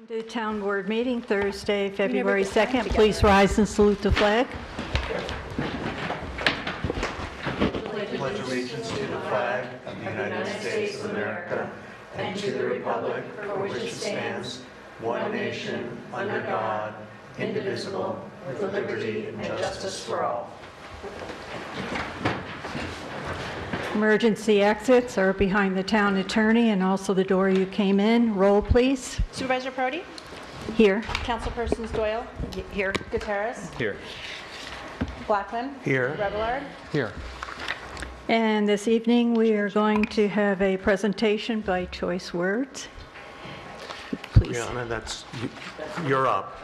The town board meeting Thursday, February 2nd. Please rise and salute the flag. Pledge allegiance to the flag of the United States of America and to the republic for which it stands, one nation, under God, indivisible, with liberty and justice for all. Emergency exits are behind the town attorney and also the door you came in. Roll, please. Supervisor Prodi? Here. Councilpersons Doyle? Here. Gutierrez? Here. Blackman? Here. Revillard? Here. And this evening, we are going to have a presentation by Choice Words. Please. Brianna, you're up.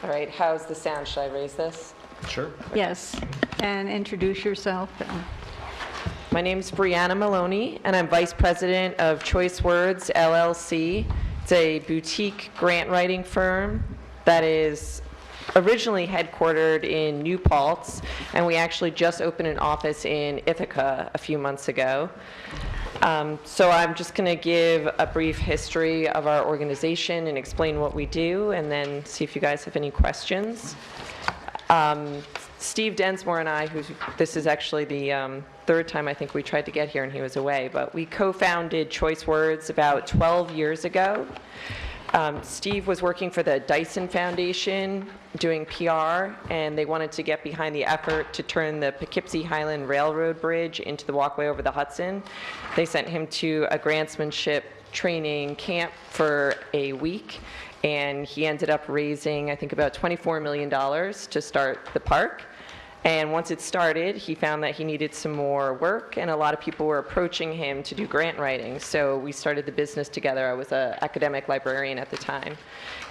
All right, how's the sound? Should I raise this? Sure. Yes, and introduce yourself. My name's Brianna Maloney, and I'm Vice President of Choice Words, LLC. It's a boutique grant writing firm that is originally headquartered in New Paltz, and we actually just opened an office in Ithaca a few months ago. So I'm just going to give a brief history of our organization and explain what we do, and then see if you guys have any questions. Steve Densmore and I, this is actually the third time I think we tried to get here and he was away, but we co-founded Choice Words about 12 years ago. Steve was working for the Dyson Foundation doing PR, and they wanted to get behind the effort to turn the Poughkeepsie Highland Railroad Bridge into the walkway over the Hudson. They sent him to a grantsmanship training camp for a week, and he ended up raising, I think, about $24 million to start the park. And once it started, he found that he needed some more work, and a lot of people were approaching him to do grant writing. So we started the business together. I was an academic librarian at the time.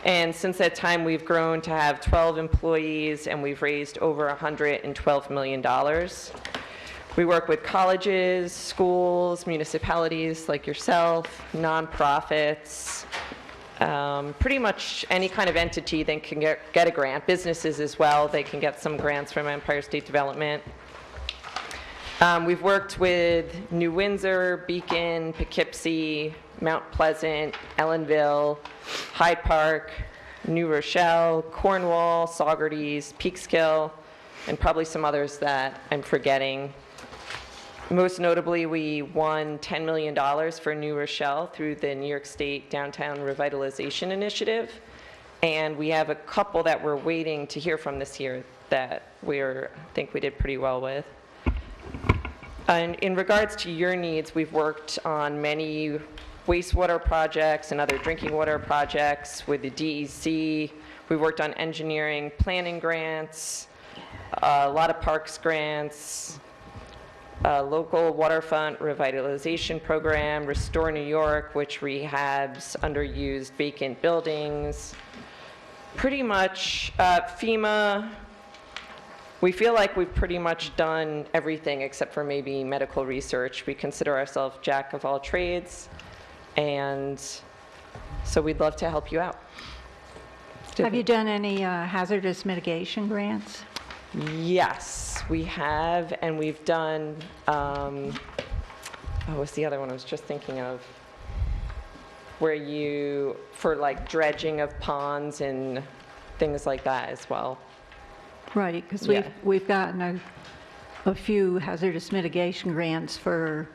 And since that time, we've grown to have 12 employees, and we've raised over $112 million. We work with colleges, schools, municipalities like yourself, nonprofits, pretty much any kind of entity that can get a grant. Businesses as well, they can get some grants from Empire State Development. We've worked with New Windsor, Beacon, Poughkeepsie, Mount Pleasant, Ellenville, Hyde Park, New Rochelle, Cornwall, Saugerties, Peekskill, and probably some others that I'm forgetting. Most notably, we won $10 million for New Rochelle through the New York State Downtown Revitalization Initiative. And we have a couple that we're waiting to hear from this year that I think we did pretty well with. And in regards to your needs, we've worked on many wastewater projects and other drinking water projects with the DEC. We've worked on engineering, planning grants, a lot of parks grants, local waterfront revitalization program, Restore New York, which rehabs underused vacant buildings. Pretty much FEMA, we feel like we've pretty much done everything except for maybe medical research. We consider ourselves jack of all trades, and so we'd love to help you out. Have you done any hazardous mitigation grants? Yes, we have, and we've done, what's the other one I was just thinking of? Where for like dredging of ponds and things like that as well. Right, because Yeah. we've gotten a few hazardous mitigation grants for,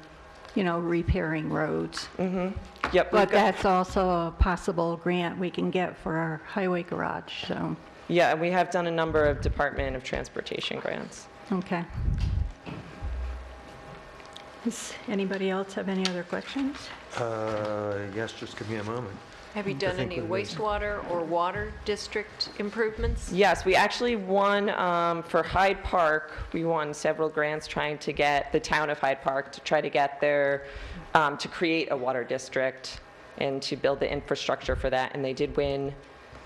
repairing roads. Mm-hmm. Yep. But that's also a possible grant we can get for our highway garage, so. Yeah, and we have done a number of Department of Transportation grants. Okay. Does anybody else have any other questions? Yes, just give me a moment. Have you done any wastewater or water district improvements? Yes, we actually won for Hyde Park. We won several grants trying to get the town of Hyde Park to try to get to create a water district and to build the infrastructure for that, and they did win.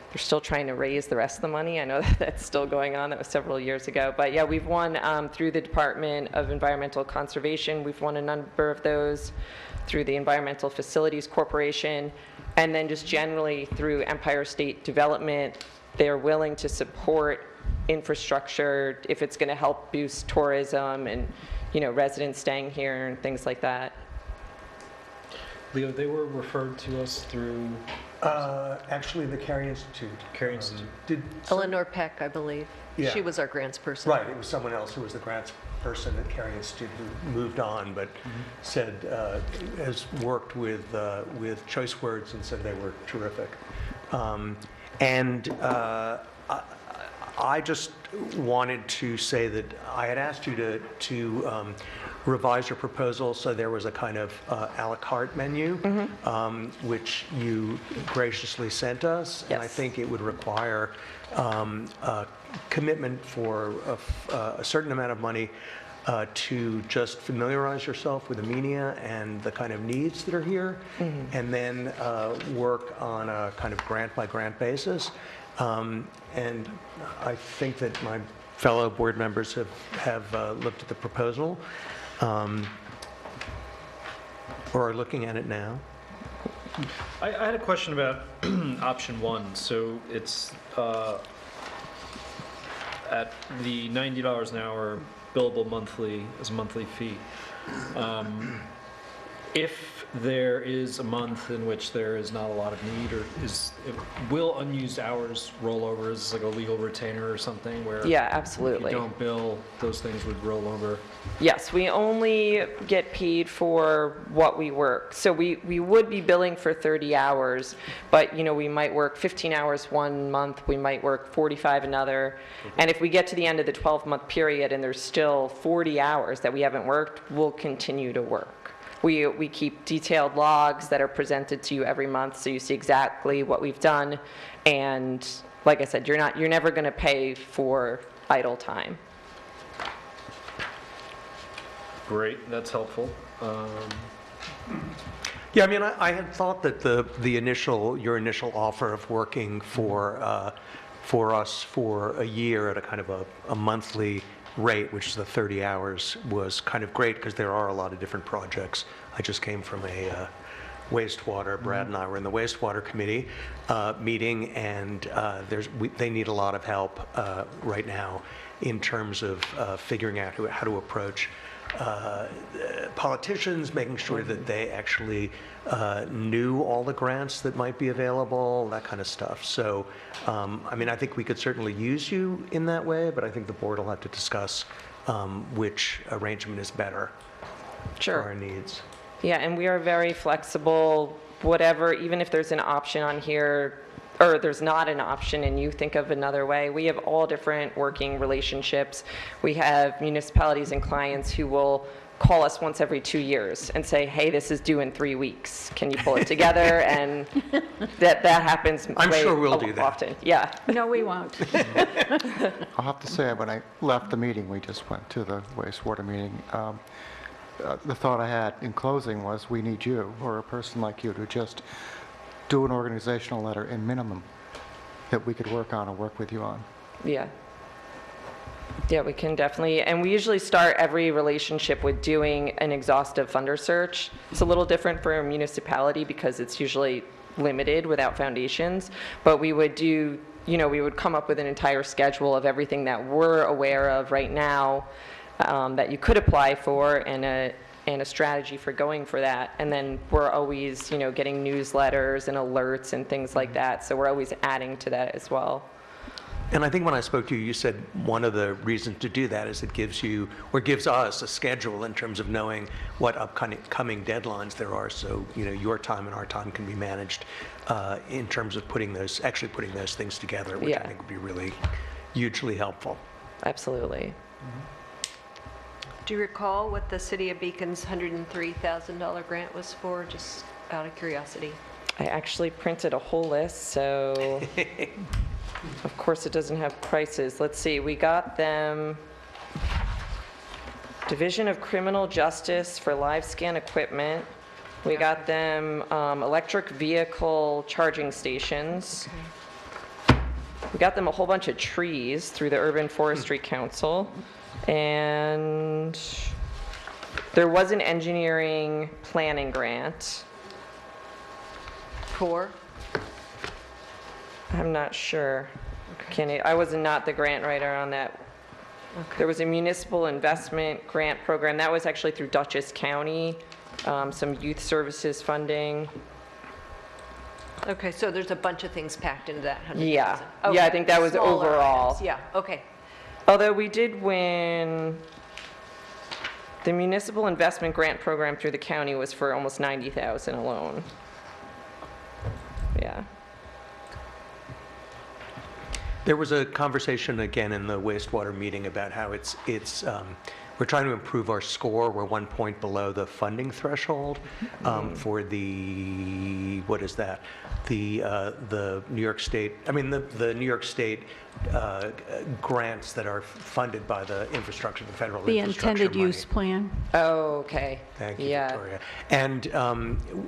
They're still trying to raise the rest of the money. I know that that's still going on. That was several years ago. But yeah, we've won through the Department of Environmental Conservation. We've won a number of those through the Environmental Facilities Corporation. And then just generally through Empire State Development, they're willing to support infrastructure if it's going to help boost tourism and, residents staying here and things like that. Leo, they were referred to us through Actually, the Carey Institute. Carey Institute. Did Eleanor Peck, I believe. Yeah. She was our grants person. Right, it was someone else who was the grants person at Carey Institute who moved on, but said, has worked with Choice Words and said they were terrific. I just wanted to say that I had asked you to revise your proposal so there was a kind of a la carte menu, which you graciously sent us. And I Yes. think it would require a commitment for a certain amount of money to just familiarize yourself with Amenia and the kind of needs that are here, and then work on a kind of grant-by-grant basis. And I think that my fellow board members have looked at the proposal, or are looking at it now. I had a question about option one. So it's at the $90 an hour billable monthly as a monthly fee. If there is a month in which there is not a lot of need, or will unused hours roll over? Is this like a legal retainer or something where Yeah, if absolutely. you don't bill, those things would roll over? Yes, we only get paid for what we work. So we would be billing for 30 hours, but we might work 15 hours one month, we might work 45 another. And if we get to the end of the 12-month period and there's still 40 hours that we haven't worked, we'll continue to work. We keep detailed logs that are presented to you every month, so you see exactly what we've done. And like I said, you're never going to pay for idle time. Great, that's helpful. Yeah, I mean, I had thought that your initial offer of working for us for a year at a kind of a monthly rate, which is the 30 hours, was kind of great because there are a lot of different projects. I just came from a wastewater. Brad and I were in the wastewater committee meeting, and they need a lot of help right now in terms of figuring out how to approach politicians, making sure that they actually knew all the grants that might be available, that kind of stuff. So, I mean, I think we could certainly use you in that way, but I think the board will have to discuss which arrangement is better Sure. for our needs. Yeah, and we are very flexible, whatever, even if there's an option on here, or there's not an option and you think of another way. We have all different working relationships. We have municipalities and clients who will call us once every 2 years and say, hey, this is due in 3 weeks. Can you pull it together? And that happens I'm sure we'll do that. often. Yeah. No, we won't. I'll have to say, when I left the meeting, we just went to the wastewater meeting, the thought I had in closing was, we need you, or a person like you, to just do an organizational letter in minimum that we could work on and work with you on. Yeah. Yeah, we can definitely, and we usually start every relationship with doing an exhaustive funder search. It's a little different for a municipality because it's usually limited without foundations, but we would do, we would come up with an entire schedule of everything that we're aware of right now that you could apply for, and a strategy for going for that. And then we're always, getting newsletters and alerts and things like that. So we're always adding to that as well. And I think when I spoke to you, you said one of the reasons to do that is it gives you, or gives us, a schedule in terms of knowing what upcoming deadlines there are. So, your time and our time can be managed in terms of actually putting those things together, which I think would be really hugely helpful. Absolutely. Do you recall what the City of Beacon's $103,000 grant was for, just out of curiosity? I actually printed a whole list, so of course it doesn't have prices. Let's see, we got them Division of Criminal Justice for live scan equipment. We got them electric vehicle charging stations. We got them a whole bunch of trees through the Urban Forestry Council. And there was an engineering planning grant. For? I'm not sure. I was not the grant writer on that. Okay. There was a municipal investment grant program. That was actually through Dutchess County some youth services funding. Okay, so there's a bunch of things packed into that 100,000. Yeah. Okay, Yeah, I think that was smaller overall. items. Yeah, okay. Although we did win, the municipal investment grant program through the county was for almost 90,000 alone. Yeah. There was a conversation again in the wastewater meeting about how we're trying to improve our score. We're 1 point below the funding threshold for the, what is that? The New York State, the New York State grants that are funded by the infrastructure, the federal The infrastructure intended money. use plan. Oh, okay. Thank you, Yeah. Victoria. And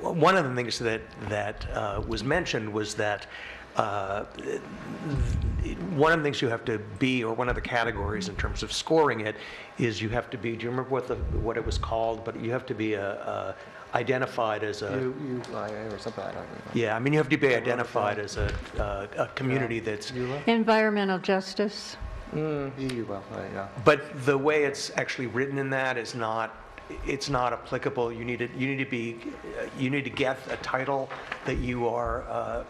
one of the things that was mentioned was that one of the things you have to be, or one of the categories in terms of scoring it, is you have to be, do you remember what it was called? But you have to be identified as a... UIA or something, I don't remember. Yeah, you have to be identified as a community that's... Environmental justice. EULA, yeah. But the way it's actually written in that is not, it's not applicable. You need to get a title that you are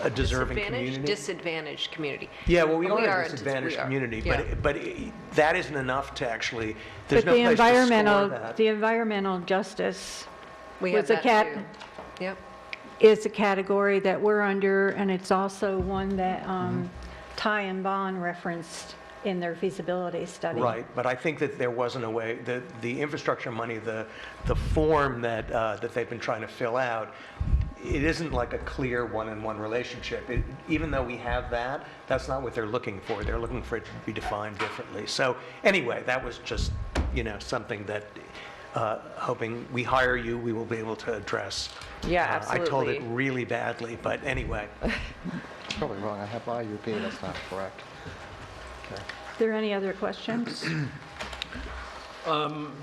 a deserving community. Disadvantaged community. Yeah, well, we We are are a disadvantaged community, yeah. but that isn't enough to actually, there's But no the place to score environmental, that. the environmental justice We have was a that too. Yep. is a category that we're under, and it's also one that Ty and Bond referenced in their feasibility study. Right, but I think that there wasn't a way, the infrastructure money, the form that they've been trying to fill out, it isn't like a clear one-on-one relationship. Even though we have that, that's not what they're looking for. They're looking for it to be defined differently. So anyway, that was just, something that, hoping we hire you, we will be able to address. Yeah, I told it absolutely. really badly, but anyway. Probably wrong, I have IUP, that's not correct. Okay. Are there any other questions?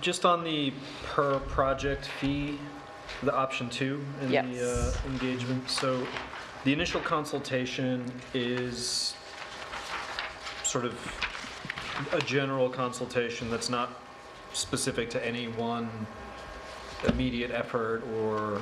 Just on the per project fee, the option 2 in the Yes. engagement. So the initial consultation is sort of a general consultation that's not specific to any one immediate effort, or,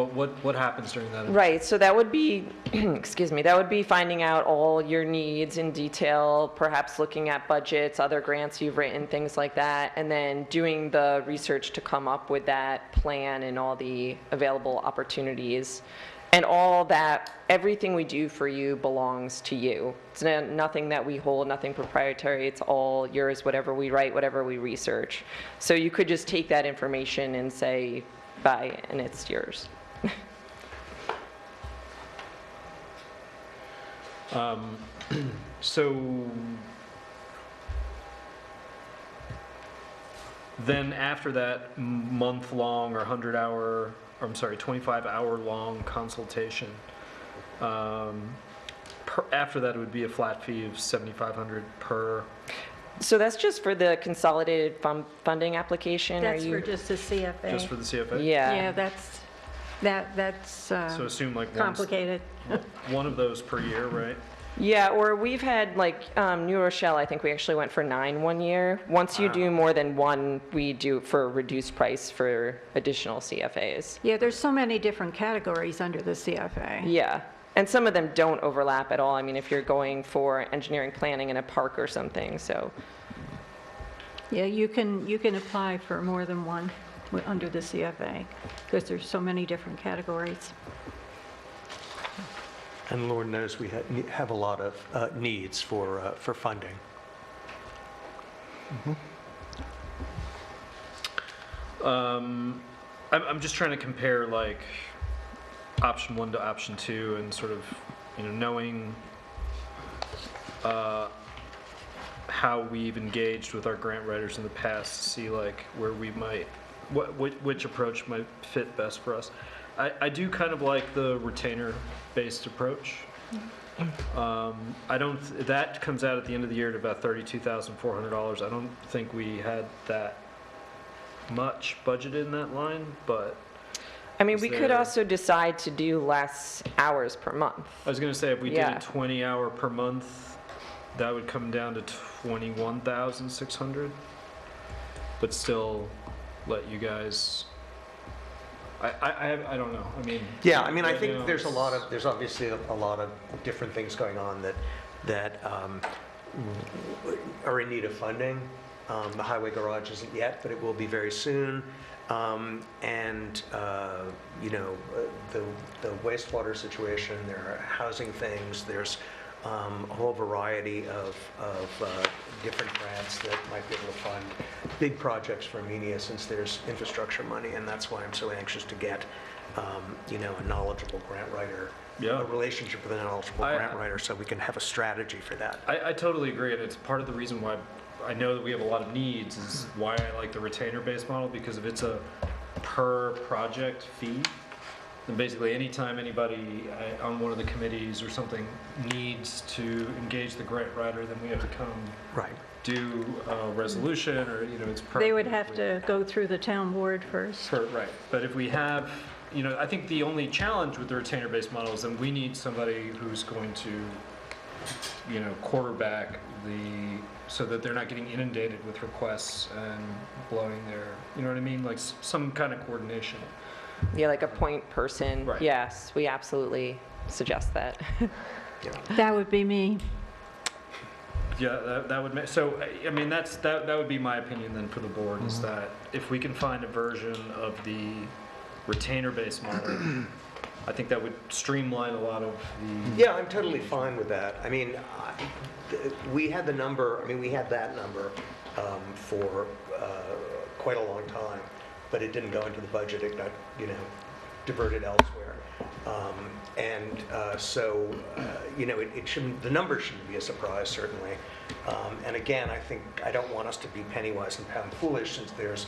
what happens during that? Right, so that would be, excuse me, that would be finding out all your needs in detail, perhaps looking at budgets, other grants you've written, things like that, and then doing the research to come up with that plan and all the available opportunities. And all that, everything we do for you belongs to you. It's nothing that we hold, nothing proprietary. It's all yours, whatever we write, whatever we research. So you could just take that information and say, bye, and it's yours. So then after that month-long or 100-hour, or I'm sorry, 25-hour-long consultation, after that it would be a flat fee of $7,500 per. So that's just for the consolidated funding application? Are That's for you? just the CFA. Just for the CFA? Yeah, that's So assume like complicated. one of those per year, right? Yeah, or we've had, like, New Rochelle, I think we actually went for 9 one year. Once you do more than one, we do for a reduced price for additional CFAs. Yeah, there's so many different categories under the CFA. Yeah, and some of them don't overlap at all. I mean, if you're going for engineering planning in a park or something, so. Yeah, you can apply for more than one under the CFA, because there's so many different categories. And Lord knows we have a lot of needs for funding. I'm just trying to compare like option 1 to option 2 and sort of, knowing how we've engaged with our grant writers in the past to see like where we might, which approach might fit best for us. I do kind of like the retainer-based approach. That comes out at the end of the year at about $32,400. I don't think we had that much budgeted in that line, but. I mean, Is we could there- also decide to do less hours per month. I was gonna say, if we did Yeah. a 20-hour per month, that would come down to 21,600, but still let you guys I don't know. I mean. Yeah, I mean, I right think now there's it's- there's obviously a lot of different things going on that are in need of funding. The highway garage isn't yet, but it will be very soon. And, you know, the wastewater situation, there are housing things, there's a whole variety of different grants that might be able to fund big projects for Amenia, since there's infrastructure money, and that's why I'm so anxious to get, you know, a knowledgeable grant writer, Yeah. a relationship with a knowledgeable grant writer, so we can have a strategy for that. I totally agree, and it's part of the reason why I know that we have a lot of needs, is why I like the retainer-based model, because if it's a per-project fee, then basically anytime anybody on one of the committees or something needs to engage the grant writer, then we have to come Right. do a resolution, or, you know, it's per. They would have to go through the town board first. Right, but if we have, you know, I think the only challenge with the retainer-based model is then we need somebody who's going to, you know, quarterback so that they're not getting inundated with requests and blowing their, you know what I mean? Like some kind of coordination. Yeah, like a point person. Right. Yes, we absolutely suggest that. That would be me. Yeah, that would make, so, I mean, that would be my opinion then for the board, is that if we can find a version of the retainer-based model, I think that would streamline a lot of the. Yeah, I'm totally fine with that. I mean, we had the number, I mean, we had that number for quite a long time, but it didn't go into the budget. It got, you know, diverted elsewhere. So, you know, it shouldn't, the number shouldn't be a surprise, certainly. And again, I don't want us to be penny wise and pound foolish, since there's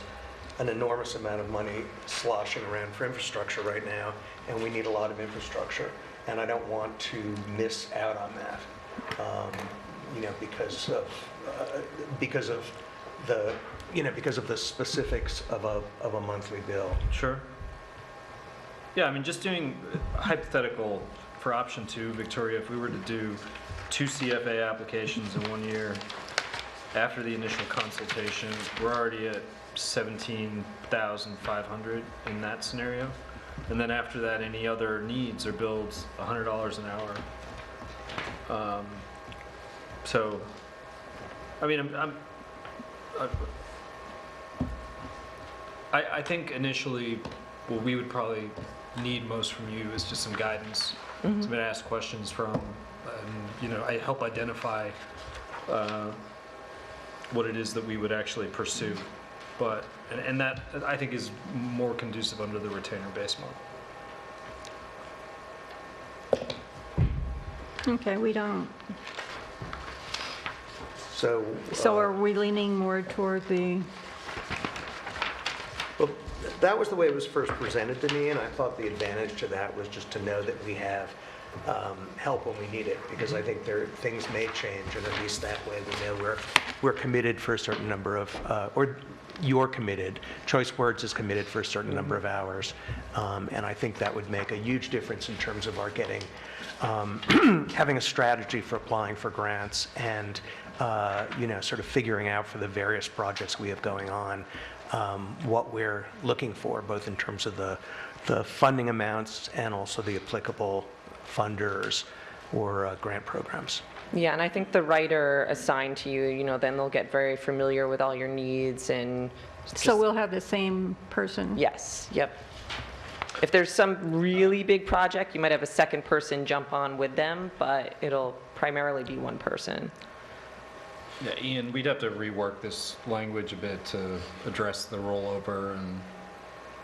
an enormous amount of money sloshing around for infrastructure right now, and we need a lot of infrastructure. And I don't want to miss out on that, you know, because of the specifics of a monthly bill. Sure. Yeah, I mean, just doing hypothetical for option 2, Victoria, if we were to do 2 CFA applications in 1 year, after the initial consultation, we're already at 17,500 in that scenario. And then after that, any other needs or builds, $100 an hour. So, I mean, I think initially, what we would probably need most from you is just some guidance, somebody to ask questions from, and, you know, I help identify what it is that we would actually pursue. But, and that, I think, is more conducive under the retainer-based model. Okay, we don't. So. So are we leaning more toward the, Well, that was the way it was first presented to me, and I thought the advantage to that was just to know that we have help when we need it, because I think things may change, and at least that way we know we're committed for a certain number of, or you're committed, Choice Words is committed for a certain number of hours, and I think that would make a huge difference in terms of our getting, having a strategy for applying for grants, and you know, sort of figuring out for the various projects we have going on, what we're looking for, both in terms of the funding amounts and also the applicable funders or grant programs. Yeah, and I think the writer assigned to you, you know, then they'll get very familiar with all your needs and. so we'll have the same person? Yes, yep. If there's some really big project, you might have a second person jump on with them, but it'll primarily be one person. Yeah, Ian, we'd have to rework this language a bit to address the rollover and.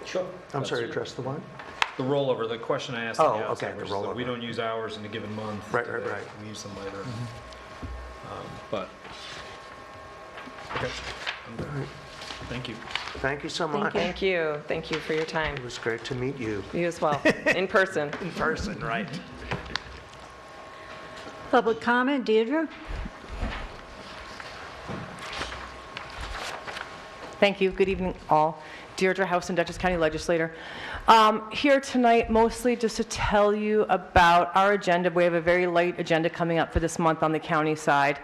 Sure. I'm sorry, address the one? The rollover, the question I asked at the Oh, okay, outset, the which is that we rollover. don't use hours in a given month. Right. We use them later. But, okay, I'm good. Thank you. Thank you so much. Thank you. Thank you for your time. It was great to meet you. You as well, in person. In person, right? Public comment, Deirdre? Thank you. Good evening, all. Deirdre House, Dutchess County Legislator. Here tonight, mostly just to tell you about our agenda. We have a very light agenda coming up for this month on the county side.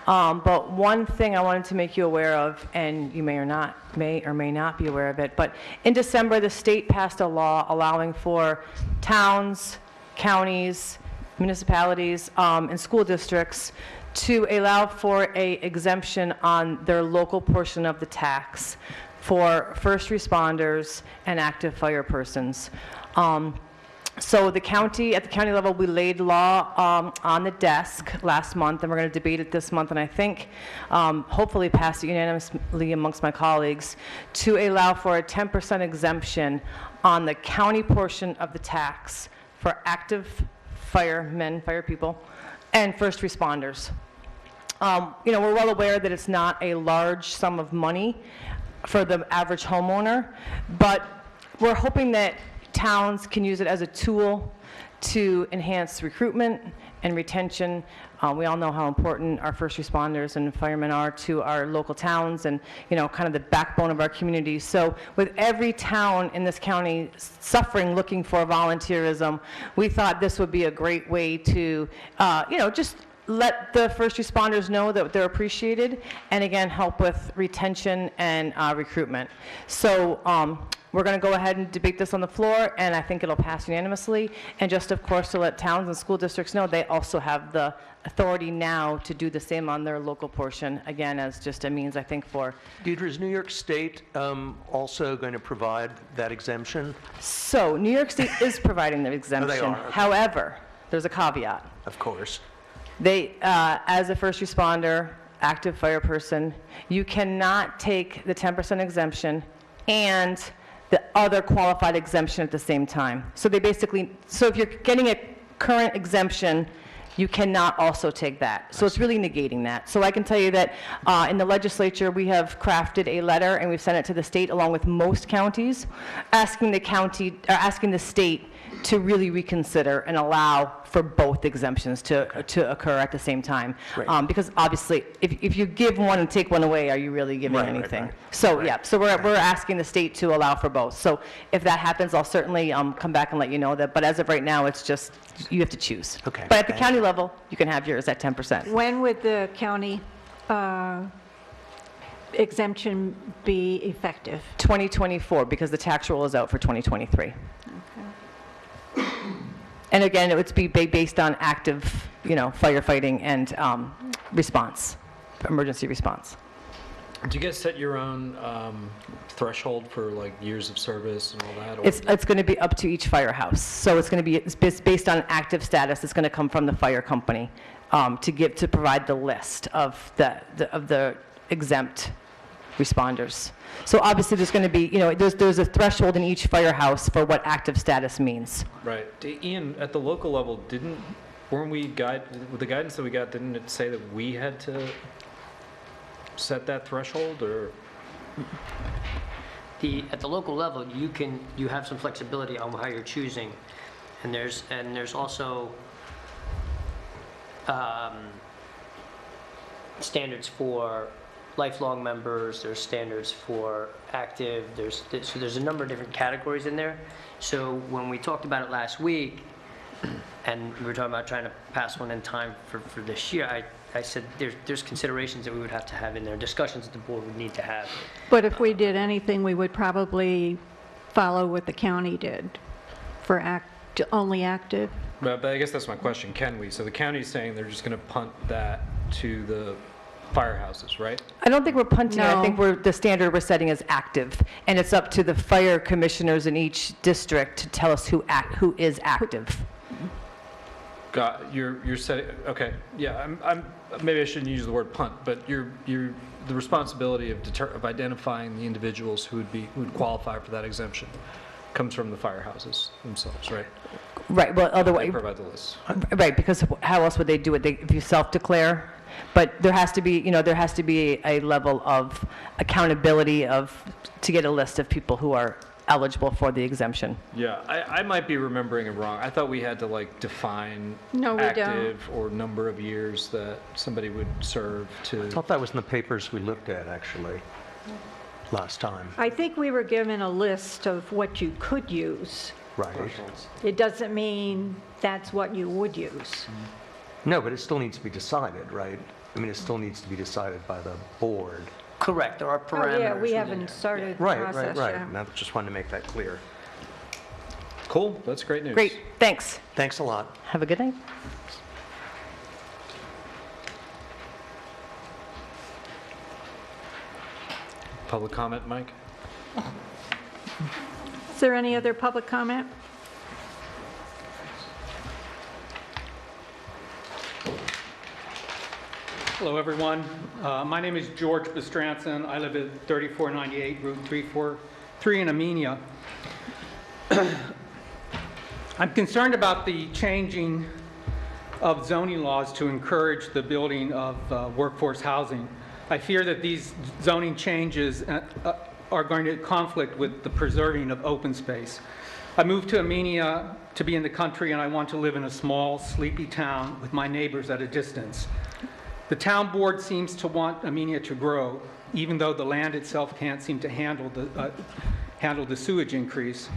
But one thing I wanted to make you aware of, and you may or may not be aware of it, but in December, the state passed a law allowing for towns, counties, municipalities, and school districts to allow for a exemption on their local portion of the tax for first responders and active fire persons. So the county, at the county level, we laid law on the desk last month, and we're going to debate it this month, and I think hopefully pass it unanimously amongst my colleagues to allow for a 10% exemption on the county portion of the tax for active firemen, fire people, and first responders. You know, we're well aware that it's not a large sum of money for the average homeowner, but we're hoping that towns can use it as a tool to enhance recruitment and retention. We all know how important our first responders and firemen are to our local towns and, you know, kind of the backbone of our communities. So with every town in this county suffering, looking for volunteerism, we thought this would be a great way to, you know, just let the first responders know that they're appreciated, and again, help with retention and recruitment. So we're going to go ahead and debate this on the floor, and I think it'll pass unanimously. And just, of course, to let towns and school districts know, they also have the authority now to do the same on their local portion, again, as just a means, I think, for... Deidre, is New York State also going to provide that exemption? So New York State is providing the exemption. are, okay. However, there's a caveat. Of course. They, as a first responder, active fire person, you cannot take the 10% exemption and the other qualified exemption at the same time. So they basically, so if you're getting a current exemption, you cannot also take that. So it's really negating that. So I can tell you that in the legislature, we have crafted a letter and we've sent it to the state along with most counties, asking the state to really reconsider and allow for both exemptions to occur at the same time. Right. Because obviously, if you give one and take one away, are you really giving Right, right, anything? right. So, yeah, so we're asking the state to allow for both. So if that happens, I'll certainly come back and let you know that, but as of right now, it's just, you have to choose. Okay, But at the thank county level, you can have yours at 10%. When would the county exemption be effective? 2024, because the tax roll is out for 2023. And again, it would be based on active, you know, firefighting and response, emergency response. Do you guys set your own threshold for like years of service and all that? Or? It's going to be up to each firehouse. So it's going to be based on active status. It's going to come from the fire company to provide the list of the exempt responders. So obviously there's going to be, you know, there's a threshold in each firehouse for what active status means. Right. Ian, at the local level, weren't we with the guidance that we got, didn't it say that we had to set that threshold, or? At the local level, you have some flexibility on how you're choosing, and there's also standards for lifelong members, there's standards for active, so there's a number of different categories in there. So when we talked about it last week, and we were talking about trying to pass one in time for this year, I said there's considerations that we would have to have in there, discussions that the board would need to have. But if we did anything, we would probably follow what the county did for only active. But I guess that's my question. Can we? So the county's saying they're just going to punt that to the firehouses, right? I don't think we're punting it. I No. think the standard we're setting is active, and it's up to the fire commissioners in each district to tell us who is active. Got you're setting. Okay, yeah. I'm maybe I shouldn't use the word punt, but you're the responsibility of identifying the individuals who would qualify for that exemption comes from the firehouses themselves, right? Right. Well, They otherwise, provide the list. right, because how else would they do it? If you self-declare, but there has to be, a level of accountability to get a list of people who are eligible for the exemption. Yeah, I might be remembering it wrong. I thought we had to like define No, we don't. active or number of years that somebody would serve to. I thought that was in the papers we looked at, actually. last time. I think we were given a list of what you could use. Right. It doesn't mean that's what you would use. No, but it still needs to be decided, right? I mean, it still needs to be decided by the board. Correct, there are Oh, parameters. yeah, we within haven't there. started the Right, process right, right. yet. And I just wanted to make that clear. Cool, that's great news. Great, thanks. Thanks a lot. Have a good night. Public comment, Mike? Is there any other public comment? Hello, everyone. My name is George Bestranson. I live at 3498 Route 343 in Amenia. I'm concerned about the changing of zoning laws to encourage the building of workforce housing. I fear that these zoning changes are going to conflict with the preserving of open space. I moved to Amenia to be in the country, and I want to live in a small, sleepy town with my neighbors at a distance. The town board seems to want Amenia to grow, even though the land itself can't seem to handle the sewage increase.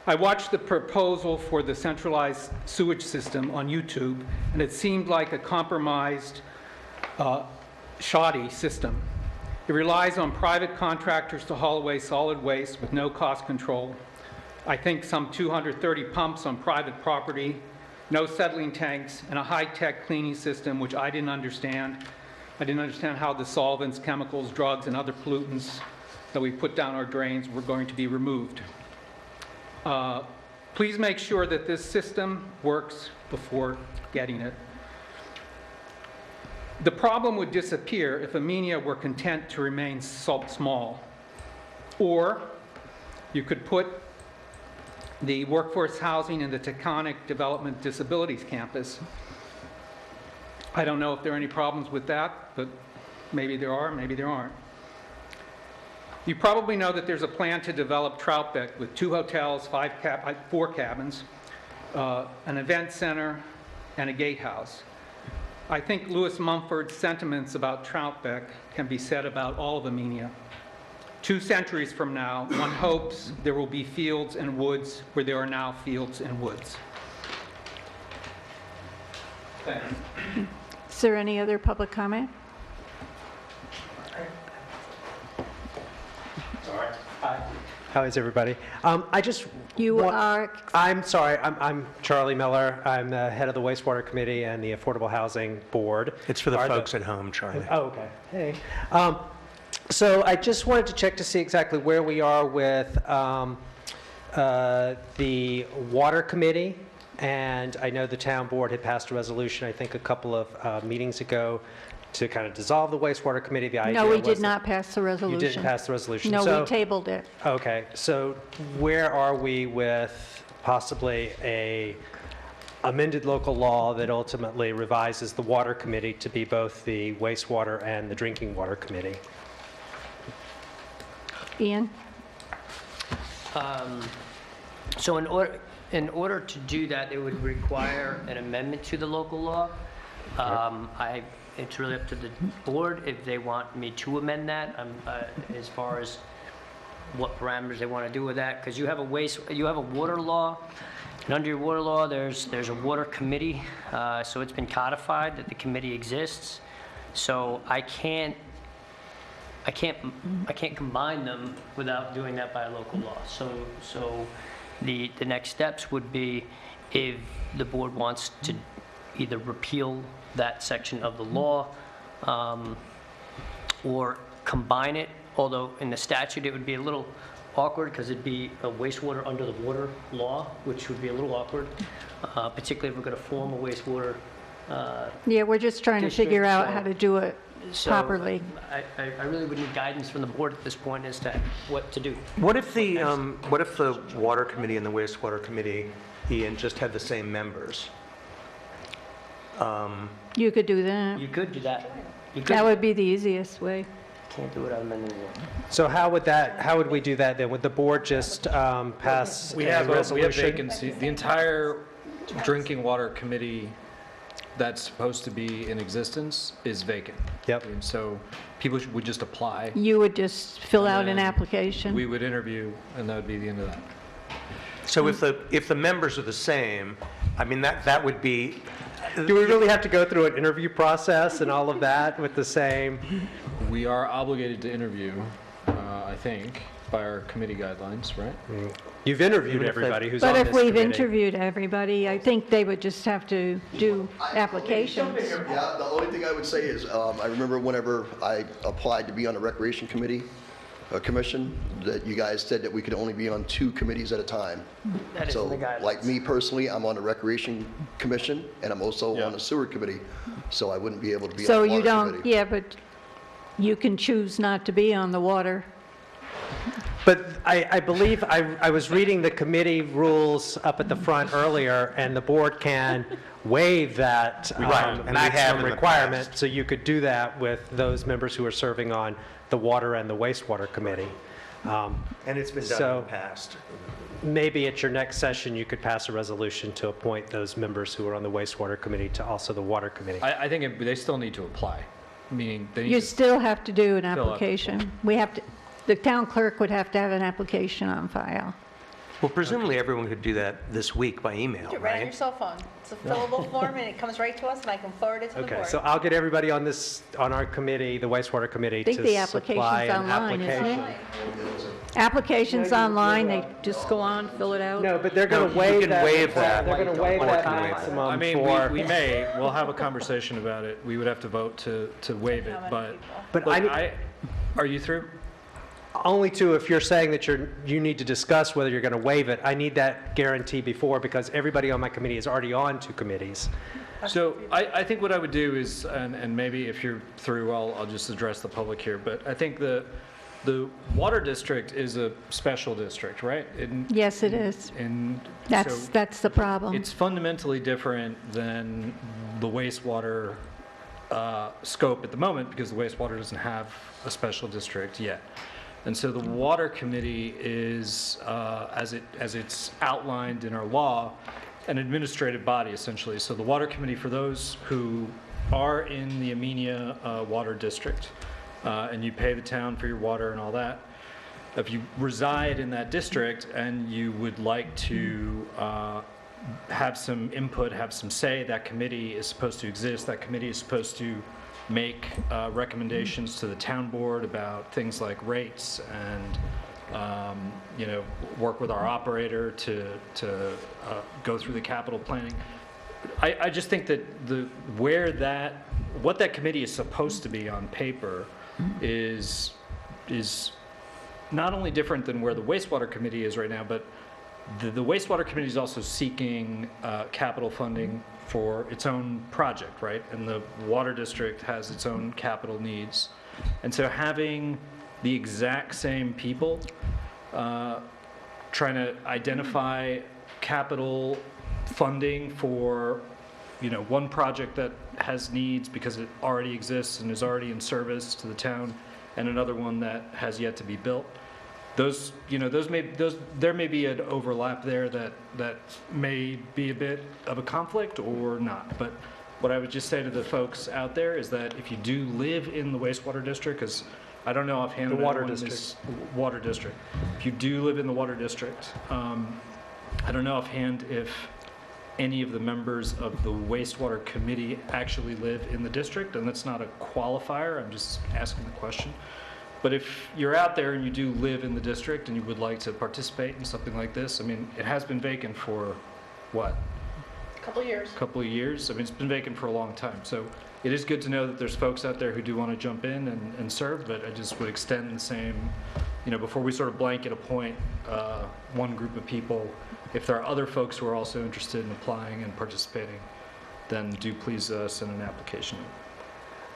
I watched the proposal for the centralized sewage system on YouTube, and it seemed like a compromised, shoddy system. It relies on private contractors to haul away solid waste with no cost control. I think some 230 pumps on private property, no settling tanks, and a high-tech cleaning system, which I didn't understand. I didn't understand how the solvents, chemicals, drugs, and other pollutants that we put down our drains were going to be removed. Please make sure that this system works before getting it. The problem would disappear if Amenia were content to remain small. Or you could put the workforce housing in the Taconic Development Disabilities Campus. I don't know if there are any problems with that, but maybe there are, maybe there aren't. You probably know that there's a plan to develop Troutbeck with 2 hotels, 4 cabins, an event center, and a gatehouse. I think Lewis Mumford's sentiments about Troutbeck can be said about all of Amenia. 2 centuries from now, one hopes there will be fields and woods where there are now fields and woods. Thanks. Is there any other public comment? How is everybody? I'm sorry, I'm Charlie Miller. I'm the head of the wastewater committee and the affordable housing board. It's for the folks at home, Charlie. Oh, okay. Hey. So I just wanted to check to see exactly where we are with the water committee. And I know the town board had passed a resolution, I think a couple of meetings ago, to kind of dissolve the wastewater committee. The idea No, we was did that- not pass the resolution. You didn't pass the resolution. No, So- we tabled it. Okay, so where are we with possibly a amended local law that ultimately revises the water committee to be both the wastewater and the drinking water committee? Ian? So in order to do that, it would require an amendment to the local law. It's really up to the board if they want me to amend that, as far as what parameters they want to do with that, because you have a water law, and under your water law, there's a water committee, so it's been codified that the committee exists. So I can't combine them without doing that by a local law. So the next steps would be if the board wants to either repeal that section of the law or combine it, although in the statute it would be a little awkward because it'd be a wastewater under the water law, which would be a little awkward, particularly if we're going to form a wastewater Yeah, we're just trying to figure district, out so- how to do it properly. I really would need guidance from the board at this point as to what to do. What if the water committee and the wastewater committee, Ian, just had the same members? You could do that. You could do that. You That could, would be the easiest way. can't do it without amending the law. So how would we do that then? Would the board just pass We a have resolution? vacancy. The entire drinking water committee that's supposed to be in existence is vacant. Yep. And so people would just apply. You would just fill out an And application? We would interview, and that would be the end of that. So if the members are the same, I mean, that would be, Do we really have to go through an interview process and all of that with the same? We are obligated to interview, I think, by our committee guidelines, right? You've interviewed Even if they- everybody who's on But this if we've committee. interviewed everybody, I think they would just have to do applications. Yeah, the only thing I would say is, I remember whenever I applied to be on a recreation commission, that you guys said that we could only be on 2 committees at a time. That is in the guidelines. So, like me personally, I'm on the recreation commission, and I'm also on the sewer committee, so I wouldn't be able to be So on the you water don't, committee. yeah, but you can choose not to be on the water. But I believe, I was reading the committee rules up at the front earlier, and the board can waive that Right, and we have maximum in the requirement. past. So you could do that with those members who are serving on the water and the wastewater committee. and it's been done in So- the past. Maybe at your next session, you could pass a resolution to appoint those members who are on the wastewater committee to also the water committee. I think they still need to apply, meaning they need You to, still have to do an Fill out the application. We have to, the town clerk would have to have an application on file. Well, presumably everyone could do that this week by email, Do it right on your right? cell phone. It's a fillable form, and it comes right to us, and I can forward it to the board. Okay, so I'll get everybody on our committee, the wastewater committee, I think to the supply application's an online, isn't application. it? Application's online, they just go on, fill it out. No, but they're going No, to you waive can that. waive that. They're going to waive Board that can waive that. maximum I mean, for. we'll have a conversation about it. We would have to vote to waive it, How many but. people? But look, I- are you through? Only to if you're saying that you need to discuss whether you're going to waive it. I need that guarantee before, because everybody on my committee is already on 2 committees. So I think what I would do is, and maybe if you're through, I'll just address the public here, but I think the water district is a special district, right? Yes, it is. And That's the problem. it's fundamentally different than the wastewater scope at the moment, because the wastewater doesn't have a special district yet. And so the water committee is, as it's outlined in our law, an administrative body essentially. So the water committee, for those who are in the Amenia water district, and you pay the town for your water and all that, if you reside in that district and you would like to have some input, have some say, that committee is supposed to exist. That committee is supposed to make recommendations to the town board about things like rates and, work with our operator to go through the capital planning. I just think that what that committee is supposed to be on paper is not only different than where the wastewater committee is right now, but the wastewater committee is also seeking capital funding for its own project, right? And the water district has its own capital needs. And so having the exact same people trying to identify capital funding for, one project that has needs because it already exists and is already in service to the town, and another one that has yet to be built. There may be an overlap there that may be a bit of a conflict or not. But what I would just say to the folks out there is that if you do live in the wastewater district, because I don't know offhand. The water anyone in this water district. If you do live in the water district, I don't know offhand if any of the members of the wastewater committee actually live in the district, and that's not a qualifier. I'm just asking the question. But if you're out there and you do live in the district and you would like to participate in something like this, I mean, it has been vacant for, what? Couple years. Couple of years. I mean, it's been vacant for a long time. So it is good to know that there's folks out there who do want to jump in and serve, but I just would extend the same, before we sort of blanket appoint one group of people, if there are other folks who are also interested in applying and participating, then do please send an application.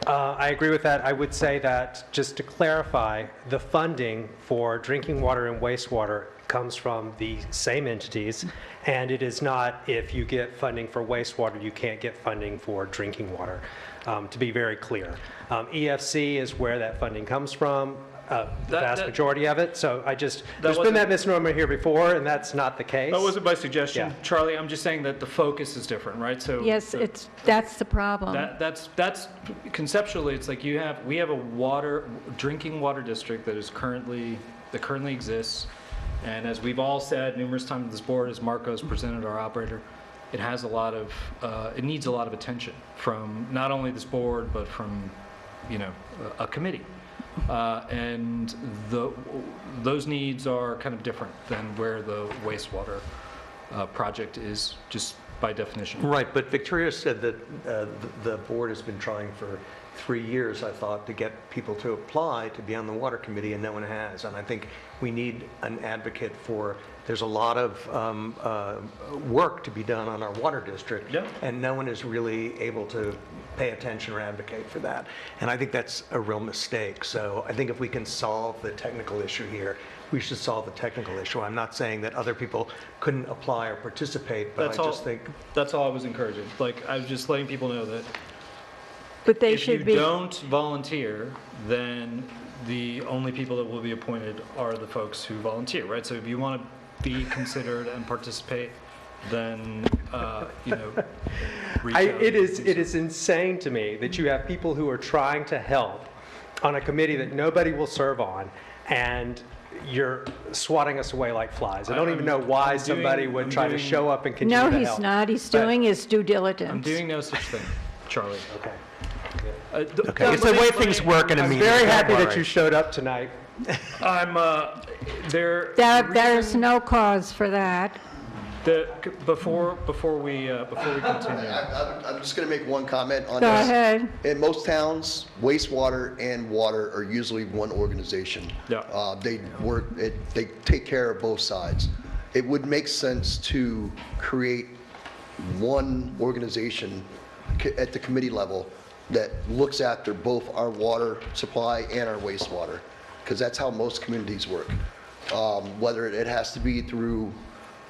I agree with that. I would say that, just to clarify, the funding for drinking water and wastewater comes from the same entities, and it is not, if you get funding for wastewater, you can't get funding for drinking water, to be very clear. EFC is where that funding comes from. the vast that- majority of it. So there's been wasn't- that misnomer here before, and that's not the case. That wasn't my suggestion, Yeah. Charlie. I'm just saying that the focus is different, right? So Yes, that's the problem. that's conceptually, it's like we have a drinking water district that currently exists. And as we've all said numerous times at this board, as Marco's presented, our operator, it has it needs a lot of attention from not only this board, but from, a committee. And those needs are kind of different than where the wastewater project is, just by definition. Right, but Victoria said that the board has been trying for 3 years, I thought, to get people to apply to be on the water committee, and no one has. And I think we need an advocate for, there's a lot of work to be done on our water district, Yeah. and no one is really able to pay attention or advocate for that. And I think that's a real mistake. So I think if we can solve the technical issue here, we should solve the technical issue. I'm not saying that other people couldn't apply or participate, but I just think... That's all I was encouraging. Like, I was just letting people know that But they if you should be, don't volunteer, then the only people that will be appointed are the folks who volunteer, right? So if you want to be considered and participate, then, reach out. It is insane to me that you have people who are trying to help on a committee that nobody will serve on, and you're swatting us away like flies. I don't even know why somebody would try to show up and continue no, to he's help. not. He's But- doing his due diligence. I'm doing no such thing, Charlie. Okay. Okay, it's the way things work in a I'm meeting. very don't happy that worry. you showed up tonight. There's no cause for that. Before we continue. I'm just going to make one comment on Go this. ahead. In most towns, wastewater and water are usually one organization. Yeah. They take care of both sides. It would make sense to create one organization at the committee level that looks after both our water supply and our wastewater, because that's how most communities work. Whether it has to be through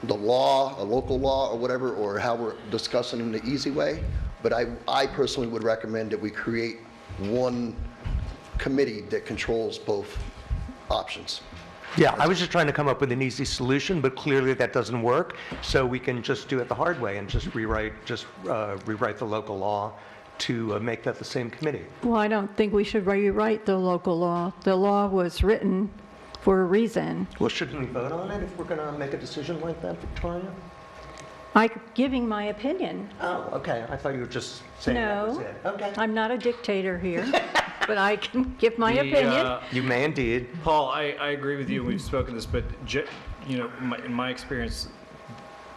the law, a local law or whatever, or how we're discussing in the easy way, but I personally would recommend that we create one committee that controls both options. Yeah, I was just trying to come up with an easy solution, but clearly that doesn't work. So we can just do it the hard way and just rewrite the local law to make that the same committee. Well, I don't think we should rewrite the local law. The law was written for a reason. Well, shouldn't we vote on it if we're going to make a decision like that, Victoria? I'm giving my opinion. Oh, okay. I thought you were just saying that was No, it. Okay. I'm not a dictator here, but I can give my opinion. You may indeed. Paul, I agree with you, and we've spoken this, but in my experience,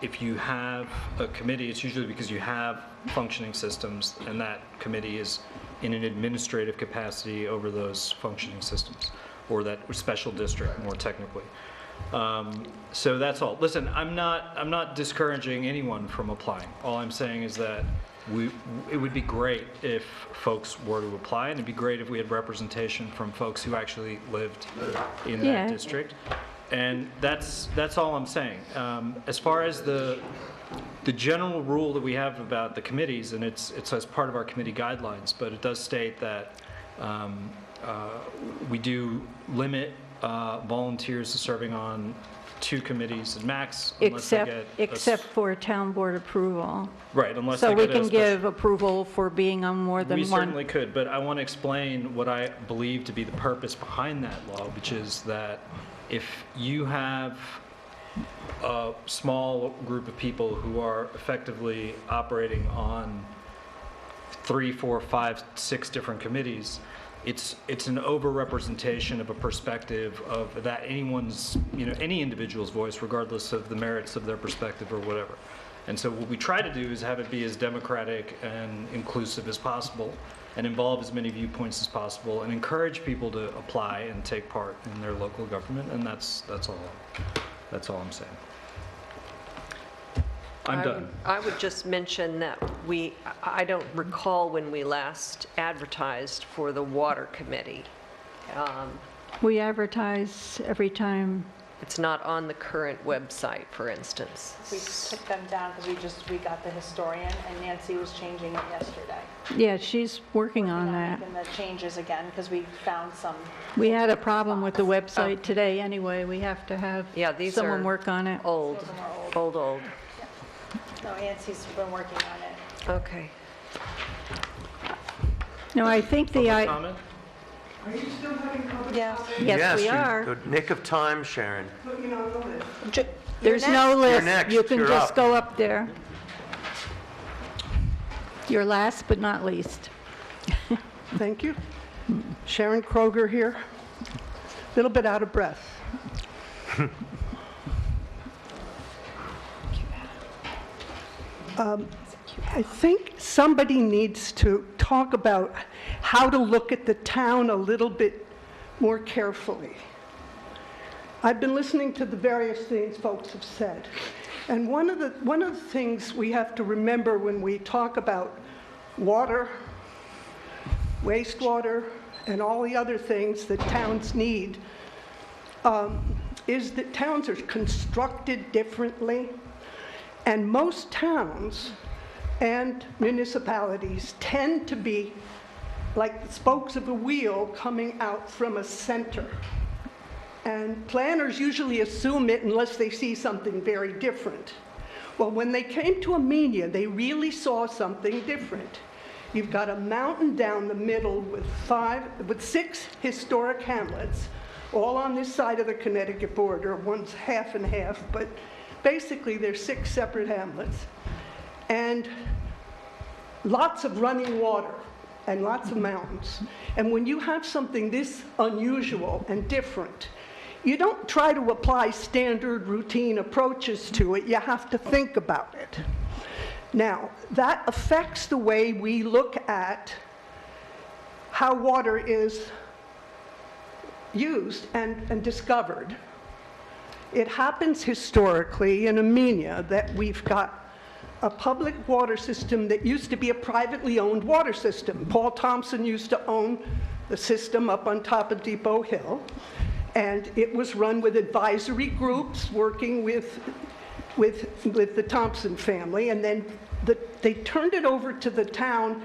if you have a committee, it's usually because you have functioning systems, and that committee is in an administrative capacity over those functioning systems, or that special district, more technically. So that's all. Listen, I'm not discouraging anyone from applying. All I'm saying is that it would be great if folks were to apply, and it'd be great if we had representation from folks who actually lived in Yeah. that district. And that's all I'm saying. As far as the general rule that we have about the committees, and it's as part of our committee guidelines, but it does state that we do limit volunteers to serving on 2 committees at max, unless they get Except for town board approval. right, unless So they we get a can special- give approval for being on more than We one. certainly could, but I want to explain what I believe to be the purpose behind that law, which is that if you have a small group of people who are effectively operating on 3, 4, 5, 6 different committees, it's an overrepresentation of a perspective of that anyone's, any individual's voice, regardless of the merits of their perspective or whatever. And so what we try to do is have it be as democratic and inclusive as possible, and involve as many viewpoints as possible, and encourage people to apply and take part in their local government. And that's all I'm saying. I'm done. I would just mention that I don't recall when we last advertised for the water committee. We advertise every time It's not on the current website, for instance. We took them down because we got the historian, and Nancy was changing it yesterday. Yeah, she's working on that. Making the changes again, because we found some. We had a problem with the website today anyway. We have to have Yeah, these someone are work on it. old, Some are old. old. No, Nancy's been working on it. Okay. No, I think the, Public comment? Yes. yes, we you- are. the nick of time, Sharon. There's no list. next. You can You're just up. go up there. You're last but not least. Thank you. Sharon Kroger here. A little bit out of breath. I think somebody needs to talk about how to look at the town a little bit more carefully. I've been listening to the various things folks have said, and one of the things we have to remember when we talk about water, wastewater, and all the other things that towns need is that towns are constructed differently, and most towns and municipalities tend to be like the spokes of a wheel coming out from a center. And planners usually assume it unless they see something very different. Well, when they came to Amenia, they really saw something different. You've got a mountain down the middle with 6 historic hamlets, all on this side of the Connecticut border. One's half and half, but basically there's 6 separate hamlets. And lots of running water and lots of mountains. And when you have something this unusual and different, you don't try to apply standard routine approaches to it. You have to think about it. Now, that affects the way we look at how water is used and discovered. It happens historically in Amenia that we've got a public water system that used to be a privately owned water system. Paul Thompson used to own the system up on top of Depot Hill, and it was run with advisory groups working with the Thompson family, and then they turned it over to the town,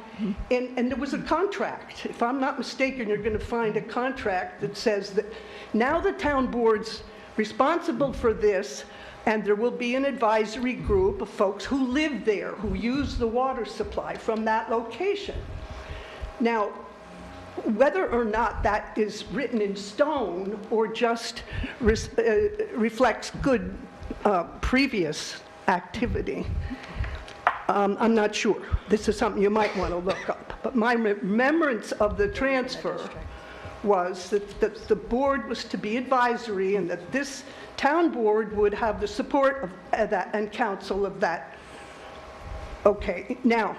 and there was a contract. If I'm not mistaken, you're going to find a contract that says that now the town board's responsible for this, and there will be an advisory group of folks who live there, who use the water supply from that location. Now, whether or not that is written in stone or just reflects good previous activity, I'm not sure. This is something you might want to look up. But my remembrance of the transfer was that the board was to be advisory, and that this town board would have the support of that and counsel of that. Okay, now,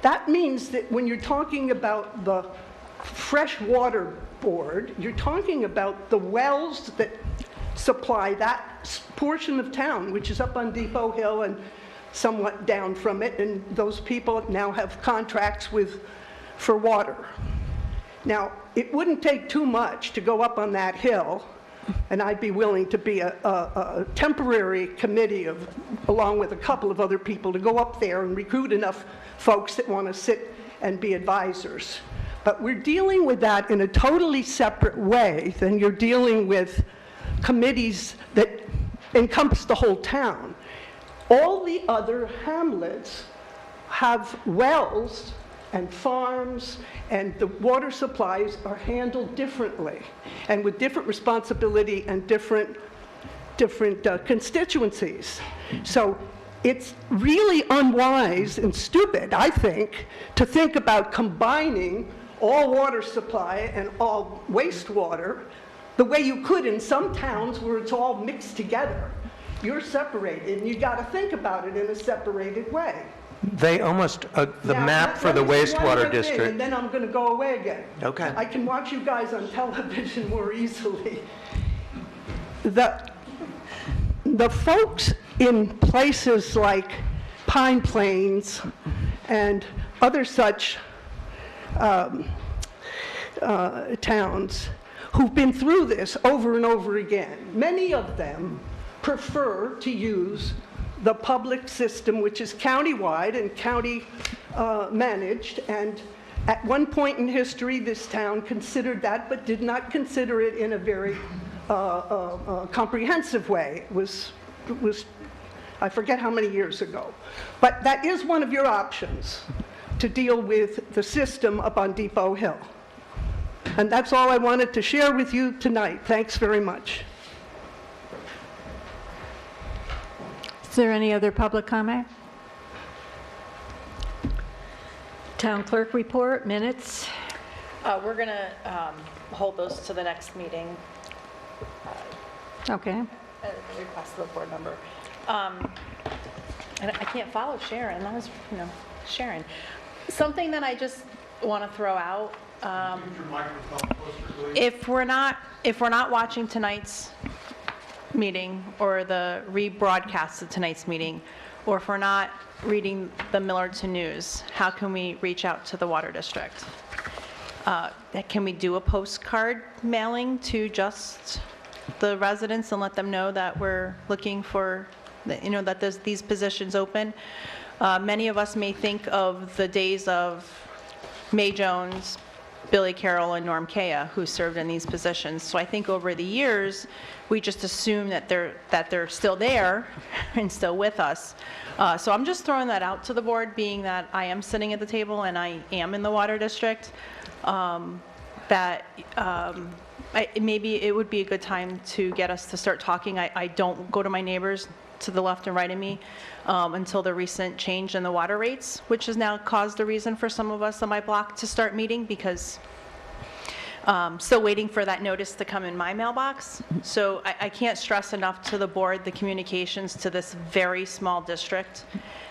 that means that when you're talking about the freshwater board, you're talking about the wells that supply that portion of town, which is up on Depot Hill and somewhat down from it, and those people now have contracts for water. Now, it wouldn't take too much to go up on that hill, and I'd be willing to be a temporary committee along with a couple of other people to go up there and recruit enough folks that want to sit and be advisors. But we're dealing with that in a totally separate way than you're dealing with committees that encompass the whole town. All the other hamlets have wells and farms, and the water supplies are handled differently and with different responsibility and different constituencies. So it's really unwise and stupid, I think, to think about combining all water supply and all wastewater the way you could in some towns where it's all mixed together. You're separated, and you got to think about it in a separated way. They almost, the Now, map for the let me say one wastewater more thing, district. and then I'm going to go away again. Okay. I can watch you guys on television more easily. The folks in places like Pine Plains and other such towns who've been through this over and over again. Many of them prefer to use the public system, which is countywide and county managed, and at one point in history, this town considered that, but did not consider it in a very comprehensive way. It was, I forget how many years ago. But that is one of your options, to deal with the system up on Depot Hill. And that's all I wanted to share with you tonight. Thanks very much. Is there any other public comment? Town clerk report, minutes. We're going to hold those to the next meeting. Okay. At the request of the board member. And I can't follow Sharon. That was, Sharon. Something that I just want to throw out. If we're not watching tonight's meeting or the rebroadcast of tonight's meeting, or if we're not reading the Millerton News, how can we reach out to the Water District? Can we do a postcard mailing to just the residents and let them know that we're looking for, that there's these positions open? Many of us may think of the days of May Jones, Billy Carroll, and Norm Kea, who served in these positions. So I think over the years, we just assume that they're still there and still with us. So I'm just throwing that out to the board, being that I am sitting at the table and I am in the Water District, maybe it would be a good time to get us to start talking. I don't go to my neighbors to the left and right of me until the recent change in the water rates, which has now caused a reason for some of us on my block to start meeting, because still waiting for that notice to come in my mailbox. So I can't stress enough to the board the communications to this very small district,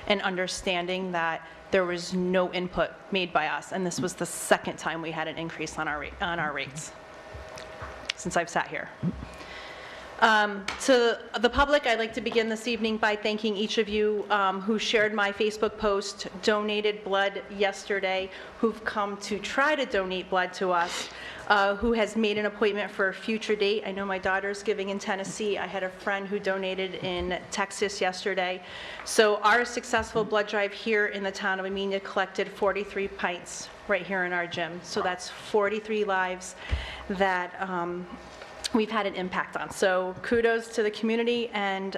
and understanding that there was no input made by us, and this was the second time we had an increase on our rates since I've sat here. To the public, I'd like to begin this evening by thanking each of you who shared my Facebook post, donated blood yesterday, who've come to try to donate blood to us, who has made an appointment for a future date. I know my daughter's giving in Tennessee. I had a friend who donated in Texas yesterday. So our successful blood drive here in the town of Amenia collected 43 pints right here in our gym. So that's 43 lives that we've had an impact on. So kudos to the community, and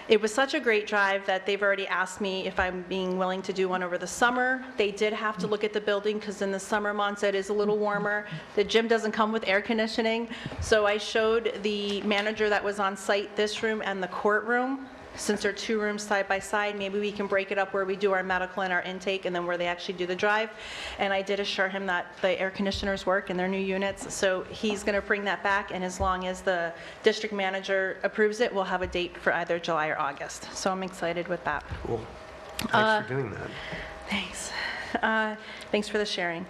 it was such a great drive that they've already asked me if I'm being willing to do one over the summer. They did have to look at the building because in the summer months it is a little warmer. The gym doesn't come with air conditioning, so I showed the manager that was on site this room and the courtroom. Since they're two rooms side by side, maybe we can break it up where we do our medical and our intake, and then where they actually do the drive. And I did assure him that the air conditioners work in their new units, so he's going to bring that back, and as long as the district manager approves it, we'll have a date for either July or August. So I'm excited with that. Cool. Thanks for doing that. Thanks. Thanks for the sharing.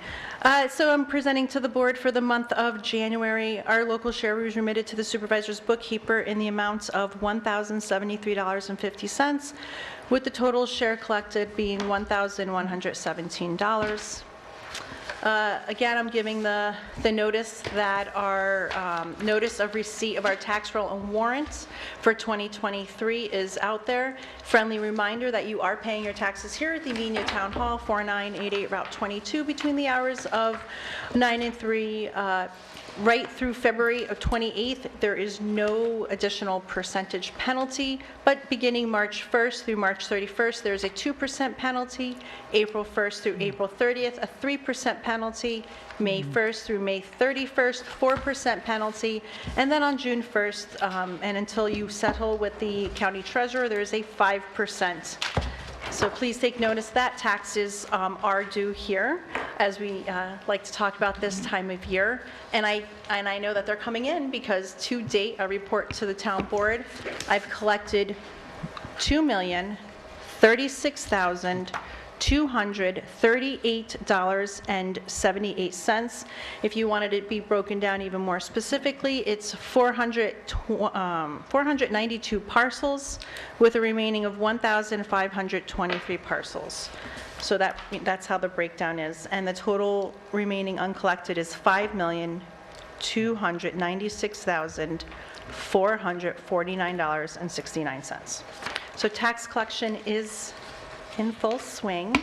So I'm presenting to the board for the month of January. Our local share was remitted to the supervisor's bookkeeper in the amount of $1,073.50, with the total share collected being $1,117. Again, I'm giving the notice that our notice of receipt of our tax roll and warrants for 2023 is out there. Friendly reminder that you are paying your taxes here at the Amenia Town Hall, 4988 Route 22, between the hours of 9 and 3. Right through February of 28th, there is no additional percentage penalty, but beginning March 1st through March 31st, there's a 2% penalty. April 1st through April 30th, a 3% penalty. May 1st through May 31st, 4% penalty. And then on June 1st, and until you settle with the county treasurer, there is a 5%. So please take notice that taxes are due here, as we like to talk about this time of year. And I know that they're coming in because to date, a report to the town board, I've collected $2,036,238.78. If you wanted it to be broken down even more specifically, it's 492 parcels with a remaining of 1,523 parcels. So that's how the breakdown is. And the total remaining uncollected is $296,449.69. So tax collection is in full swing.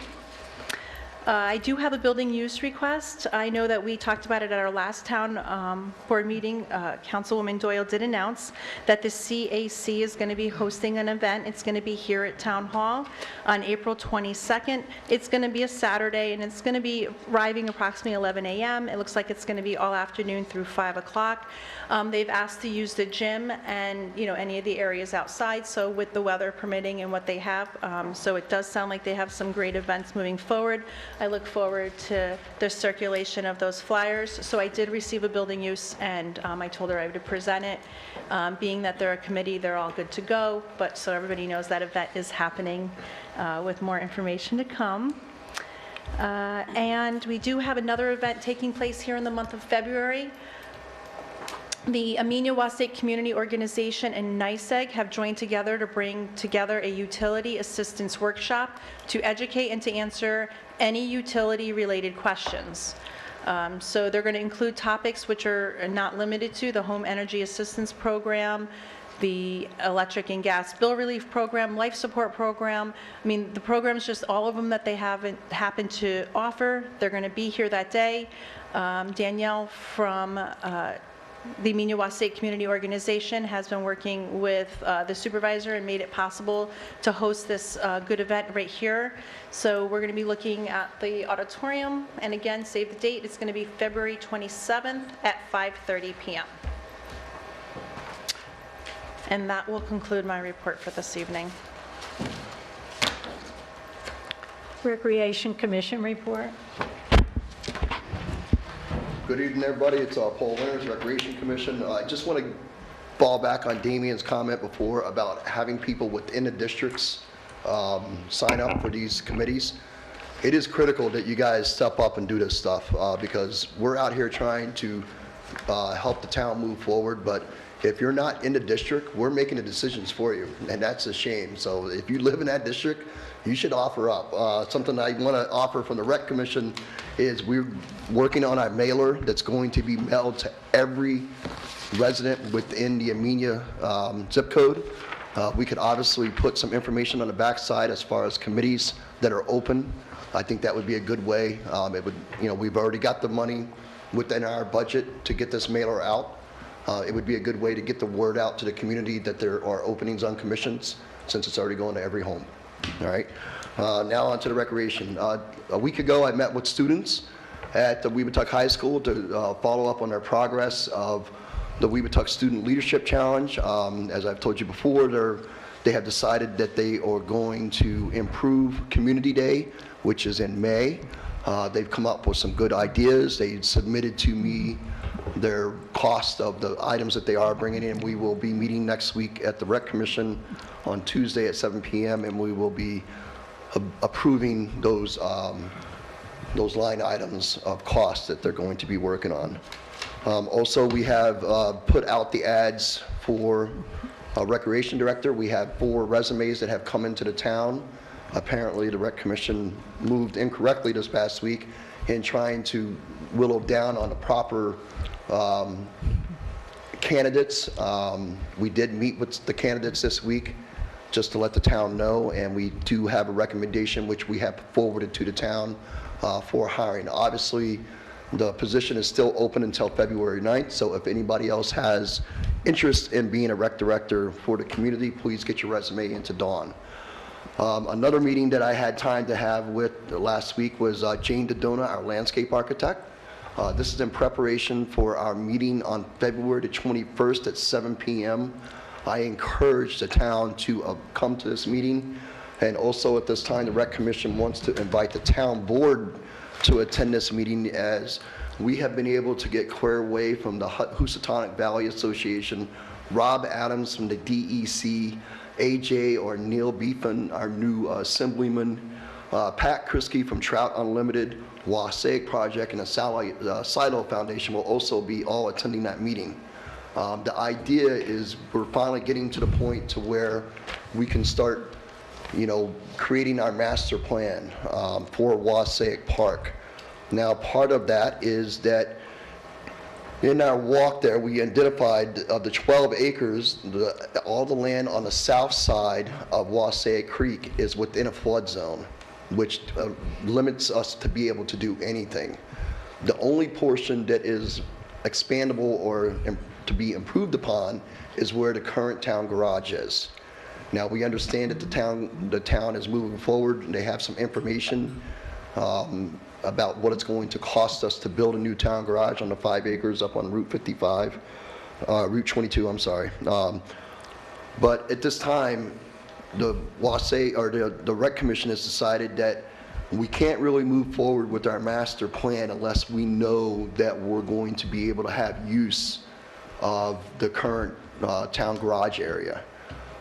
I do have a building use request. I know that we talked about it at our last town board meeting. Councilwoman Doyle did announce that the CAC is going to be hosting an event. It's going to be here at Town Hall on April 22nd. It's going to be a Saturday, and it's going to be arriving approximately 11 a.m. It looks like it's going to be all afternoon through 5 o'clock. They've asked to use the gym and, any of the areas outside, so with the weather permitting and what they have. So it does sound like they have some great events moving forward. I look forward to the circulation of those flyers. So I did receive a building use, and I told her I would present it. Being that they're a committee, they're all good to go, but so everybody knows that event is happening with more information to come. And we do have another event taking place here in the month of February. The Amenia NY Community Organization and NYSEG have joined together to bring together a utility assistance workshop to educate and to answer any utility-related questions. So they're going to include topics which are not limited to the Home Energy Assistance Program, the Electric and Gas Bill Relief Program, Life Support Program. I mean, the programs, just all of them that they happen to offer. They're going to be here that day. Danielle from the Amenia NY Community Organization has been working with the supervisor and made it possible to host this good event right here. So we're going to be looking at the auditorium, and again, save the date, it's going to be February 27th at 5:30 p.m. And that will conclude my report for this evening. Recreation Commission report. Good evening, everybody. It's Paul Winters, Recreation Commission. I just want to fall back on Damien's comment before about having people within the districts sign up for these committees. It is critical that you guys step up and do this stuff because we're out here trying to help the town move forward, but if you're not in the district, we're making the decisions for you, and that's a shame. So if you live in that district, you should offer up. Something I want to offer from the Rec Commission is we're working on a mailer that's going to be mailed to every resident within the Amenia zip code. We could obviously put some information on the backside as far as committees that are open. I think that would be a good way. It would, we've already got the money within our budget to get this mailer out. It would be a good way to get the word out to the community that there are openings on commissions, since it's already going to every home. All right. Now on to the recreation. A week ago, I met with students at the Weebatuck High School to follow up on their progress of the Weebatuck Student Leadership Challenge. As I've told you before, they have decided that they are going to improve Community Day, which is in May. They've come up with some good ideas. They submitted to me their cost of the items that they are bringing in. We will be meeting next week at the Rec Commission on Tuesday at 7 p.m. and we will be approving those line items of costs that they're going to be working on. Also, we have put out the ads for a recreation director. We have 4 resumes that have come into the town. Apparently, the Rec Commission moved incorrectly this past week in trying to whittle down on the proper candidates. We did meet with the candidates this week just to let the town know, and we do have a recommendation which we have forwarded to the town for hiring. Obviously, the position is still open until February 9th, so if anybody else has interest in being a rec director for the community, please get your resume into Dawn. Another meeting that I had time to have with last week was Jane Dodona, our landscape architect. This is in preparation for our meeting on February the 21st at 7 p.m. I encourage the town to come to this meeting, and also at this time the Rec Commission wants to invite the town board to attend this meeting, as we have been able to get clear away from the Housatonic Valley Association, Rob Adams from the DEC, AJ or Neil Beefan, our new assemblyman, Pat Kriske from Trout Unlimited, Wasaig Project, and the Silo Foundation will also be all attending that meeting. The idea is we're finally getting to the point to where we can start, creating our master plan for Wasaig Park. Now, part of that is that In our walk there, we identified of the 12 acres, all the land on the south side of Wassaic Creek is within a flood zone, which limits us to be able to do anything. The only portion that is expandable or to be improved upon is where the current town garage is. Now, we understand that the town is moving forward, and they have some information about what it's going to cost us to build a new town garage on the 5 acres up on Route 55, Route 22, I'm sorry. But at this time, the Rec Commission has decided that we can't really move forward with our master plan unless we know that we're going to be able to have use of the current town garage area.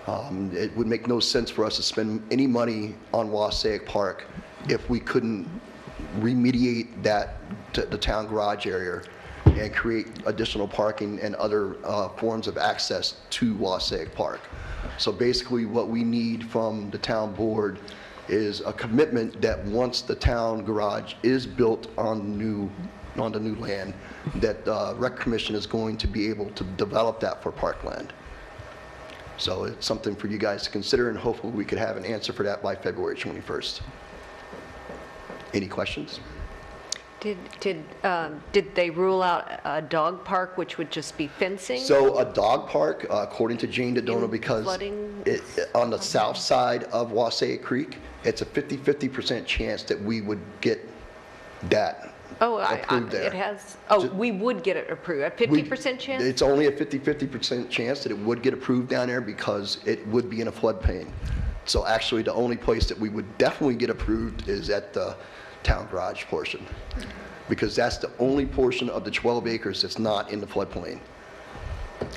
It would make no sense for us to spend any money on Wassaic Park if we couldn't remediate the town garage area and create additional parking and other forms of access to Wassaic Park. So basically what we need from the town board is a commitment that once the town garage is built on the new land, that Rec Commission is going to be able to develop that for parkland. So it's something for you guys to consider, and hopefully we could have an answer for that by February 21st. Any questions? Did they rule out a dog park, which would just be fencing? So a dog park, according to Jane Dodona, because on the south side of Wassaic Creek, it's a 50% chance that we would get that approved there. It has, we would get it approved, a 50% chance? It's only a 50% chance that it would get approved down there because it would be in a floodplain. So actually, the only place that we would definitely get approved is at the town garage portion, because that's the only portion of the 12 acres that's not in the floodplain.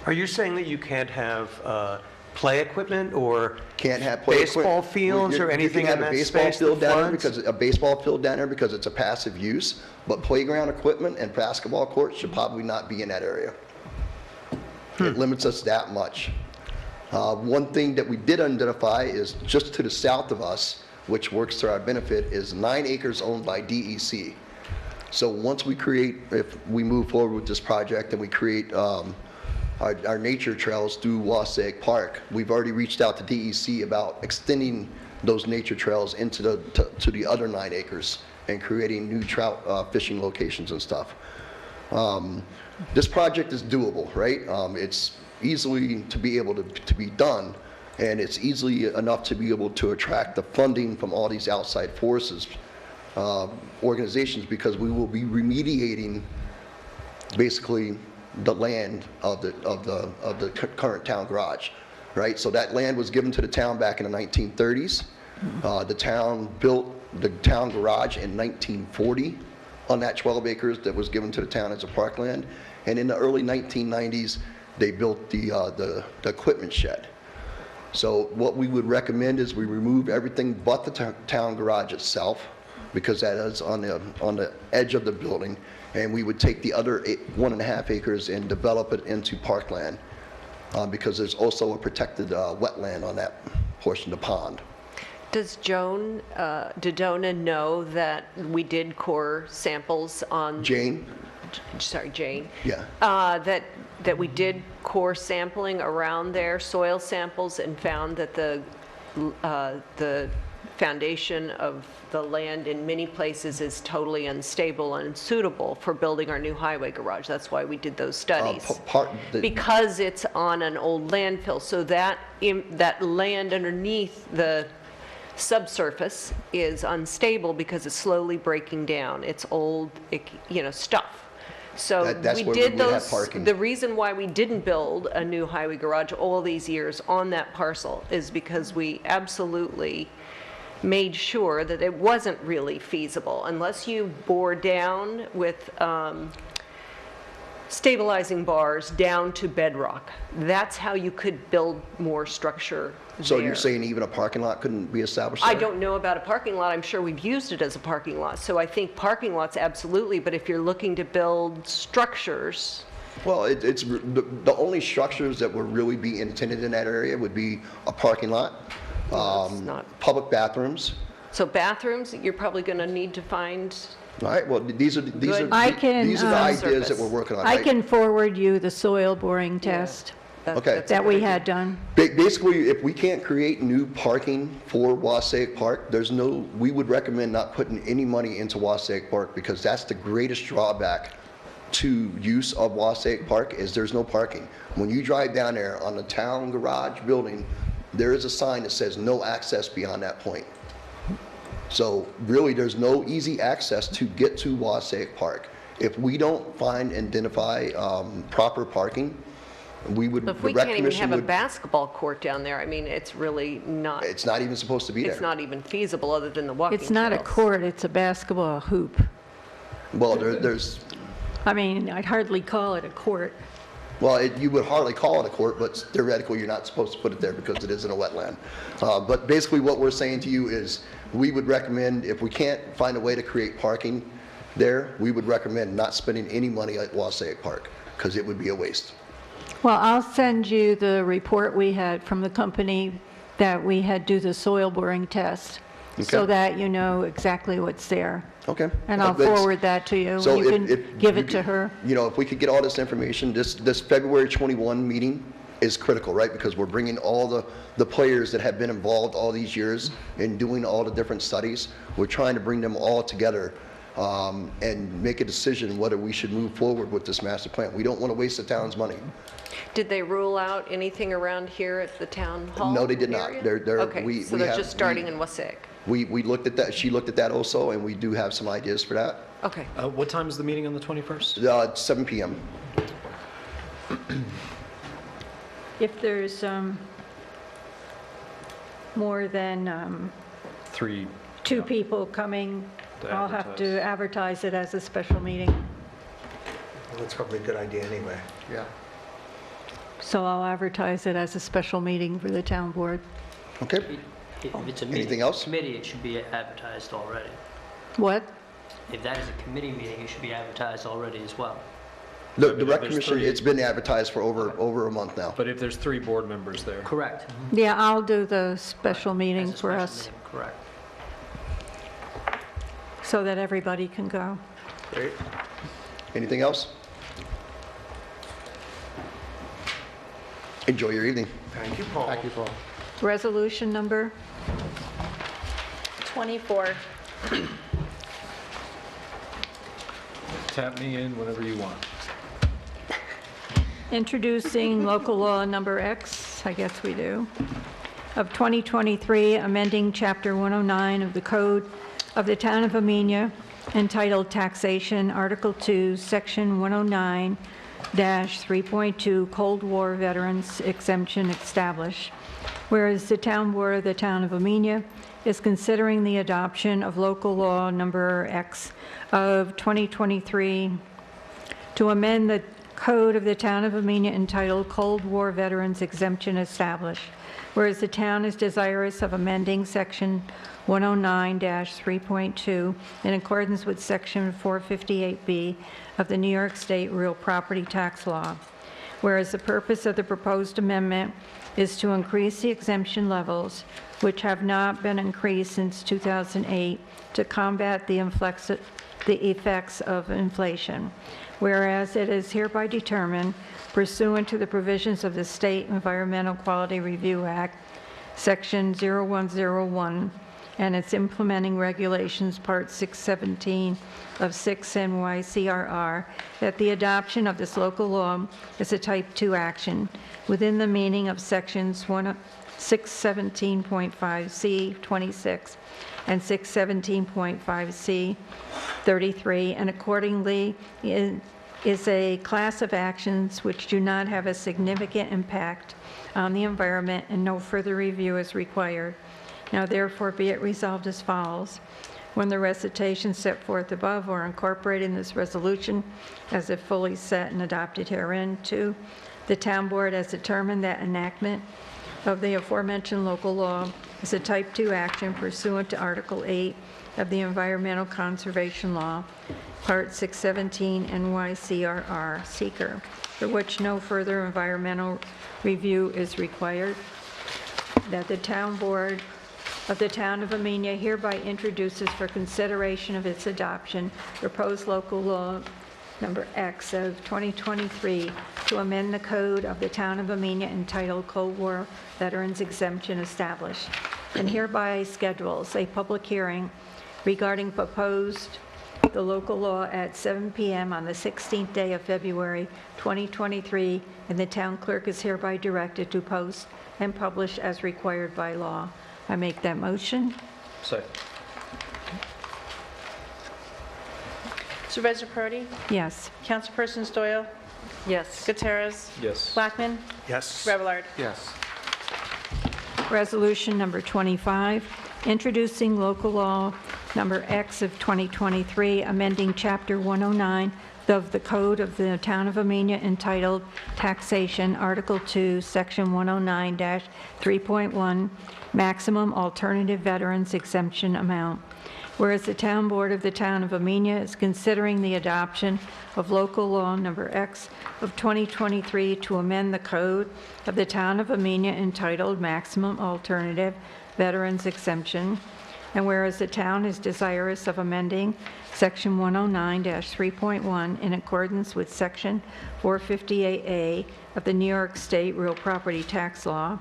Are you saying that you can't have play equipment or can't have play baseball fields or anything in that space? A baseball field down there because it's a passive use, but playground equipment and basketball courts should probably not be in that area. It limits us that much. One thing that we did identify is just to the south of us, which works to our benefit, is 9 acres owned by DEC. So once we if we move forward with this project and we create our nature trails through Wassaic Park, we've already reached out to DEC about extending those nature trails into to the other 9 acres and creating new trout fishing locations and stuff. This project is doable, right? It's easily to be able to be done, and it's easily enough to be able to attract the funding from all these outside forces, organizations, because we will be remediating basically the land of the current town garage, right? So that land was given to the town back in the 1930s. The town built the town garage in 1940 on that 12 acres that was given to the town as a parkland, and in the early 1990s they built the equipment shed. So what we would recommend is we remove everything but the town garage itself, because that is on the edge of the building, and we would take the other 1.5 acres and develop it into parkland, because there's also a protected wetland on that portion of the pond. Does Joan Dodona know that we did core samples on... Jane? Sorry, Jane. Yeah. That we did core sampling around there, soil samples, and found that the foundation of the land in many places is totally unstable and unsuitable for building our new highway garage. That's why we did those studies. Because it's on an old landfill, so that land underneath the subsurface is unstable because it's slowly breaking down. It's old, stuff. So that's we did those. The reason why we didn't build a new highway garage all these years on that parcel is because we absolutely made sure that it wasn't really feasible unless you bore down with stabilizing bars down to bedrock. That's how you could build more structure there. So you're saying even a parking lot couldn't be established there? I don't know about a parking lot. I'm sure we've used it as a parking lot. So I think parking lots, absolutely. But if you're looking to build structures... Well, it's the only structures that would really be intended in that area would be a parking lot, public bathrooms, So bathrooms, you're probably going to need to find, All right, well, these are the I can, ideas that we're working on, I right? can forward you the soil boring test Okay. that we had done. Basically, if we can't create new parking for Wassaic Park, we would recommend not putting any money into Wassaic Park because that's the greatest drawback to use of Wassaic Park is there's no parking. When you drive down there on the town garage building, there is a sign that says no access beyond that point. So really, there's no easy access to get to Wassaic Park. If we don't find and identify proper parking, we would, if we can't even have a basketball court down there, I mean, it's really not. It's not even supposed to be there. It's not even feasible other than the walking It's not a trails. court, it's a basketball hoop. Well, there's, I mean, I'd hardly call it a court. well, you would hardly call it a court, but theoretically, you're not supposed to put it there because it isn't a wetland. But basically, what we're saying to you is, we would recommend, if we can't find a way to create parking there, we would recommend not spending any money at Wassaic Park, because it would be a waste. Well, I'll send you the report we had from the company that we had do the soil boring test, so Okay. that you know exactly what's there. Okay. And I'll That's- forward that to you. So You if- can if give you it to could- her. You know, if we could get all this information, this February 21 meeting is critical, right? Because we're bringing all the players that have been involved all these years in doing all the different studies. We're trying to bring them all together and make a decision whether we should move forward with this master plan. We don't want to waste the town's money. Did they rule out anything around here at the town hall? No, they did not. area? They're- Okay, we- so we they're have- just starting in Wassaic. We looked at that, she looked at that also, and we do have some ideas for that. Okay. What time is the meeting on the 21st? It's 7 PM. If there's more than Three. two people coming, To I'll have to advertise it as a special meeting. Well, that's probably a good idea anyway. Yeah. So I'll advertise it as a special meeting for the town board. Okay. If it's a Anything meeting, else? committee, it should be advertised already. What? If that is a committee meeting, it should be advertised already as well. The mean, rec there's commission, three. it's been advertised for over a month now. But if there's 3 board members there. Correct. Yeah, I'll do the special meeting As a for special us, meeting, Correct. so that everybody can go. Great. Anything else? Enjoy your evening. Thank you, Paul. Thank you, Paul. Resolution number? 24. Tap me in whenever you want. Introducing local law number X, I guess we do, of 2023, amending Chapter 109 of the Code of the Town of Amenia entitled Taxation, Article 2, Section 109-3.2, Cold War Veterans Exemption Established. Whereas the Town Board of the Town of Amenia is considering the adoption of local law number X of 2023 to amend the Code of the Town of Amenia entitled Cold War Veterans Exemption Established, whereas the town is desirous of amending Section 109-3.2 in accordance with Section 458B of the New York State Real Property Tax Law, whereas the purpose of the proposed amendment is to increase the exemption levels, which have not been increased since 2008, to combat the effects of inflation. Whereas it is hereby determined, pursuant to the provisions of the State Environmental Quality Review Act, Section 0101, and its implementing regulations, Part 617 of 6 NY-CRR, that the adoption of this local law is a Type 2 action within the meaning of Sections 617.5C 26 and 617.5C 33, and accordingly is a class of actions which do not have a significant impact on the environment, and no further review is required. Now therefore be it resolved as follows. When the recitation set forth above or incorporated in this resolution as if fully set and adopted herein, 2, the town board has determined that enactment of the aforementioned local law is a Type 2 action pursuant to Article 8 of the Environmental Conservation Law, Part 617 NY-CRR, seeker, for which no further environmental review is required, that the town board of the Town of Amenia hereby introduces for consideration of its adoption proposed local law number X of 2023 to amend the code of the Town of Amenia entitled Cold War Veterans Exemption Established, and hereby schedules a public hearing regarding the local law at 7 p.m. on the 16th day of February 2023, and the town clerk is hereby directed to post and publish as required by law. I make that motion. Second. Supervisor Perotti? Yes. Councilpersons Doyle? Yes. Gutierrez? Yes. Blackman? Yes. Revillard? Yes. Resolution number 25, introducing local law number X of 2023, amending Chapter 109 of the Code of the Town of Amenia entitled Taxation, Article 2, Section 109-3.1, Maximum Alternative Veterans Exemption Amount. Whereas the Town Board of the Town of Amenia is considering the adoption of local law number X of 2023 to amend the code of the Town of Amenia entitled Maximum Alternative Veterans Exemption, and whereas the town is desirous of amending Section 109-3.1 in accordance with Section 458A of the New York State Real Property Tax Law,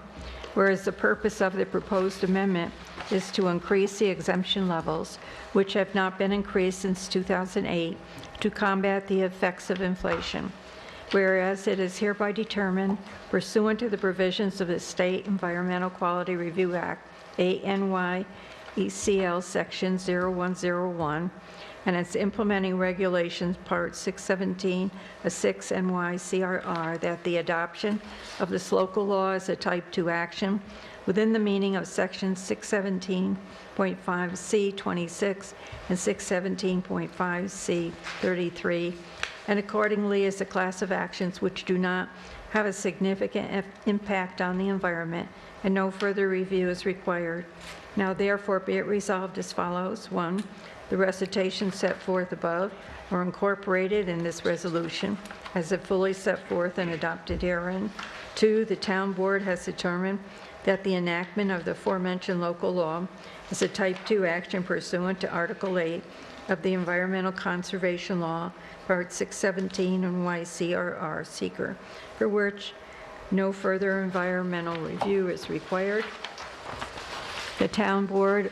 whereas the purpose of the proposed amendment is to increase the exemption levels, which have not been increased since 2008, to combat the effects of inflation. Whereas it is hereby determined, pursuant to the provisions of the State Environmental Quality Review Act, ANY ECL Section 0101, and its implementing regulations, Part 617, a 6 NY CRR, that the adoption of this local law is a Type 2 action within the meaning of Section 617.5C 26 and 617.5C 33, and accordingly is a class of actions which do not have a significant impact on the environment, and no further review is required. Now therefore be it resolved as follows. 1, the recitations set forth above are incorporated in this resolution as if fully set forth and adopted herein. 2, the town board has determined that the enactment of the aforementioned local law is a Type 2 action pursuant to Article 8 of the Environmental Conservation Law, Part 617 NYCRR seeker, for which no further environmental review is required. The town board,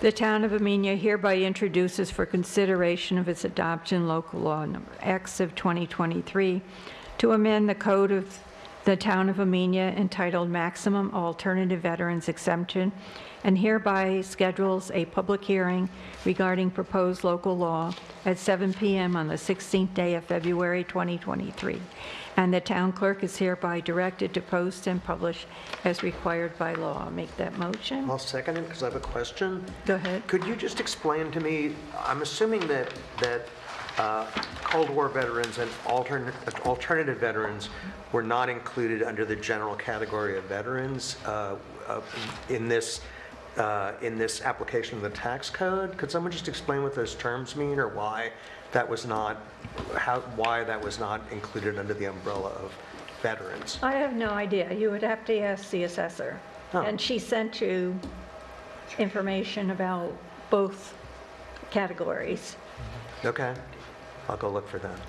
the Town of Amenia hereby introduces for consideration of its adoption local law number X of 2023 to amend the code of the Town of Amenia entitled Maximum Alternative Veterans Exemption, and hereby schedules a public hearing regarding proposed local law at 7 p.m. on the 16th day of February 2023. And the town clerk is hereby directed to post and publish as required by law. I'll make that motion. I'll second it because I have a question. Go ahead. Could you just explain to me, I'm assuming that Cold War veterans and alternative veterans were not included under the general category of veterans in this application of the tax code. Could someone just explain what those terms mean, or why that was not included under the umbrella of veterans? I have no idea. You would have to ask the assessor. Oh. And she sent you information about both categories. Okay, I'll go look for that.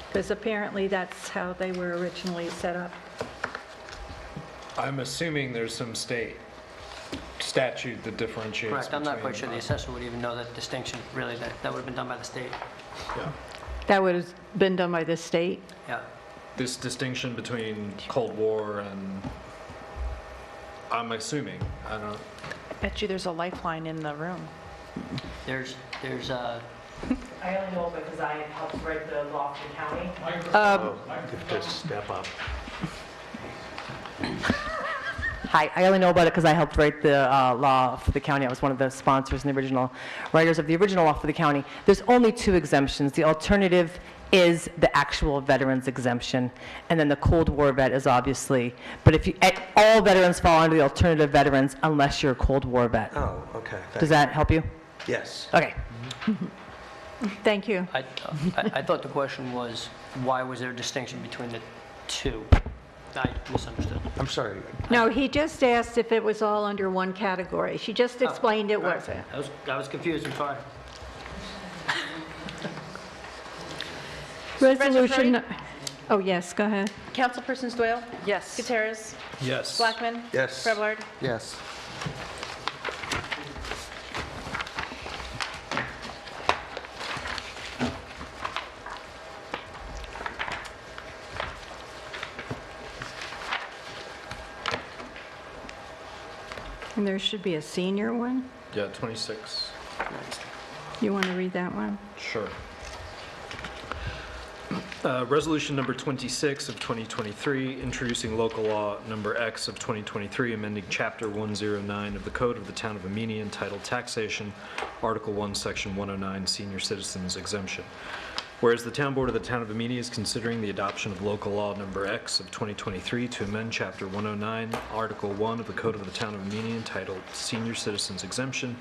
Because apparently that's how they were originally set up. I'm assuming there's some state statute that differentiates. Correct, I'm not quite between- sure the assessor would even know that distinction, really, that would have been done by the state. Yeah. That would have been done by the state? Yeah. This distinction between Cold War and, I'm assuming, I don't, Bet you there's a lifeline in the room. There's I only know because I helped write the law for the county. Just step up. Hi, I only know about it because I helped write the law for the county. I was one of the sponsors and the original writers of the original law for the county. There's only 2 exemptions. The alternative is the actual veterans exemption, and then the Cold War vet is obviously, but if you, all veterans fall under the alternative veterans unless you're a Cold War vet. Oh, okay. Does that help you? Yes. Okay. Thank you. I thought the question was, why was there a distinction between the two? I misunderstood. I'm sorry. No, he just asked if it was all under one category. She just explained it wasn't. I was confused, I'm sorry. Resolution, oh, yes, go ahead. Councilpersons Doyle? Yes. Gutierrez? Yes. Blackman? Yes. Preblard? Yes. And there should be a senior one. Yeah, 26. You want to read that one? Sure. Resolution number 26 of 2023, introducing local law number X of 2023, amending Chapter 109 of the Code of the Town of Amenia entitled Taxation, Article 1, Section 109, Senior Citizens Exemption. Whereas the Town Board of the Town of Amenia is considering the adoption of local law number X of 2023 to amend Chapter 109, Article 1 of the Code of the Town of Amenia entitled Senior Citizens Exemption,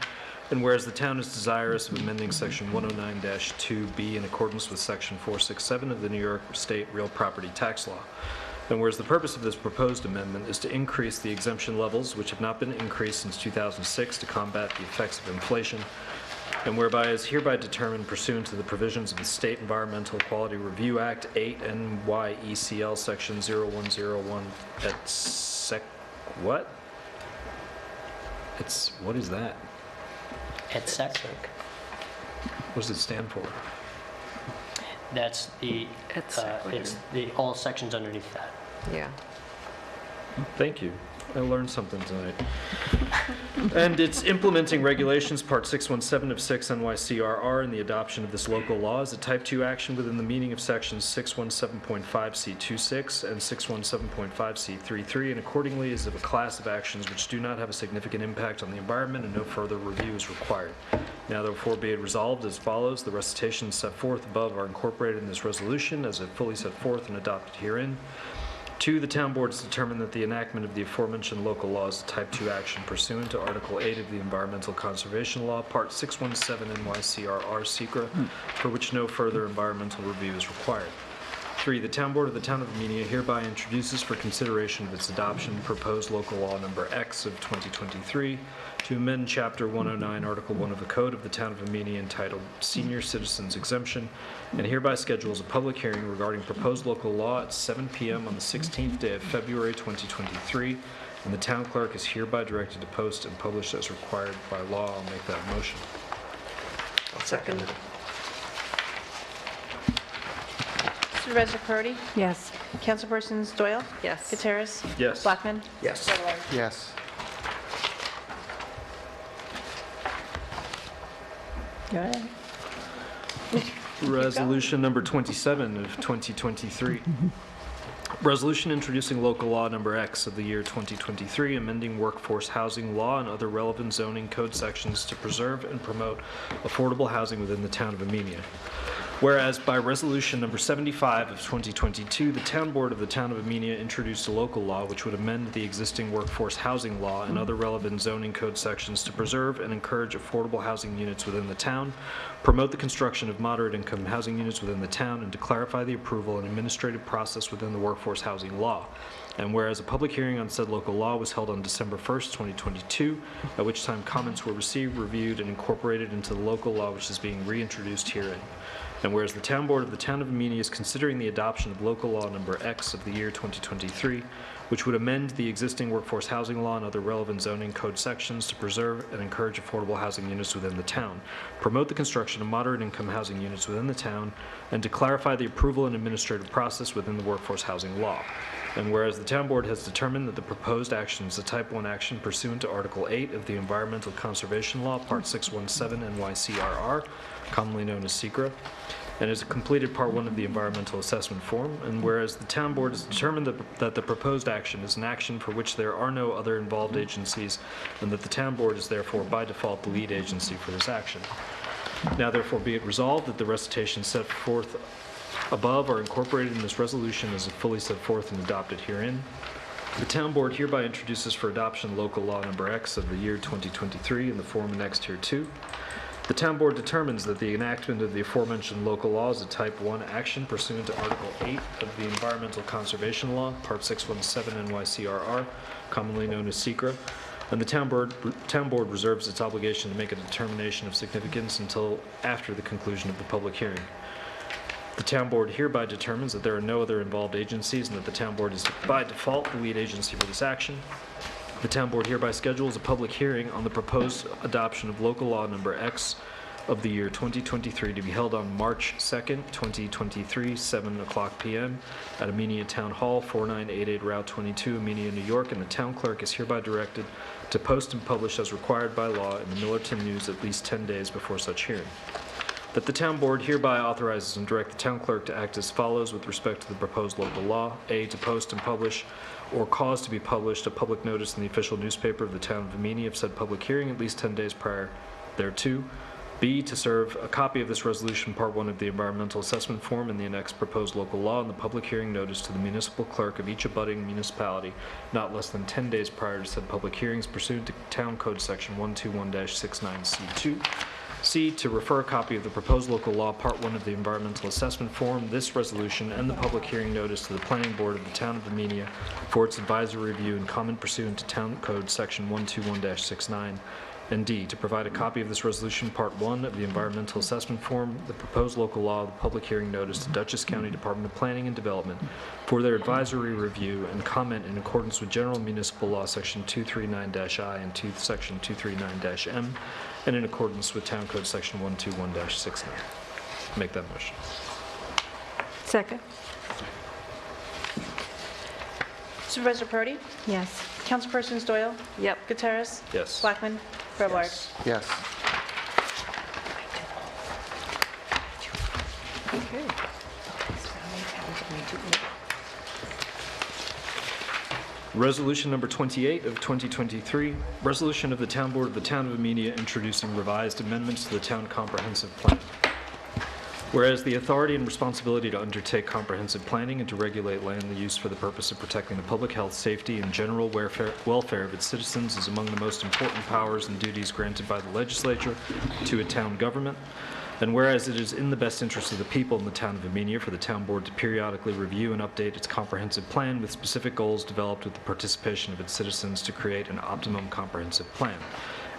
and whereas the town is desirous of amending Section 109-2B in accordance with Section 467 of the New York State Real Property Tax Law. And whereas the purpose of this proposed amendment is to increase the exemption levels, which have not been increased since 2006 to combat the effects of inflation, and whereby is hereby determined pursuant to the provisions of the State Environmental Quality Review Act 8 NYECL Section 0101 at what? What is that? Et sec. What does it stand for? That's the, it's the, all sections underneath that. Yeah. Thank you. I learned something tonight. And it's implementing regulations, Part 617 of 6 NYCRR, and the adoption of this local law is a Type 2 action within the meaning of Sections 617.5C26 and 617.5C33, and accordingly is of a class of actions which do not have a significant impact on the environment, and no further review is required. Now therefore be it resolved as follows: the recitations set forth above are incorporated in this resolution as if fully set forth and adopted herein. 2, the town board has determined that the enactment of the aforementioned local law is a Type 2 action pursuant to Article 8 of the Environmental Conservation Law, Part 617 NYCRR SECRA, for which no further environmental review is required. 3, the town board of the Town of Amenia hereby introduces for consideration of its adoption proposed local law number X of 2023 to amend Chapter 109, Article 1 of the Code of the Town of Amenia entitled Senior Citizens Exemption, and hereby schedules a public hearing regarding proposed local law at 7 p.m. on the 16th day of February 2023, and the town clerk is hereby directed to post and publish as required by law. I'll make that motion. I'll second it. Supervisor Perotti? Yes. Councilpersons Doyle? Yes. Gutierrez? Yes. Blackman? Yes. Preblard? Yes. Go ahead. Resolution number 27 of 2023. Resolution introducing local law number X of the year 2023, amending workforce housing law and other relevant zoning code sections to preserve and promote affordable housing within the town of Amenia. Whereas by resolution number 75 of 2022, the town board of the town of Amenia introduced a local law which would amend the existing workforce housing law and other relevant zoning code sections to preserve and encourage affordable housing units within the town, promote the construction of moderate income housing units within the town, and to clarify the approval and administrative process within the workforce housing law. And whereas a public hearing on said local law was held on December 1st, 2022, at which time comments were received, reviewed, and incorporated into the local law which is being reintroduced herein. And whereas the town board of the town of Amenia is considering the adoption of local law number X of the year 2023, which would amend the existing workforce housing law and other relevant zoning code sections to preserve and encourage affordable housing units within the town, promote the construction of moderate income housing units within the town, and to clarify the approval and administrative process within the workforce housing law. And whereas the town board has determined that the proposed action is a Type 1 action pursuant to Article 8 of the Environmental Conservation Law, Part 617 NYCRR, commonly known as SECRA, and has completed Part 1 of the Environmental Assessment Form, and whereas the town board has determined that the proposed action is an action for which there are no other involved agencies, and that the town board is therefore by default the lead agency for this action. Now therefore be it resolved that the recitations set forth above are incorporated in this resolution as fully set forth and adopted herein. The town board hereby introduces for adoption local law number X of the year 2023 in the form annexed hereto. The town board determines that the enactment of the aforementioned local law is a type 1 action pursuant to Article 8 of the Environmental Conservation Law, Part 617 NYCRR, commonly known as SECRA, and the town board reserves its obligation to make a determination of significance until after the conclusion of the public hearing. The town board hereby determines that there are no other involved agencies and that the town board is by default the lead agency for this action. The town board hereby schedules a public hearing on the proposed adoption of local law number X of the year 2023 to be held on March 2nd, 2023, 7:00 p.m. at Amenia Town Hall, 4988 Route 22, Amenia, New York, and the town clerk is hereby directed to post and publish as required by law in the Millerton News at least 10 days before such hearing. That the town board hereby authorizes and direct the town clerk to act as follows with respect to the proposed local law. A, to post and publish or cause to be published a public notice in the official newspaper of the town of Amenia of said public hearing at least 10 days prior thereto. B, to serve a copy of this resolution, Part 1 of the environmental assessment form and the annexed proposed local law and the public hearing notice to the municipal clerk of each abutting municipality not less than 10 days prior to said public hearings pursuant to Town Code Section 121-69C2. C, to refer a copy of the proposed local law, Part 1 of the environmental assessment form, this resolution, and the public hearing notice to the planning board of the town of Amenia for its advisory review and comment pursuant to Town Code Section 121-69. And D, to provide a copy of this resolution, Part 1 of the environmental assessment form, the proposed local law, the public hearing notice to Dutchess County Department of Planning and Development for their advisory review and comment in accordance with General Municipal Law Section 239-I and Section 239-M, and in accordance with Town Code Section 121-69. Make that motion. Second. Supervisor Prodi? Yes. Councilpersons Doyle? Yep. Gutierrez? Yes. Blackman? Robart? Yes. Resolution number 28 of 2023, resolution of the Town Board of the Town of Amenia introducing revised amendments to the Town Comprehensive Plan. Whereas the authority and responsibility to undertake comprehensive planning and to regulate land use for the purpose of protecting the public health, safety, and general welfare of its citizens is among the most important powers and duties granted by the legislature to a town government. And whereas it is in the best interest of the people in the town of Amenia for the town board to periodically review and update its comprehensive plan with specific goals developed with the participation of its citizens to create an optimum comprehensive plan.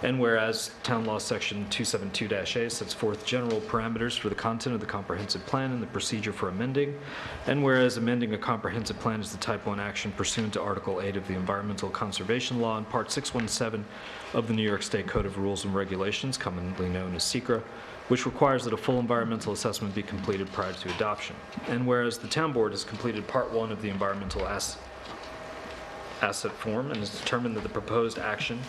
And whereas Town Law Section 272-A sets forth general parameters for the content of the comprehensive plan and the procedure for amending, and whereas amending a comprehensive plan is the Type 1 action pursuant to Article 8 of the Environmental Conservation Law and Part 617 of the New York State Code of Rules and Regulations, commonly known as SECRA, which requires that a full environmental assessment be completed prior to adoption. And whereas the Town Board has completed Part 1 of the environmental asset form and has determined that the proposed action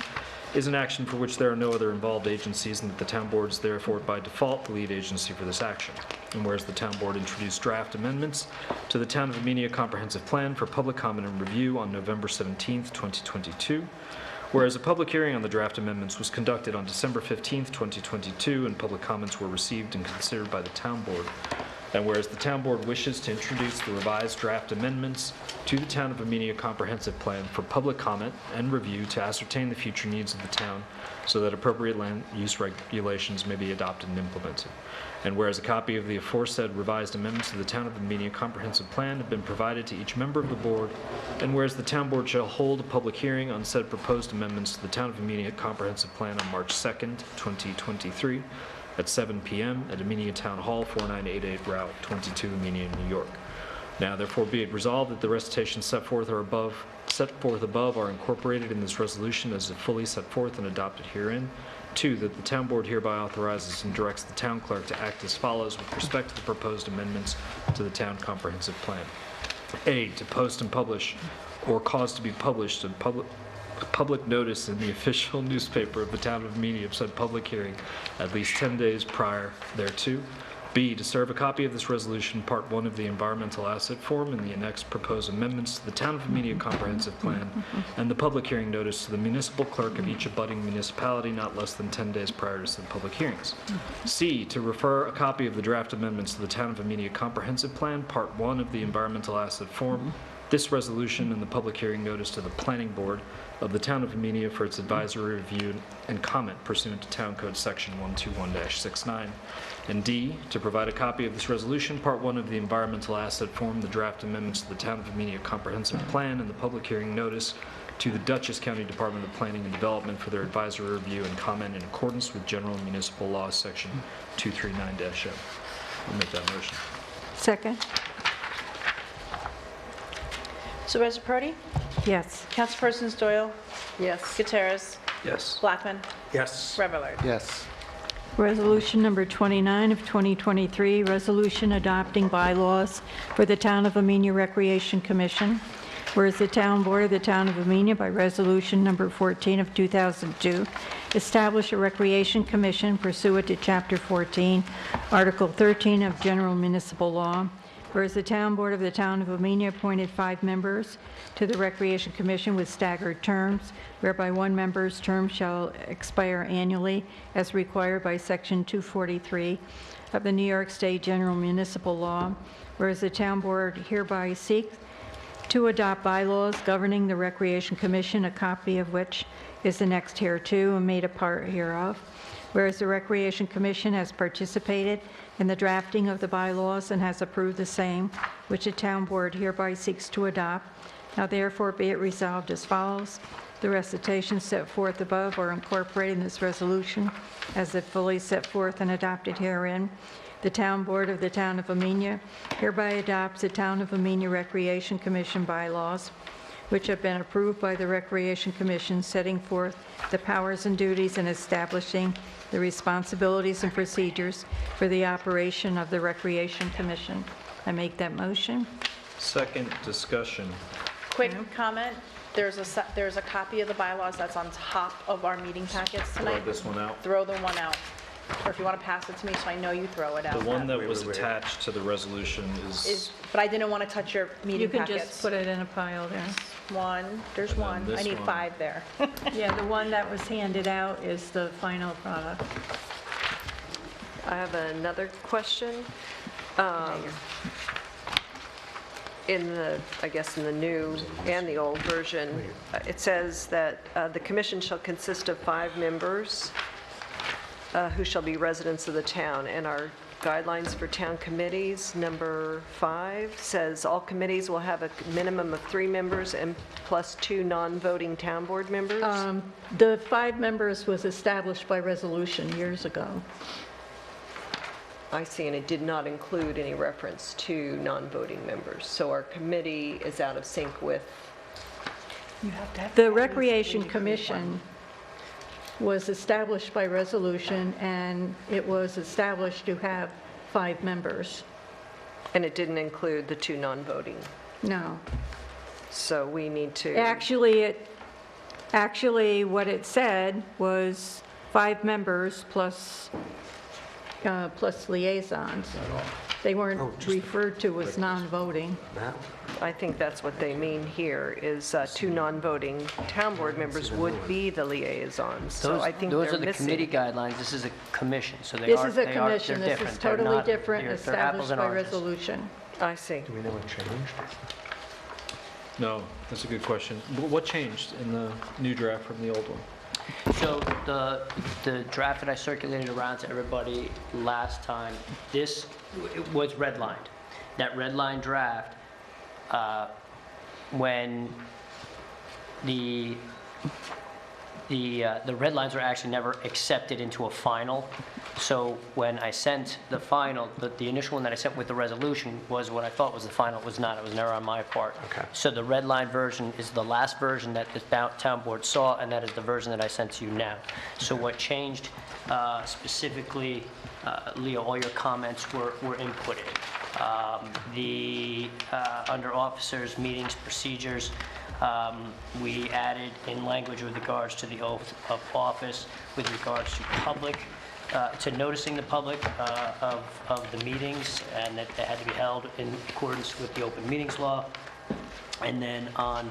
is an action for which there are no other involved agencies and that the Town Board is therefore by default the lead agency for this action. And whereas the Town Board introduced draft amendments to the Town of Amenia Comprehensive Plan for public comment and review on November 17th, 2022, whereas a public hearing on the draft amendments was conducted on December 15th, 2022, and public comments were received and considered by the Town Board. And whereas the Town Board wishes to introduce the revised draft amendments to the Town of Amenia Comprehensive Plan for public comment and review to ascertain the future needs of the town so that appropriate land use regulations may be adopted and implemented. And whereas a copy of the aforesaid revised amendments to the Town of Amenia Comprehensive Plan have been provided to each member of the board, and whereas the Town Board shall hold a public hearing on said proposed amendments to the Town of Amenia Comprehensive Plan on March 2nd, 2023, at 7 p.m. at Amenia Town Hall, 4988 Route 22, Amenia, New York. Now, therefore, be it resolved that the recitations set forth above are incorporated in this resolution as fully set forth and adopted herein. 2, that the Town Board hereby authorizes and directs the Town Clerk to act as follows with respect to the proposed amendments to the Town Comprehensive Plan. A, to post and publish or cause to be published in public notice in the official newspaper of the Town of Amenia of said public hearing at least 10 days prior thereto. B, to serve a copy of this resolution, Part 1 of the Environmental Asset Form and the annexed proposed amendments to the Town of Amenia Comprehensive Plan and the public hearing notice to the municipal clerk of each abutting municipality not less than 10 days prior to said public hearings. C, to refer a copy of the draft amendments to the Town of Amenia Comprehensive Plan, Part 1 of the Environmental Asset Form this resolution and the public hearing notice to the Planning Board of the Town of Amenia for its advisory review and comment pursuant to Town Code Section 121-69. And D, to provide a copy of this resolution, Part 1 of the Environmental Asset Form, the draft amendments to the Town of Amenia Comprehensive Plan, and the public hearing notice to the Dutchess County Department of Planning and Development for their advisory review and comment in accordance with General Municipal Law, Section 239-0. I'll make that motion. Second? Supervisor Prodi? Yes. Councilpersons Doyle? Yes. Gutierrez? Yes. Blackman? Yes. Revillard? Yes. Resolution number 29 of 2023, resolution adopting bylaws for the Town of Amenia Recreation Commission. Whereas the Town Board of the Town of Amenia by resolution number 14 of 2002 established a Recreation Commission pursuant to Chapter 14, Article 13 of General Municipal Law. Whereas the Town Board of the Town of Amenia appointed 5 members to the Recreation Commission with staggered terms, whereby one member's term shall expire annually as required by Section 243 of the New York State General Municipal Law. Whereas the Town Board hereby seeks to adopt bylaws governing the Recreation Commission, a copy of which is annexed hereto and made a part hereof. Whereas the Recreation Commission has participated in the drafting of the bylaws and has approved the same, which the Town Board hereby seeks to adopt. Now therefore be it resolved as follows. The recitations set forth above are incorporated in this resolution as if fully set forth and adopted herein. The Town Board of the Town of Amenia hereby adopts the Town of Amenia Recreation Commission bylaws, which have been approved by the Recreation Commission, setting forth the powers and duties and establishing the responsibilities and procedures for the operation of the Recreation Commission. I make that motion. Second discussion. Quick comment, there's a copy of the bylaws that's on top of our meeting packets tonight. Throw this one out. Throw the one out. Or if you want to pass it to me so I know you throw it out. The one that was attached to the resolution is, But I didn't want to touch your You meeting can packets. just put it in a pile there. One, there's And then one. this I need one. 5 there. Yeah, the one that was handed out is the final product. I have another question. In the, I guess in the new and the old version, it says that the commission shall consist of 5 members who shall be residents of the town. And our guidelines for town committees, number 5, says all committees will have a minimum of 3 members and plus 2 non-voting town board members. The 5 members was established by resolution years ago. I see, and it did not include any reference to non-voting members. So our committee is out of sync with... The Recreation Commission was established by resolution, and it was established to have 5 members. And it didn't include the 2 non-voting. No. So we need to... Actually, what it said was 5 members plus liaisons. They weren't referred to as non-voting. I think that's what they mean here, is 2 non-voting town board members would be the liaisons. So I think Those they're are the missing. committee guidelines. This is a commission, so This is a commission, this is They're totally not- different, they're apples established and by oranges. resolution. I see. Do we know what changed? no, that's a good question. What changed in the new draft from the old one? So the draft that I circulated around to everybody last time, this was redlined. That redline draft, when the red lines were actually never accepted into a final. So when I sent the final, the initial one that I sent with the resolution was what I thought was the final. It was not. It was an error on my part. Okay. So the red line version is the last version that the town board saw, and that is the version that I sent to you now. So what changed specifically, Leo, all your comments were inputted. Under officers, meetings, procedures, we added in language with regards to the oath of office, with regards to public, to noticing the public of the meetings, and that they had to be held in accordance with the open meetings law. And then on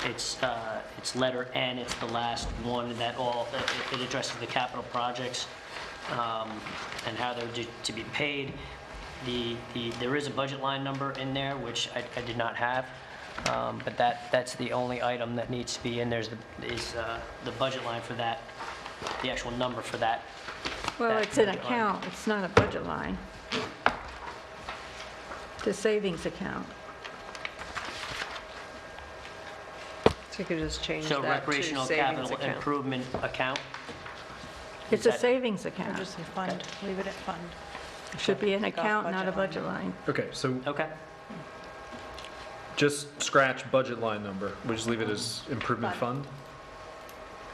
its letter N, it's the last one, that it addresses the capital projects and how they're to be paid. there is a budget line number in there, which I did not have, but that's the only item that needs to be in there is the budget line for that, the actual number for that. Well, that it's an budget line. account, it's not a budget line. It's a savings account. So you could just change So that to recreational savings capital account. improvement account? It's a that- savings Or account. just say fund, leave it at fund. It should be an Take off account, not a budget budget line. Okay, so Okay. just scratch budget line number. We just leave it as improvement fund?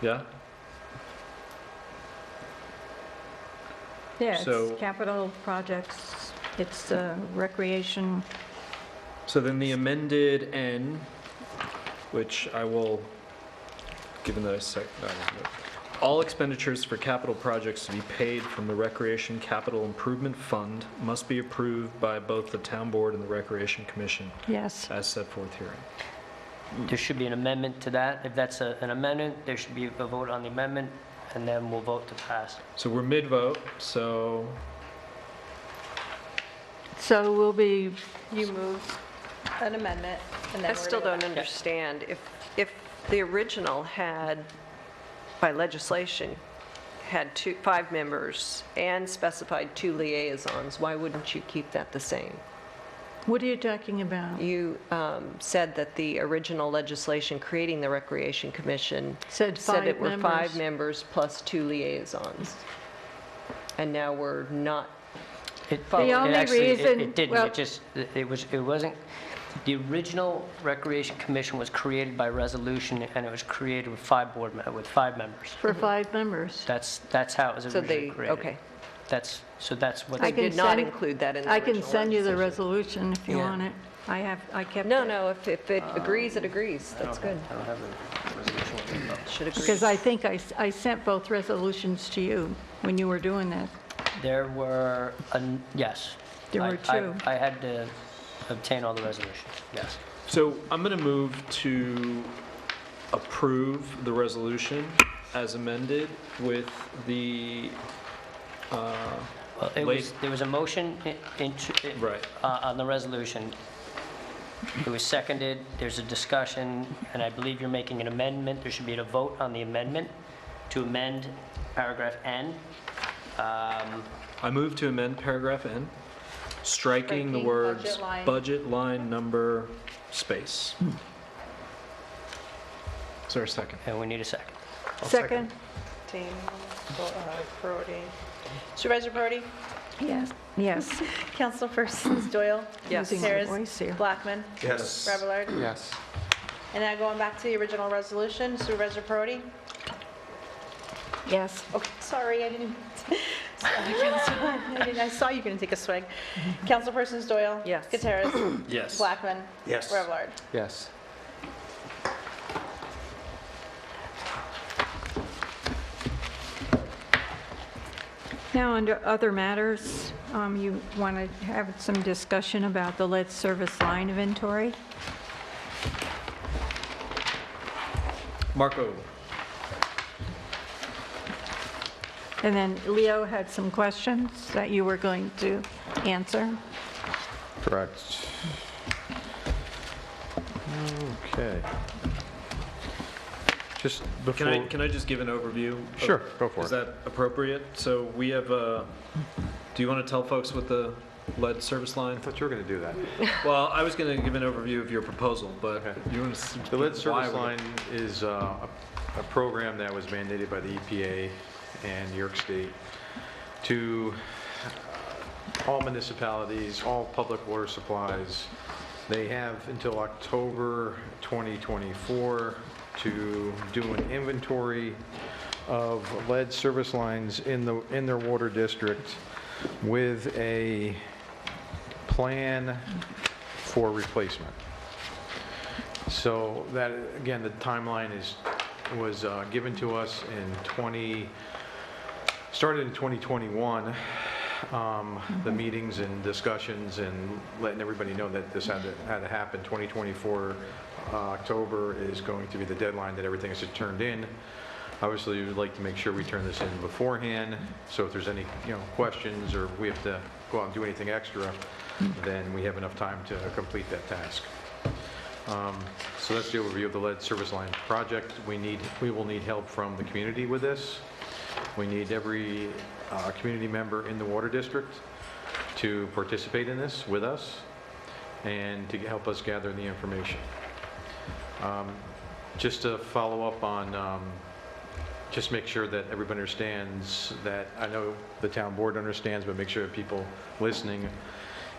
Yeah? Yeah, So- it's capital projects, it's recreation. So then the amended N, which I will, given that all expenditures for capital projects to be paid from the Recreation Capital Improvement Fund must be approved by both the Town Board and the Recreation Commission Yes. as set forth herein. There should be an amendment to that. If that's an amendment, there should be a vote on the amendment, and then we'll vote to pass. So we're mid-vote, so So we'll be, You move an amendment, and then I we're still gonna don't understand, if the original had, by legislation, had 5 members and specified 2 liaisons, why wouldn't you keep that the same? what are you talking about? You said that the original legislation creating the Recreation Commission Said said 5 it were 5 members. members plus 2 liaisons. And now we're not It The only actually- reason- It didn't, well- it wasn't, the original Recreation Commission was created by resolution, and it was created with 5 members. For 5 members. That's how it was So originally they, created. okay. So that's what. I can did not send- include that in the I can original send you the legislation. resolution if you Yeah. want it. I kept No, it. no, if it agrees, it agrees. That's good. I don't have the resolution. Should agree. Because I think I sent both resolutions to you when you were doing that. There were, yes. There were 2. I had to obtain all the resolutions, yes. So I'm going to move to approve the resolution as amended with the, Well, Late- there was a motion right. on the resolution. It was seconded, there's a discussion, and I believe you're making an amendment. There should be a vote on the amendment to amend paragraph N. I move to amend paragraph N, striking the Striking words budget line. budget line number space. Is there a second? And we need a second. Second? Team, Brody. Supervisor Brody? Yes. Yes. Councilpersons Doyle? Yes. Using my Harris? voice here. Blackman? Yes. Fablelaro? Yes. And now going back to the original resolution, Supervisor Brody? Yes. Okay, sorry, I didn't, I saw you going to take a swig. Councilpersons Doyle? Yes. Gutierrez? Yes. Blackman? Yes. Fablelaro? Yes. Now, under other matters, you want to have some discussion about the lead service line inventory? Marco? And then Leo had some questions that you were going to answer. Correct. Okay. Just before... Can I just give an overview? of- Sure, go for Is it. that appropriate? So we have do you want to tell folks what the lead service line? I thought you were going to do that. Well, I was going to give an overview of your proposal, but Okay. you want to... The lead service line is a program that was mandated by the EPA and New York State to all municipalities, all public water supplies. They have until October 2024 to do an inventory of lead service lines in their water district with a plan for replacement. So that, again, the timeline was given to us started in 2021. The meetings and discussions and letting everybody know that this had to happen. 2024 October is going to be the deadline that everything is turned in. Obviously, we'd like to make sure we turn this in beforehand, so if there's any, questions or we have to go out and do anything extra, then we have enough time to complete that task. So that's the overview of the lead service line project. We will need help from the community with this. We need every community member in the water district to participate in this with us and to help us gather the information. Just to follow up on, just make sure that everybody understands that, I know the town board understands, but make sure that people listening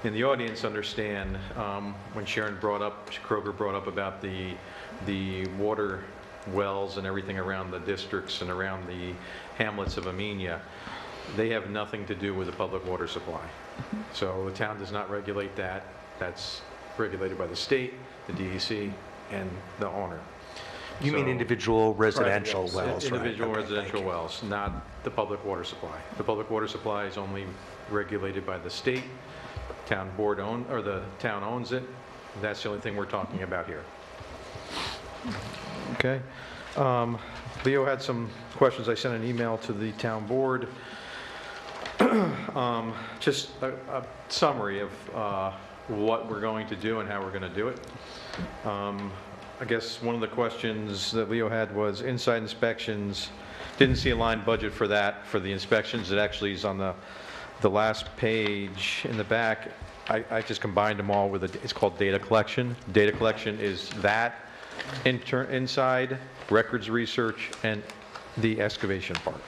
in the audience understand, when Sharon Kroger brought up about the water wells and everything around the districts and around the hamlets of Amenia, they have nothing to do with the public water supply. So the town does not regulate that. That's regulated by the state, the DEC, and the owner. You mean individual residential wells, right? Individual Okay, residential wells, not the public water supply. The public water supply is only regulated by the state, town board or the town owns it. That's the only thing we're talking about here. Okay. Leo had some questions. I sent an email to the town board. Just a summary of what we're going to do and how we're going to do it. I guess one of the questions that Leo had was inside inspections. Didn't see a line budget for that, for the inspections. It actually is on the last page in the back. I just combined them all with it's called data collection. Data collection is that inside, records research, and the excavation part.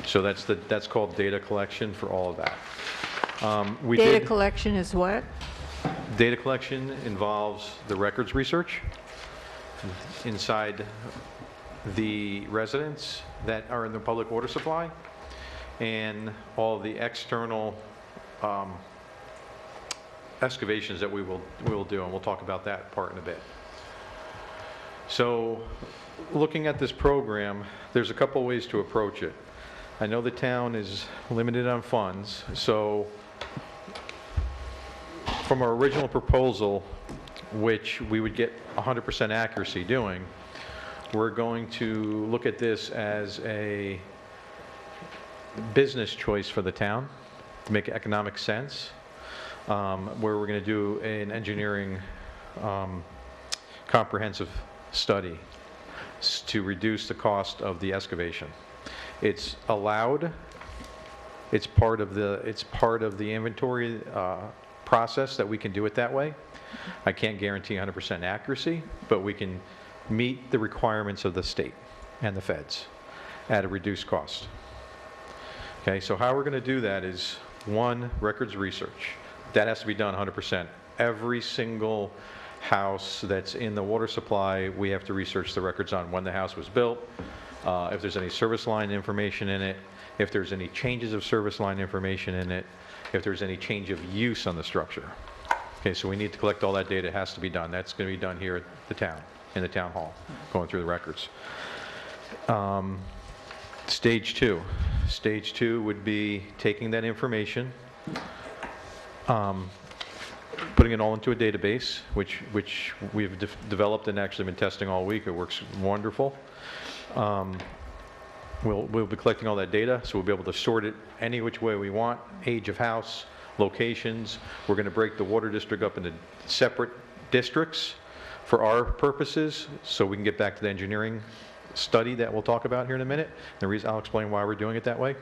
So that's called data collection for all of that. Data collection is what? Data collection involves the records research inside the residents that are in the public water supply and all the external excavations that we will do, and we'll talk about that part in a bit. So looking at this program, there's a couple ways to approach it. I know the town is limited on funds, so from our original proposal, which we would get 100% accuracy doing, we're going to look at this as a business choice for the town to make economic sense, where we're going to do an engineering comprehensive study to reduce the cost of the excavation. It's allowed. It's part of the inventory process that we can do it that way. I can't guarantee 100% accuracy, but we can meet the requirements of the state and the feds at a reduced cost. Okay, so how we're going to do that is, one, records research. That has to be done 100%. Every single house that's in the water supply, we have to research the records on when the house was built, if there's any service line information in it, if there's any changes of service line information in it, if there's any change of use on the structure. Okay, so we need to collect all that data. It has to be done. That's going to be done here at the town, in the town hall, going through the records. Stage two. Stage two would be taking that information, putting it all into a database, which we've developed and actually been testing all week. It works wonderful. We'll be collecting all that data, so we'll be able to sort it any which way we want, age of house, locations. We're going to break the water district up into separate districts for our purposes, so we can get back to the engineering study that we'll talk about here in a minute. The reason, I'll explain why we're doing it that way.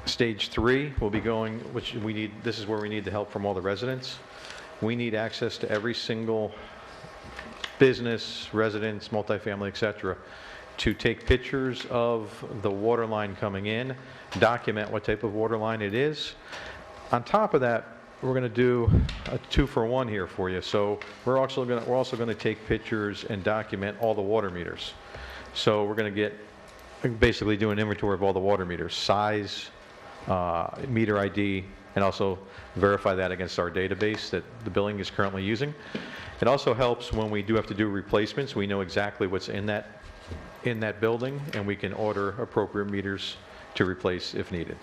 Stage three will be going, which we need, this is where we need the help from all the residents. We need access to every single business, residence, multifamily, et cetera, to take pictures of the water line coming in, document what type of water line it is. On top of that, we're going to do a 2-for-1 here for you. So we're also going to take pictures and document all the water meters. So we're going to basically do an inventory of all the water meters, size, meter ID, and also verify that against our database that the billing is currently using. It also helps when we do have to do replacements. We know exactly what's in that building, and we can order appropriate meters to replace if needed.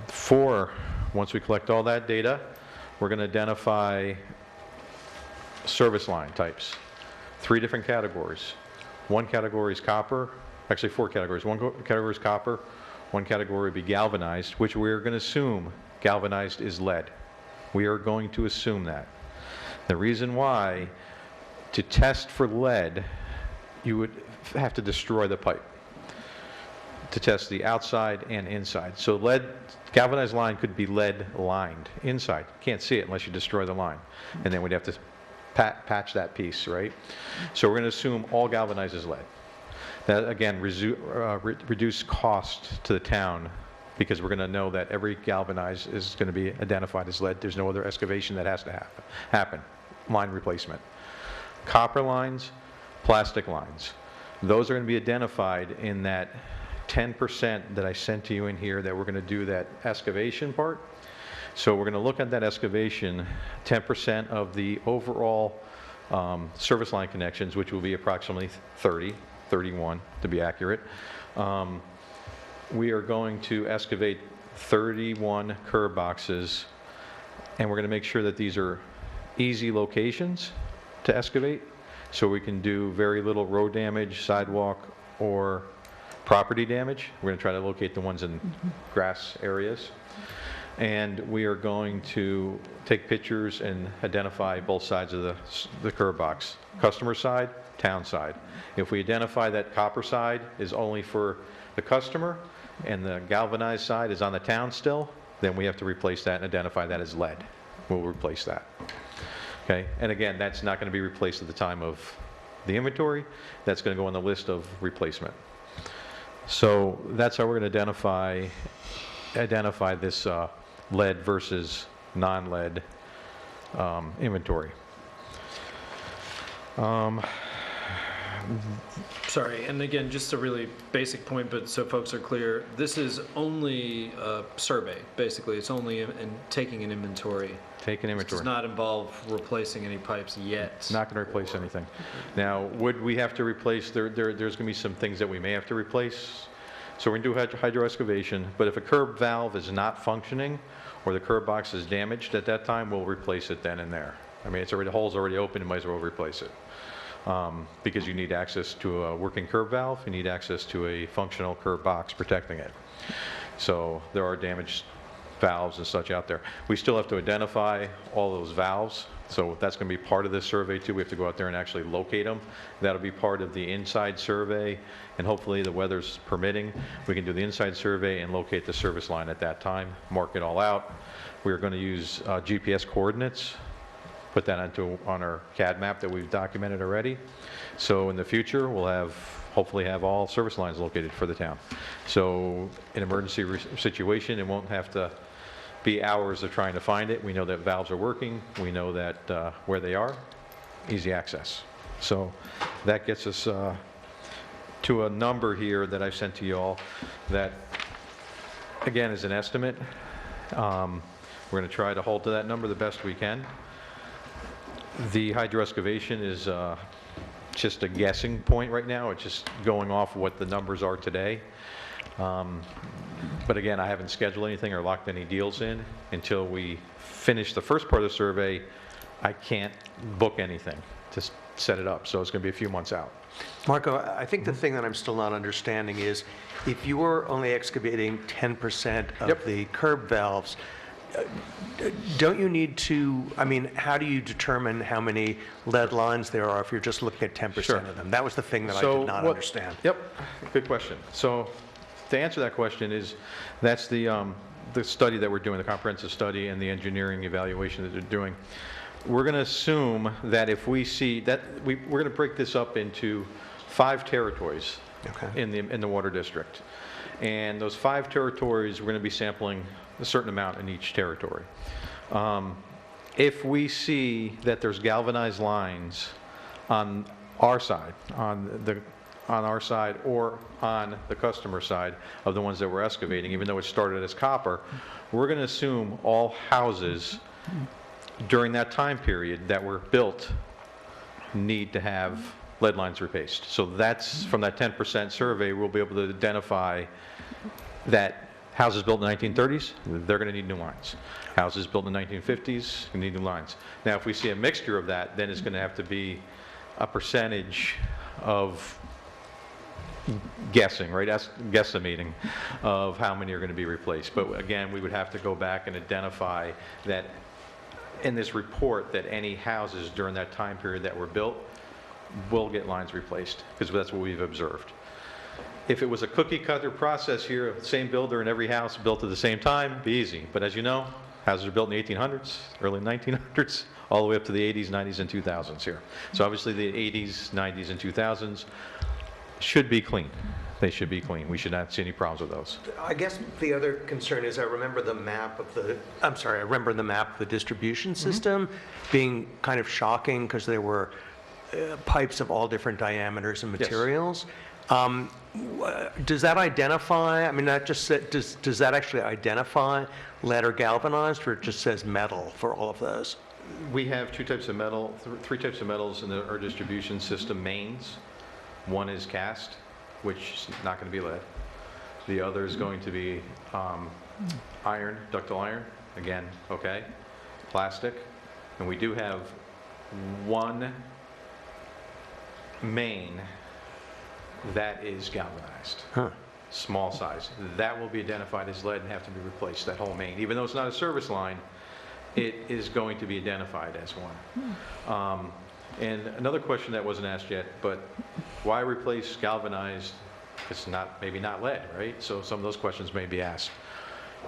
4, once we collect all that data, we're going to identify service line types. 3 different categories. One category is copper, actually 4 categories. One category is copper, one category would be galvanized, which we're going to assume galvanized is lead. We are going to assume that. The reason why, to test for lead, you would have to destroy the pipe to test the outside and inside. So galvanized line could be lead lined inside. Can't see it unless you destroy the line. And then we'd have to patch that piece, right? So we're going to assume all galvanized is lead. That, again, reduce cost to the town, because we're going to know that every galvanized is going to be identified as lead. There's no other excavation that has to happen. Line replacement. Copper lines, plastic lines. Those are going to be identified in that 10% that I sent to you in here that we're going to do that excavation part. So we're going to look at that excavation, 10% of the overall service line connections, which will be approximately 31 to be accurate. We are going to excavate 31 curb boxes, and we're going to make sure that these are easy locations to excavate, so we can do very little road damage, sidewalk, or property damage. We're going to try to locate the ones in grass areas. And we are going to take pictures and identify both sides of the curb box, customer side, town side. If we identify that copper side is only for the customer and the galvanized side is on the town still, then we have to replace that and identify that as lead. We'll replace that. Okay, and again, that's not going to be replaced at the time of the inventory. That's going to go on the list of replacement. So that's how we're going to identify this lead versus non-lead inventory. Sorry, and again, just a really basic point, but so folks are clear, this is only a survey, basically. It's only in taking an inventory. Take an inventory. This does not involve replacing any pipes yet. Not going to replace anything. Now, would we have to replace, there's going to be some things that we may have to replace. So we're going to do hydro excavation, but if a curb valve is not functioning or the curb box is damaged at that time, we'll replace it then and there. I mean, the hole's already open, you might as well replace it. Because you need access to a working curb valve, you need access to a functional curb box protecting it. So there are damaged valves and such out there. We still have to identify all those valves, so that's going to be part of this survey too. We have to go out there and actually locate them. That'll be part of the inside survey, and hopefully the weather's permitting, we can do the inside survey and locate the service line at that time, mark it all out. We're going to use GPS coordinates, put that on our CAD map that we've documented already. So in the future, we'll hopefully have all service lines located for the town. So in an emergency situation, it won't have to be hours of trying to find it. We know that valves are working. We know that where they are, easy access. So that gets us to a number here that I've sent to you all that, again, is an estimate. We're going to try to hold to that number the best we can. The hydro excavation is just a guessing point right now. It's just going off what the numbers are today. But again, I haven't scheduled anything or locked any deals in until we finish the first part of the survey. I can't book anything to set it up, so it's going to be a few months out. Marco, I think the thing that I'm still not understanding is if you are only excavating 10% of the curb valves, don't you need to, I mean, how do you determine how many lead lines there are if you're just looking at 10% of them? That was the thing that I did not understand. Yep, good question. So to answer that question that's the study that we're doing, the comprehensive study and the engineering evaluation that they're doing. We're going to assume that if we see that, we're going to break this up into 5 territories in the water district. And those 5 territories, we're going to be sampling a certain amount in each territory. If we see that there's galvanized lines on our side, on our side or on the customer side of the ones that we're excavating, even though it started as copper, we're going to assume all houses during that time period that were built need to have lead lines replaced. So that's from that 10% survey, we'll be able to identify that houses built in the 1930s, they're going to need new lines. Houses built in the 1950s, need new lines. Now, if we see a mixture of that, then it's going to have to be a percentage of guessing, right? That's guesstimating of how many are going to be replaced. But again, we would have to go back and identify that in this report that any houses during that time period that were built will get lines replaced, because that's what we've observed. If it was a cookie cutter process here, same builder in every house built at the same time, it'd be easy. But as you know, houses are built in the 1800s, early 1900s, all the way up to the 80s, 90s, and 2000s here. So obviously the 80s, 90s, and 2000s should be clean. They should be clean. We should not see any problems with those. I guess the other concern is I remember the map of the, I remember the map of the distribution system being kind of shocking because there were pipes of all different diameters and materials. Does that identify, I mean, that just does that actually identify lead or galvanized, or it just says metal for all of those? We have two types of metal, three types of metals in our distribution system mains. One is cast, which is not going to be lead. The other is going to be iron, ductile iron, again, okay, plastic. And we do have one main that is galvanized, small size. That will be identified as lead and have to be replaced, that whole main. Even though it's not a service line, it is going to be identified as one. And another question that wasn't asked yet, but why replace galvanized? It's not, maybe not lead, right? So some of those questions may be asked.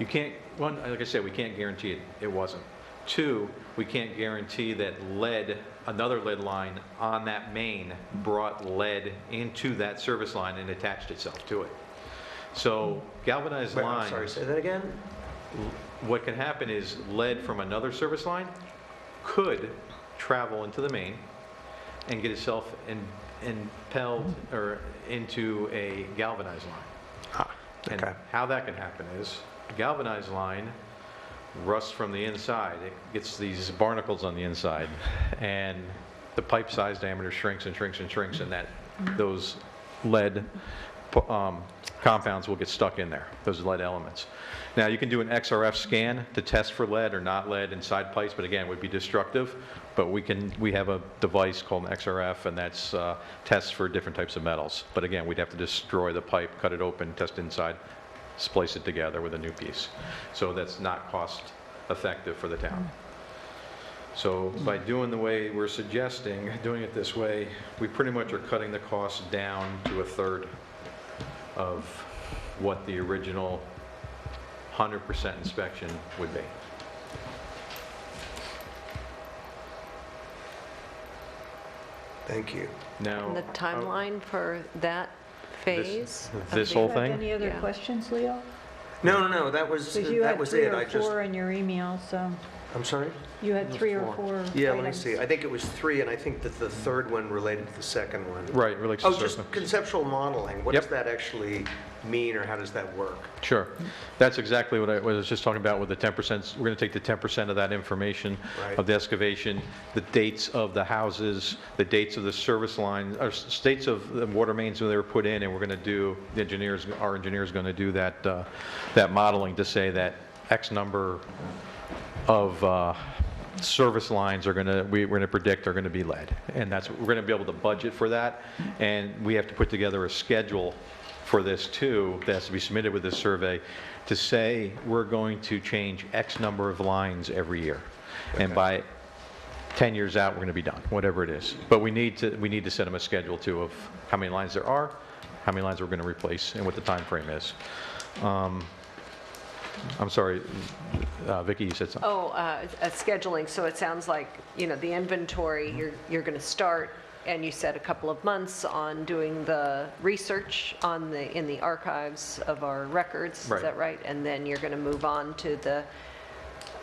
You can't, one, like I said, we can't guarantee it wasn't. Two, we can't guarantee that lead, another lead line on that main brought lead into that service line and attached itself to it. So galvanized lines. I'm sorry, say that again? What can happen is lead from another service line could travel into the main and get itself impelled or into a galvanized line. Okay. And how that can happen is a galvanized line rusts from the inside. It gets these barnacles on the inside, and the pipe size diameter shrinks and shrinks and shrinks, and those lead compounds will get stuck in there, those lead elements. Now, you can do an XRF scan to test for lead or not lead inside pipes, but again, it would be destructive. But we have a device called an XRF, and that's tests for different types of metals. But again, we'd have to destroy the pipe, cut it open, test inside, splice it together with a new piece. So that's not cost effective for the town. So by doing the way we're suggesting, doing it this way, we pretty much are cutting the cost down to a third of what the original 100% inspection would be. Thank you. Now, And the timeline for that phase? this whole thing? Any other Yeah. questions, Leo? No, that was Because you had it. 3 or 4 in your email, so I'm sorry? you had 3 or 4 Yeah, let me items. see. I think it was 3, and I think that the third one related to the second one. Right, relates to Oh, just certain- conceptual modeling. What Yep. does that actually mean, or how does that work? Sure. That's exactly what I was just talking about with the 10%. We're going to take the 10% of that information Right. of the excavation, the dates of the houses, the dates of the service lines, or dates of the water mains when they were put in, and we're going to do, our engineer is going to do that, that modeling to say that X number of service lines we're going to predict are going to be lead. And we're going to be able to budget for that. And we have to put together a schedule for this too, that has to be submitted with this survey, to say we're going to change X number of lines every year. Okay. And by 10 years out, we're going to be done, whatever it is. But we need to set them a schedule too of how many lines there are, how many lines we're going to replace, and what the time frame is. I'm sorry, Vicki, you said something. Scheduling, so it sounds like, the inventory, you're going to start, and you said a couple of months on doing the research in the archives of our records, Right. Is that right? And then you're going to move on to the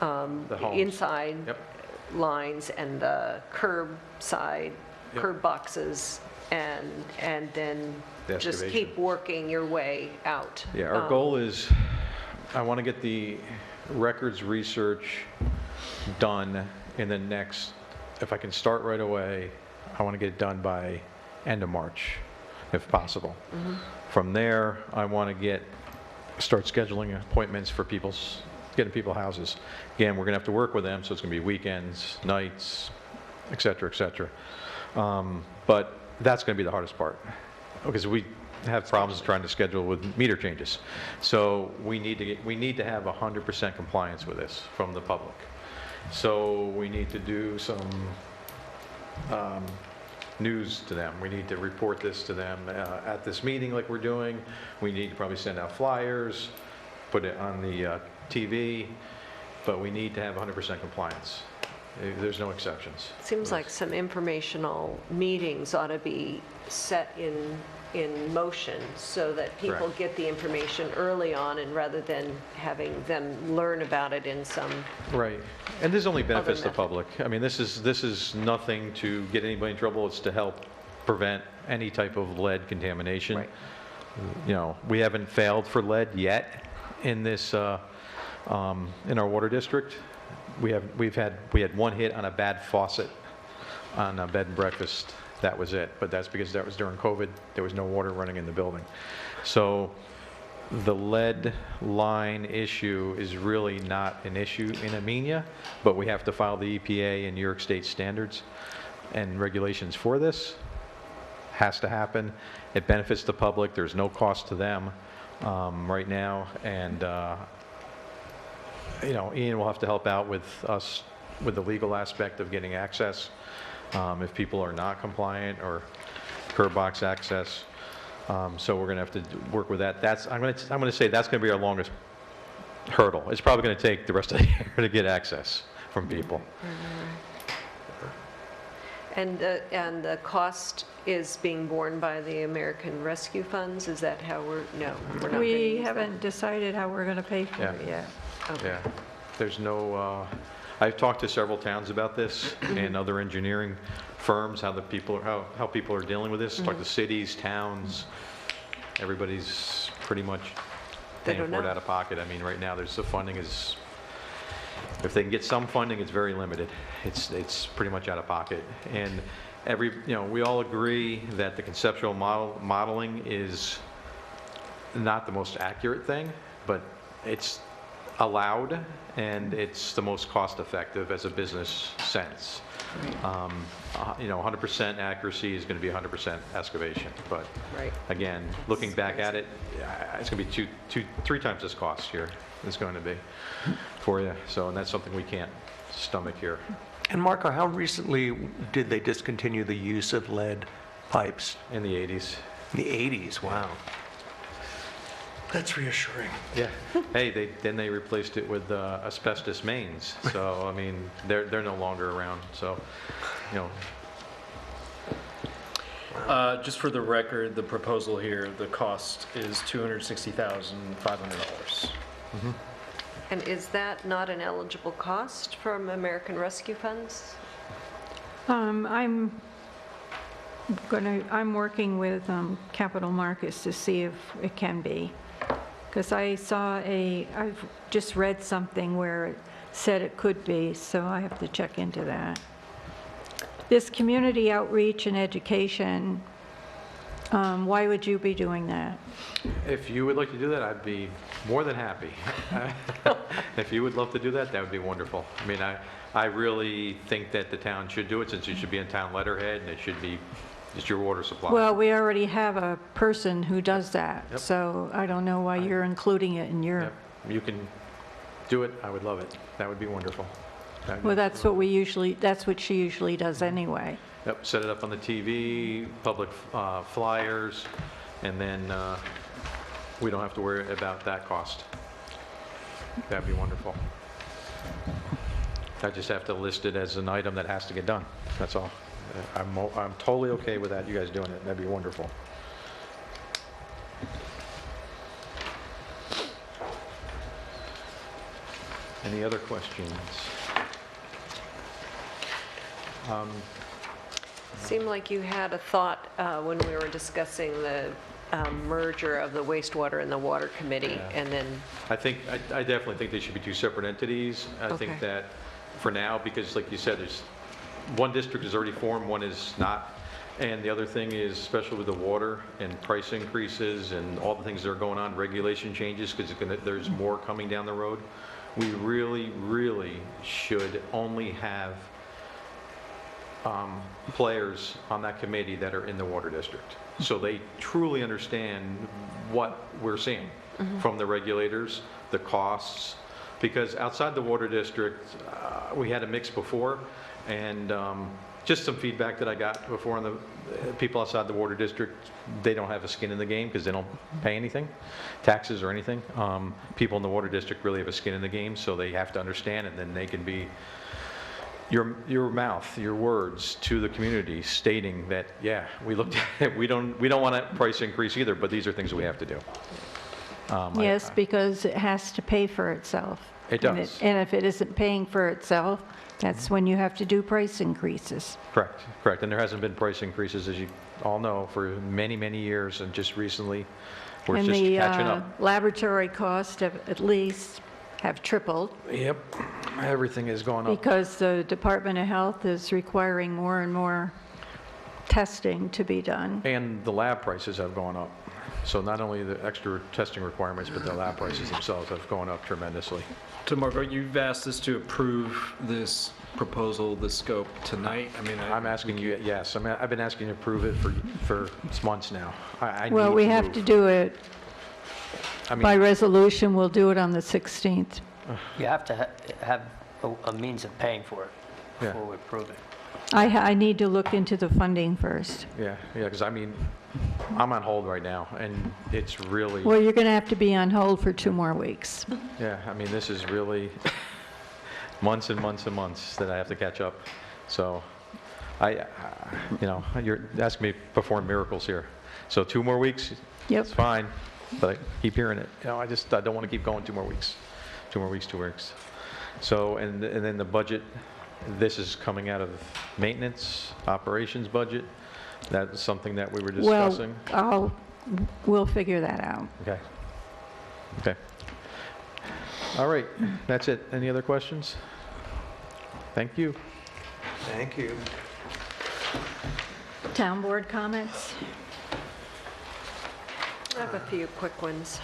homes. inside Yep. lines and the curb side, Yep. curb boxes, and then The just excavation. keep working your way out. Yeah, our goal is, I want to get the records research done in the next, if I can start right away, I want to get it done by end of March, if possible. Mm-hmm. From there, I want to start scheduling appointments for getting people houses. Again, we're going to have to work with them, so it's going to be weekends, nights, et cetera, et cetera. But that's going to be the hardest part, because we have problems trying to schedule with meter changes. So we need to have 100% compliance with this from the public. So we need to do some news to them. We need to report this to them at this meeting like we're doing. We need to probably send out flyers, put it on the TV, but we need to have 100% compliance. There's no exceptions. Seems like some informational meetings ought to be set in motion so that people Correct. get the information early on, and rather than having them learn about it in some. Right. And this only benefits the method. public. I mean, this is nothing to get anybody in trouble. It's to help prevent any type of lead contamination. Right. You know, we haven't failed for lead yet in this, in our water district. We had one hit on a bad faucet on a bed and breakfast. That was it. But that's because that was during COVID. There was no water running in the building. So the lead line issue is really not an issue in Amenia, but we have to file the EPA and New York State standards and regulations for this. Has to happen. It benefits the public. There's no cost to them right now. And you know, Ian will have to help out with us with the legal aspect of getting access if people are not compliant, or curb box access. So we're going to have to work with that. I'm going to say that's going to be our longest hurdle. It's probably going to take the rest of the year to get access from people. And the cost is being borne by the American Rescue Funds? Is that how we're not going to We use that? haven't decided how we're going to pay for it yet. Okay. Yeah, there's no, I've talked to several towns about this and other engineering firms, how people are dealing with this. Talk to cities, towns, everybody's pretty much They paying don't for it know. out of pocket. I mean, right now, the funding is, if they can get some funding, it's very limited. It's pretty much out of pocket. And we all agree that the conceptual modeling is not the most accurate thing, but it's allowed, and it's the most cost-effective as a business sense. 100% accuracy is going to be 100% excavation, but Right. again, looking back at it, it's going to be three times this cost here. It's going to be for you. So, and that's something we can't stomach here. And Marco, how recently did they discontinue the use of lead pipes? In the 80s. In the 80s, wow. That's reassuring. Yeah. Hey, then they replaced it with asbestos mains. So I mean, they're no longer around. So, Just for the record, the proposal here, the cost is $260,500. And is that not an eligible cost from American Rescue Funds? I'm working with capital markets to see if it can be. Because I've just read something where it said it could be, so I have to check into that. This community outreach and education, why would you be doing that? if you would like to do that, I'd be more than happy. If you would love to do that, that would be wonderful. I mean, I really think that the town should do it, since it should be in town letterhead, and it should be just your water supply. Well, we already have a person who does that, Yep. so I don't know why you're including it in your, Yep. You can do it, I would love it. That would be wonderful. That'd be- well, that's what she usually does anyway. Yep, set it up on the TV, public flyers, and then we don't have to worry about that cost. That'd be wonderful. I just have to list it as an item that has to get done, that's all. I'm totally okay with that, you guys doing it, that'd be wonderful. Any other questions? Seemed like you had a thought when we were discussing the merger of the wastewater and the water committee, Yeah. and then, I definitely think they should be two separate entities. I Okay. think that for now, because like you said, there's, one district is already formed, one is not. And the other thing is, especially with the water and price increases and all the things that are going on, regulation changes, because there's more coming down the road. We really, really should only have players on that committee that are in the water district. So they truly understand what we're seeing from the regulators, the costs, because outside the water district, we had a mix before, and just some feedback that I got before on the people outside the water district, they don't have a skin in the game because they don't pay anything, taxes or anything. People in the water district really have a skin in the game, so they have to understand, and then they can be your mouth, your words to the community stating that, yeah, we looked at it, we don't want a price increase either, but these are things we have to do. Yes, because it has to pay for itself. It does. And if it isn't paying for itself, that's when you have to do price increases. Correct, correct. And there hasn't been price increases, as you all know, for many, many years, and just recently, we're just catching up. And the laboratory costs at least have tripled. Yep, everything is going up. Because the Department of Health is requiring more and more testing to be done. And the lab prices have gone up. So not only the extra testing requirements, but the lab prices themselves have gone up tremendously. So Margot, you've asked us to approve this proposal, the scope tonight? I mean, I'm asking you, yes. I mean, I've been asking you to approve it for months now. Well, we have to do it by resolution. We'll do it on the 16th. You have to have a means of paying for it before we approve it. I need to look into the funding first. Yeah, because I mean, I'm on hold right now, and it's really... Well, you're going to have to be on hold for 2 more weeks. Yeah, I mean, this is really months and months and months that I have to catch up. So, you're asking me to perform miracles here. So 2 more weeks, Yep. it's fine, but I keep hearing it. I don't want to keep going 2 more weeks. 2 more weeks, 2 weeks. So, and then the budget, this is coming out of maintenance, operations budget. That's something that we were discussing. Well, we'll figure that out. Okay. Okay. All right, that's it. Any other questions? Thank you. Thank you. Town board comments? I have a few quick ones.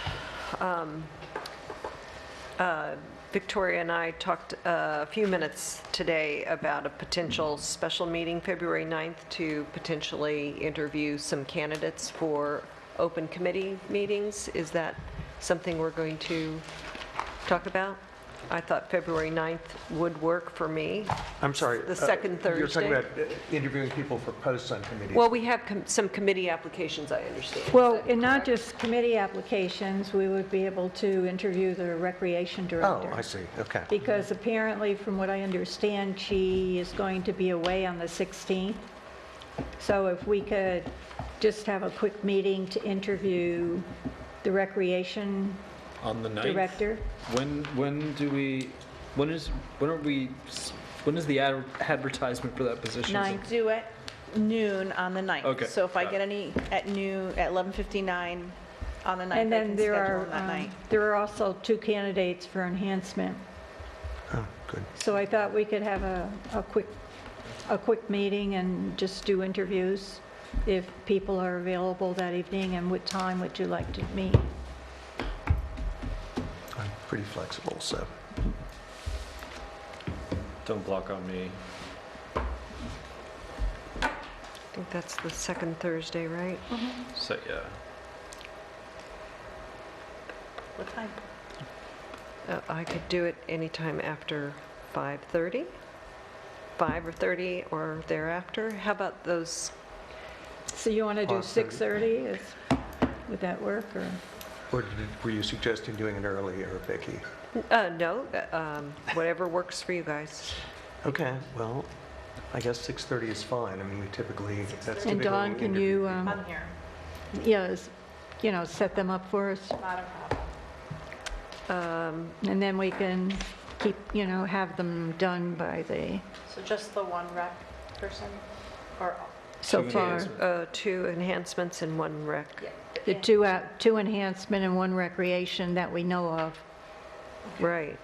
Victoria and I talked a few minutes today about a potential special meeting February 9th to potentially interview some candidates for open committee meetings. Is that something we're going to talk about? I thought February 9th would work for me. I'm sorry. The second Thursday. You're talking about interviewing people for posts on committees. Well, we have some committee applications, I understand. Well, and not just committee applications, we would be able to interview the recreation director. Oh, I see, okay. Because apparently, from what I understand, she is going to be away on the 16th. So if we could just have a quick meeting to interview the recreation on the 9th? Director. When is the advertisement for that position? Ninth. Due at noon on the 9th. Okay, So if I got get any at noon, at 11:59 on the 9th, And I then can there schedule them that are, night. there are also 2 candidates for enhancement. Oh, good. So I thought we could have a quick meeting and just do interviews if people are available that evening. And what time would you like to meet? I'm pretty flexible, so. Don't block on me. I think that's the second Thursday, right? So, yeah. What time? I could do it anytime after 5:30, 5 or 30 or thereafter. How about those? So you want to do 5:30? 6:30? Would that work, or? Or were you suggesting doing it earlier, Vicki? No, whatever works for you guys. Okay, well, I guess 6:30 is fine. I mean, we typically, that's typically And Dawn, when we can interview you, people. I'm here. set them up for us? Not a problem. And then we can keep, have them done by So just the one rec person? Or, so Two far. 2 enhancements and 1 rec. The 2 enhancement and 1 recreation that we know of. Right.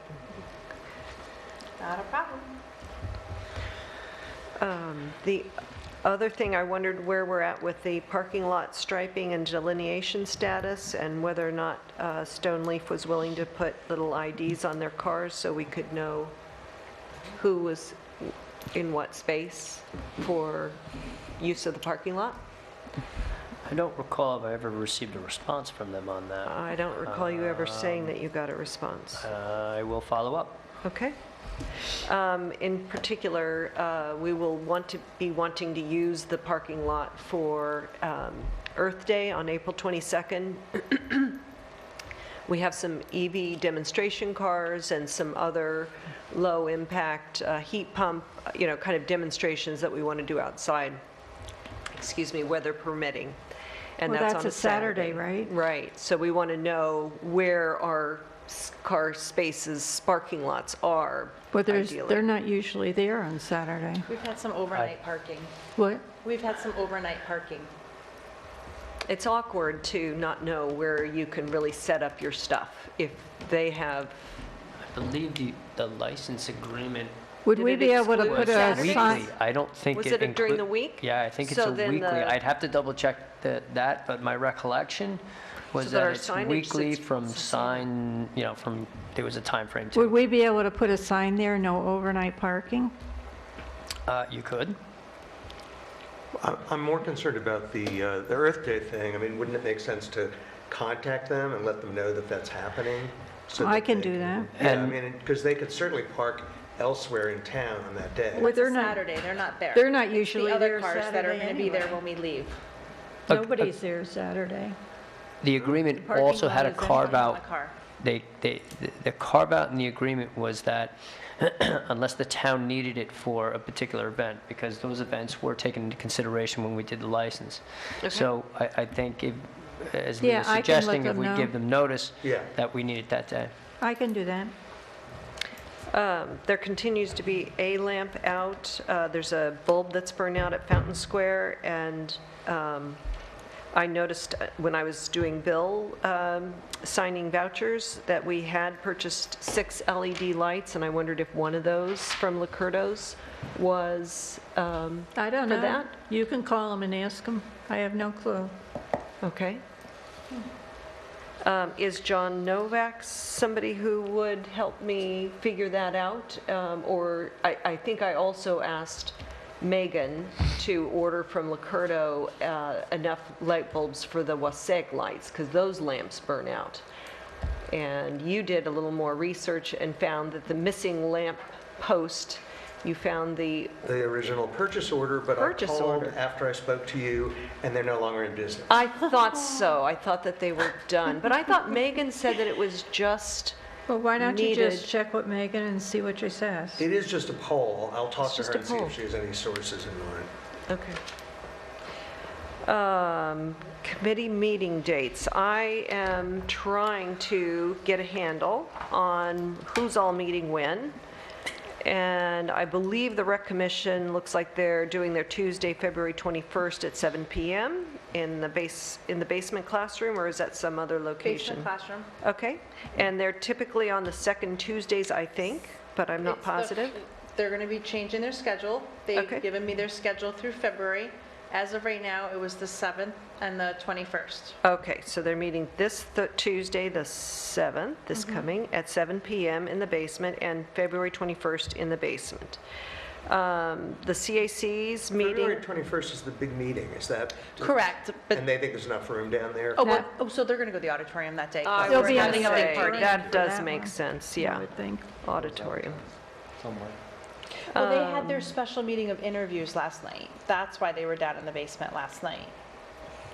not a problem. The other thing, I wondered where we're at with the parking lot striping and delineation status, and whether or not Stone Leaf was willing to put little IDs on their cars so we could know who was in what space for use of the parking lot? I don't recall if I ever received a response from them on that. I don't recall you ever saying that you got a response. I will follow up. Okay. In particular, we will be wanting to use the parking lot for Earth Day on April 22nd. We have some EV demonstration cars and some other low-impact heat pump, kind of demonstrations that we want to do outside, weather permitting. And Well, that's that's on a Saturday, right? Right. So we want to know where our car spaces, parking lots are, Well, ideally. they're not usually there on Saturday. We've had some overnight parking. What? We've had some overnight parking. It's awkward to not know where you can really set up your stuff if they have. I believe the license agreement Would Did we it be able to exclude put a Saturdays? sign? weekly. I don't think Was it it during inclu- the week? Yeah, I think it's So a then weekly. the- I'd have to double check that, but my recollection was So that our that it's signage weekly sits- from sign, from, there was a time frame to Would it. we be able to put a sign there, no overnight parking? You could. I'm more concerned about the Earth Day thing. I mean, wouldn't it make sense to contact them and let them know that that's happening? So I that can they do that. Yeah, I And- mean, because they could certainly park elsewhere in town on that day. Well, they're It's a not- Saturday, they're not there. They're not It's usually the there other cars that are Saturday going to be there anyway. when we leave. Nobody's there Saturday. The agreement Parking also had a lot is empty. carve On out. the car. The carve out in the agreement was that unless the town needed it for a particular event, because those events were taken into consideration when we did the license. So I think if, as Yeah, Leah's I can let suggesting, if them we know. give them notice Yeah. that we need it that day. I can do that. There continues to be a lamp out. There's a bulb that's burned out at Fountain Square, and I noticed when I was doing bill signing vouchers that we had purchased 6 LED lights, and I wondered if one of those from Licurdo's was I don't know. for that. You can call them and ask them. I have no clue. Okay. Is John Novak somebody who would help me figure that out? Or I think I also asked Megan to order from Licurdo enough light bulbs for the Waseg lights, because those lamps burn out. And you did a little more research and found that the missing lamp post, you found the The original purchase order, but I Purchase called order. after I spoke to you, and they're no longer in business. I thought so. I thought that they were done. But I thought Megan said that it was just Well, why don't you just needed- check with Megan and see what she says? It is just a poll. I'll talk It's to just her a and see poll. if she has any sources in mind. Okay. Committee meeting dates. I am trying to get a handle on who's all meeting when. And I believe the Rec Commission looks like they're doing their Tuesday, February 21st at 7 PM in the basement classroom, or is that some other location? Basement classroom. Okay. And they're typically on the second Tuesdays, I think, but I'm not It's the- positive. They're going to be changing their schedule. They've Okay. given me their schedule through February. As of right now, it was the 7th and the 21st. Okay, so they're meeting this Tuesday, the 7th, this coming, at 7 PM in the basement, and February 21st in the basement. The CAC's February meeting, 21st is the big meeting, is that? Correct, but, And they think there's enough room down there? so they're going to go to the auditorium that day. 'cause I They'll was be we're on gonna having a big say, party. that does that make one. sense, I yeah, would think. auditorium. Somewhere. Well, they had their special meeting of interviews last night. That's why they were down in the basement last night.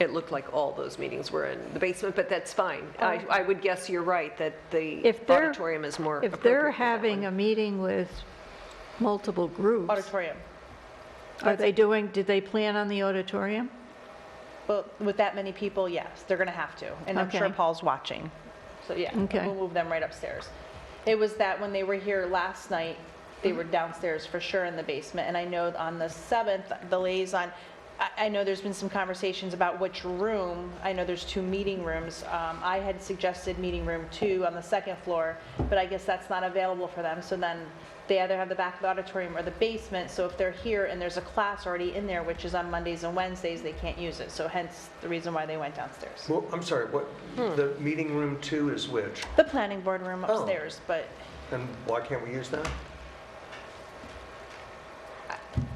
It looked like all those meetings were in the basement, but that's fine. I would guess you're right, that the If they're- auditorium is more If appropriate they're for that having one. a meeting with multiple groups, Auditorium. did they plan on the auditorium? Well, with that many people, yes, they're going to have to. And I'm sure Okay. Paul's watching. So yeah, Okay. we'll move them right upstairs. It was that when they were here last night, they were downstairs for sure in the basement. And I know on the 7th, the liaison, I know there's been some conversations about which room. I know there's 2 meeting rooms. I had suggested meeting room 2 on the 2nd floor, but I guess that's not available for them. So then they either have the back of the auditorium or the basement. So if they're here and there's a class already in there, which is on Mondays and Wednesdays, they can't use it. So hence the reason why they went downstairs. Well, I'm sorry, what, the meeting room 2 is which? The planning board room Oh. upstairs, but And why can't we use that?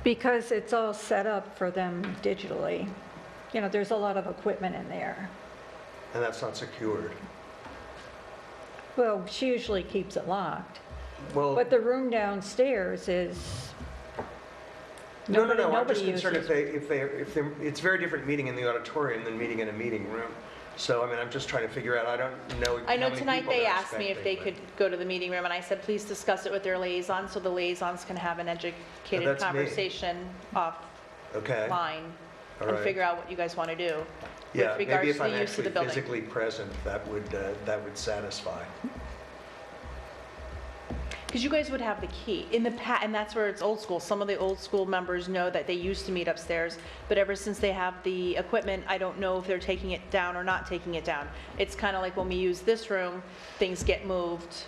Because it's all set up for them digitally. You know, there's a lot of equipment in there. And that's not secured. Well, she usually keeps it locked. Well, But the room downstairs is, no, nobody I'm just uses. concerned if they, it's very different meeting in the auditorium than meeting in a meeting room. So, I mean, I'm just trying to figure out, I don't know I know how many tonight people they they're asked me if they expecting, could go to the meeting room, and I said, please discuss it with their liaison, so the liaisons can have an educated that's me. conversation but- Okay, offline all and right. figure out what you guys want to do Yeah, with maybe regards if to I'm the use of actually the building. physically present, that would satisfy. Because you guys would have the key in the and that's where it's old school. Some of the old school members know that they used to meet upstairs, but ever since they have the equipment, I don't know if they're taking it down or not taking it down. It's kind of like when we use this room, things get moved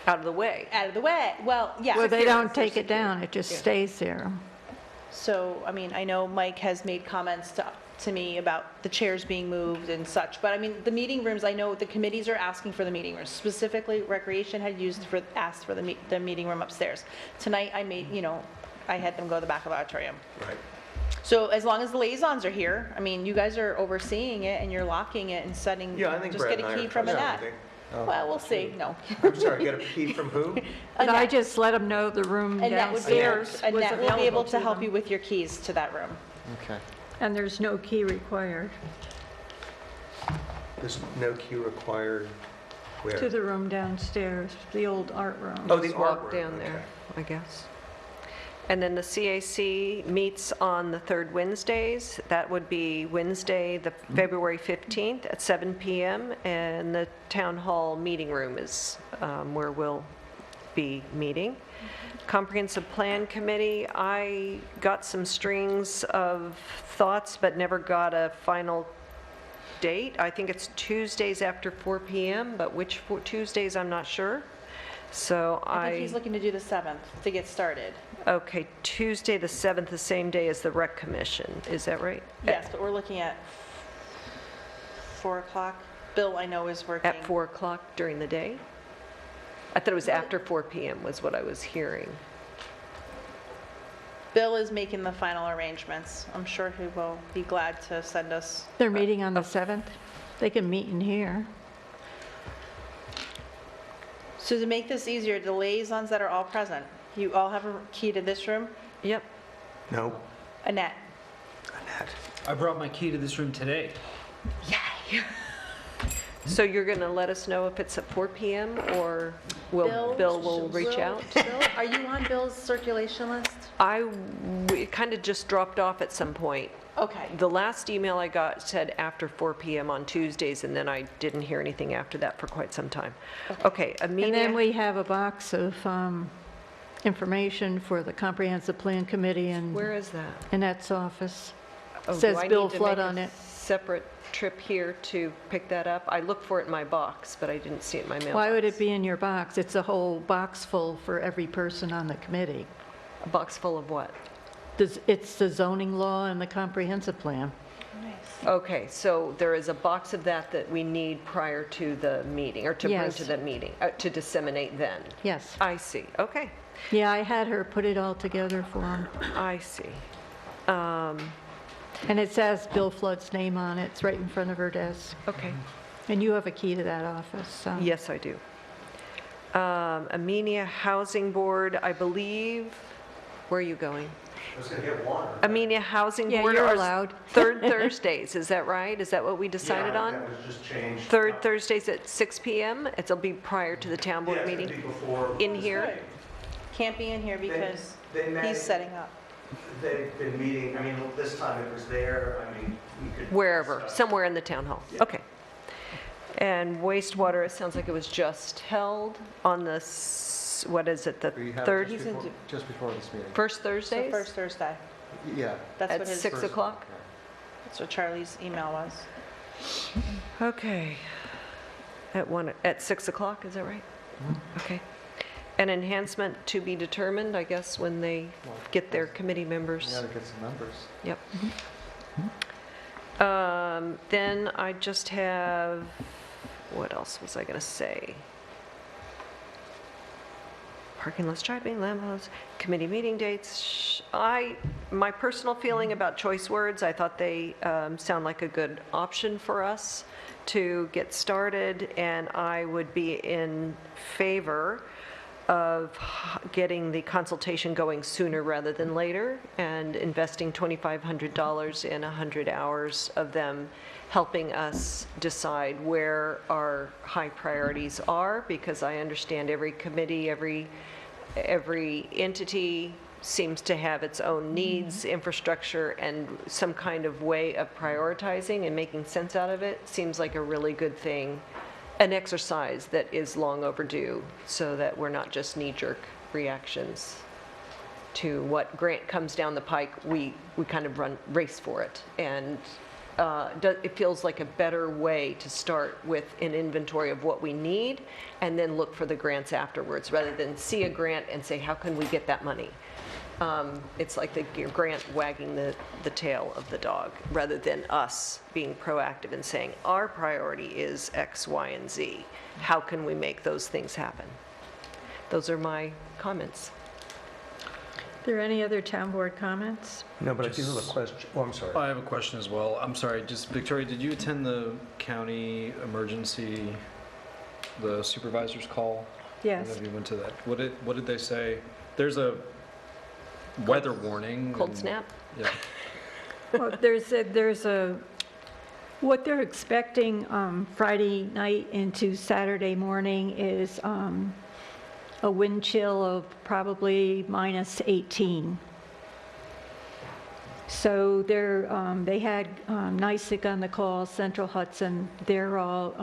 Out of the way. out of the way. Well, yeah. Well, they don't take it down, it just stays there. So, I mean, I know Mike has made comments to me about the chairs being moved and such, but I mean, the meeting rooms, I know the committees are asking for the meeting rooms. Specifically, Recreation had asked for the meeting room upstairs. Tonight, I had them go to the back of the auditorium. Right. So as long as the liaisons are here, I mean, you guys are overseeing it and you're locking it and setting, Yeah, I think just Brad get and a I key are from trusting Annette. everything. Well, we'll see, no. I'm sorry, get a key from who? And I Annette. just let them know the room Annette would be, downstairs was Annette will be able available to to help them. you with your keys to that room. Okay. And there's no key required There's no key required where? to the room downstairs, the old art room. Oh, the Just art walk room, down there, okay. I guess. And then the CAC meets on the third Wednesdays. That would be Wednesday, the February 15th at 7 PM. And the town hall meeting room is where we'll be meeting. Comprehensive Plan Committee, I got some strings of thoughts, but never got a final date. I think it's Tuesdays after 4 PM, but which Tuesdays, I'm not sure. So I think he's looking to do the 7th to get started. Okay, Tuesday, the 7th, the same day as the Rec Commission, is that right? Yes, but we're looking at 4 o'clock. Bill, I know, is working. At 4 o'clock during the day? I thought it was after 4 PM was what I was hearing. Bill is making the final arrangements. I'm sure he will be glad to send us. They're meeting on the 7th? They can meet in here. So to make this easier, the liaisons that are all present, you all have a key to this room? Yep. No, Annette? Annette. I brought my key to this room today. So you're going to let us know if it's at 4 PM, or Bill will reach out? Bill, are you on Bill's circulation list? It kind of just dropped off at some point. Okay. The last email I got said after 4 PM on Tuesdays, and then I didn't hear anything after that for quite some time. Okay, And then Amenia, we have a box of information for the Comprehensive Plan Committee in where is that? Annette's office. Oh, do Says I Bill need to Flood make on a it. separate trip here to pick that up? I looked for it in my box, but I didn't see it in my mailbox. Why would it be in your box? It's a whole box full for every person on the committee. A box full of what? It's the zoning law and the comprehensive plan. Okay, so there is a box of that we need prior to the meeting, or to bring Yes. to the meeting, to disseminate then? Yes. I see, okay, Yeah, I had her put it all together for him. I see. And it says Bill Flood's name on it. It's right in front of her desk. Okay, And you have a key to that office, so. yes, I do. Amenia Housing Board, I believe, where are you going? I was gonna get water. Amenia Housing Yeah, Board you're are allowed. third Thursdays, is that right? Is that what we decided Yeah, on? that was just changed. Third Thursdays at 6 PM? It'll be prior to the town Yeah, board it's gonna meeting? be before. In here? Can't be in here because they may- he's setting up. They've been meeting, I mean, this time it was there, I mean, we could. Wherever, discuss. somewhere in the town hall? Yeah. Okay. And wastewater, it sounds like it was just held on the, what is it, the We have third, just before this meeting. first So Thursdays? first Thursday. Yeah. That's At what his, 6 o'clock? that's what Charlie's email was. Okay. At 6 o'clock, is that right? Okay. An enhancement to be determined, I guess, when they get their committee We members. gotta get some members. Yep. Then I just have, what else was I going to say? parking lots, striping, lampposts, committee meeting dates. My personal feeling about choice words, I thought they sound like a good option for us to get started, and I would be in favor of getting the consultation going sooner rather than later and investing $2,500 in 100 hours of them helping us decide where our high priorities are, because I understand every committee, every entity seems to have its own needs, infrastructure, and some kind of way of prioritizing and making sense out of it. Seems like a really good thing, an exercise that is long overdue, so that we're not just knee-jerk reactions to what grant comes down the pike. We kind of race for it, and it feels like a better way to start with an inventory of what we need and then look for the grants afterwards, rather than see a grant and say, how can we get that money? It's like the grant wagging the tail of the dog, rather than us being proactive and saying, our priority is X, Y, and Z. How can we make those things happen? Those are my comments. Are there any other town board comments? No, but I do have a question. Oh, I'm sorry. I have a question as well. I'm sorry, just Victoria, did you attend the county emergency, the supervisor's call? Yes. I don't know if you went to that. What did they say? There's a weather warning. Cold snap? Yeah. Well, what they're expecting Friday night into Saturday morning is a wind chill of probably minus 18. So they had NYSEG on the call, Central Hudson. They're all,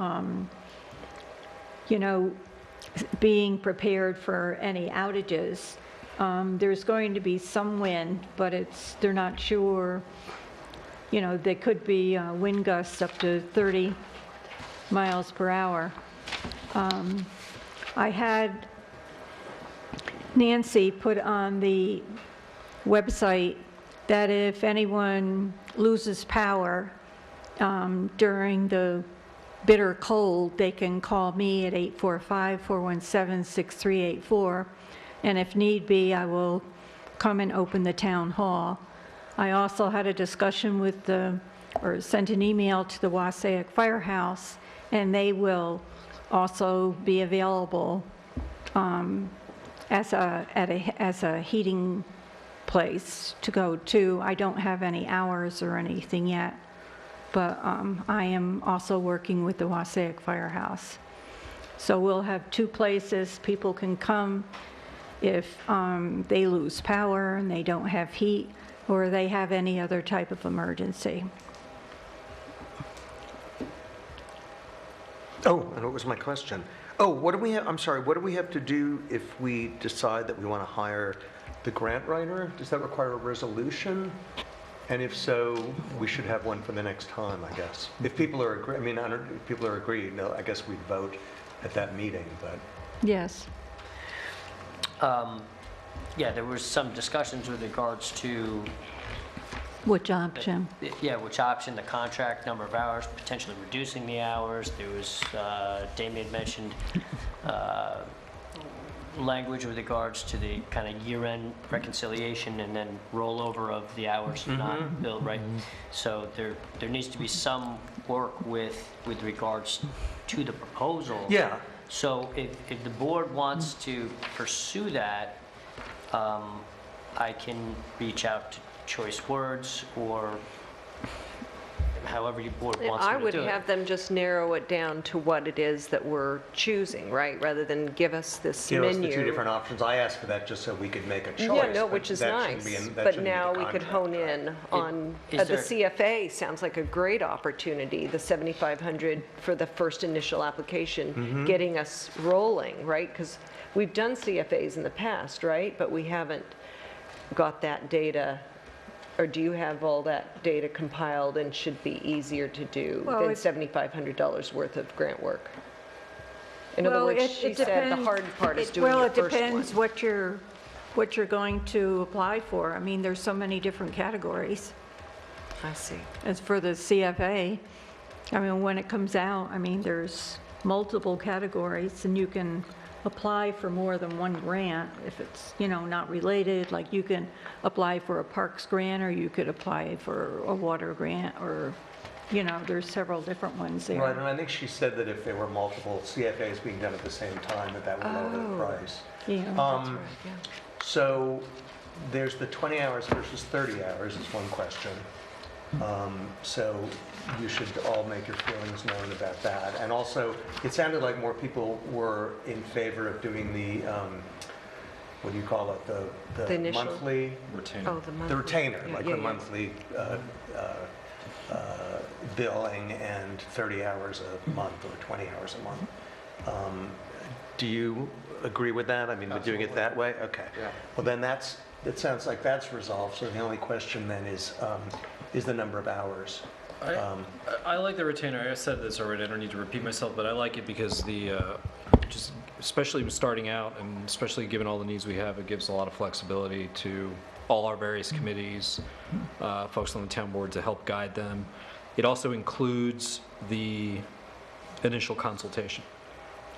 being prepared for any outages. There's going to be some wind, but they're not sure. There could be wind gusts up to 30 miles per hour. I had Nancy put on the website that if anyone loses power during the bitter cold, they can call me at 845-417-6384, and if need be, I will come and open the town hall. I also had a discussion with sent an email to the Wassaic Firehouse, and they will also be available as a heating place to go to. I don't have any hours or anything yet, but I am also working with the Wassaic Firehouse. So we'll have two places people can come if they lose power and they don't have heat, or they have any other type of emergency. Oh, and what was my question? Oh, what do we have, I'm sorry, what do we have to do if we decide that we want to hire the grant writer? Does that require a resolution? And if so, we should have one for the next time, I guess. If people are if people are agreed, no, I guess we'd vote at that meeting, but. Yes. Yeah, there was some discussions with regards to, Which option? which option, the contract, number of hours, potentially reducing the hours. There was, Damien mentioned language with regards to the kind of year-end reconciliation and then rollover of the hours not billed, right? So there needs to be some work with regards to the proposal. Yeah. So if the board wants to pursue that, I can reach out to Choice Words, or however your board wants I me to would do it. have them just narrow it down to what it is that we're choosing, right? Rather than give us this You know, it's menu. the two different options. I asked for that just so we could make a choice. Yeah, no, but which is that shouldn't nice. be in- that But shouldn't be now the we could contract, hone in on, Is the there- CFA sounds like a great opportunity, the 7,500 for the first initial application, getting us rolling, right? Because we've done CFAs in the past, right? But we haven't got that data, or do you have all that data compiled and should be easier to do Well, than it- $7,500 worth of grant work? In other Well, words, it she said the depends- hard part is doing Well, the it first one. depends what you're going to apply for. I mean, there's so many different categories. I see. As for the CFA, I mean, when it comes out, I mean, there's multiple categories, and you can apply for more than one grant if it's, not related. Like you can apply for a parks grant, or you could apply for a water grant, or, there's several different ones there. Right, and I think she said that if there were multiple CFAs being done at the same time, that would lower the price. Yeah, that's right, yeah. So there's the 20 hours versus 30 hours is one question. So you should all make your feelings known about that. And also, it sounded like more people were in favor of doing the, what do you call it, the initial? monthly? Retainer. Oh, the monthly. The retainer, Yeah, like yeah, the yeah. monthly billing and 30 hours a month or 20 hours a month. Do you agree with that? I mean, we're doing it that way? Okay. Yeah. Well, then it sounds like that's resolved. So the only question then is the number of hours. I like the retainer. I said this already. I don't need to repeat myself, but I like it because just especially starting out, and especially given all the needs we have, it gives a lot of flexibility to all our various committees, folks on the town board to help guide them. It also includes the initial consultation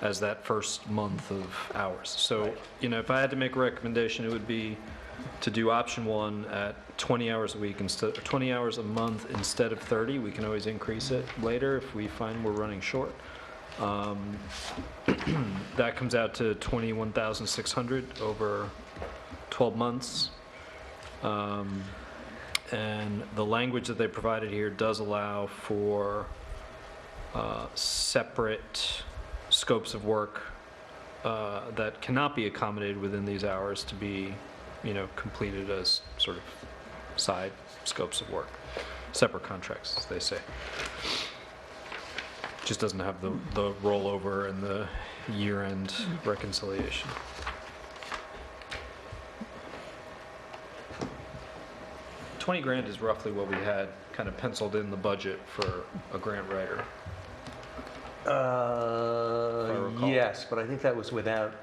as that first month of hours. So, if I had to make a recommendation, it would be to do option 1 at 20 hours a week instead, 20 hours a month instead of 30. We can always increase it later if we find we're running short. That comes out to $21,600 over 12 months. And the language that they provided here does allow for separate scopes of work that cannot be accommodated within these hours to be, completed as sort of side scopes of work, separate contracts, as they say. Just doesn't have the rollover and the year-end reconciliation. $20,000 is roughly what we had kind of penciled in the budget for a grant writer. recall. Yes, but I think that was without,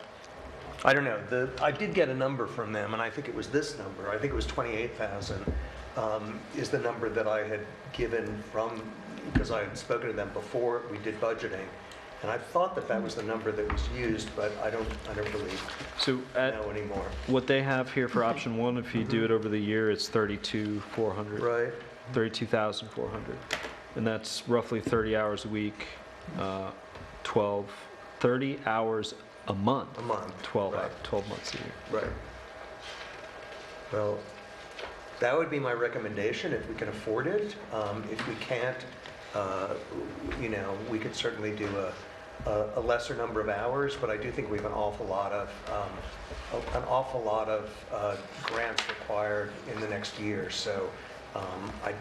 I don't know, I did get a number from them, and I think it was this number. I think it was 28,000 is the number that I had given from, because I had spoken to them before we did budgeting. And I thought that that was the number that was used, but I don't really know anymore. What they have here for option one, if you do it over the year, it's 32,400. Right. 32,400. And that's roughly 30 hours a week, 30 hours a month. A month. 12 right. Months a year. Right. Well, that would be my recommendation if we can afford it. If we can't, we could certainly do a lesser number of hours, but I do think we have an awful lot of grants required in the next year. So I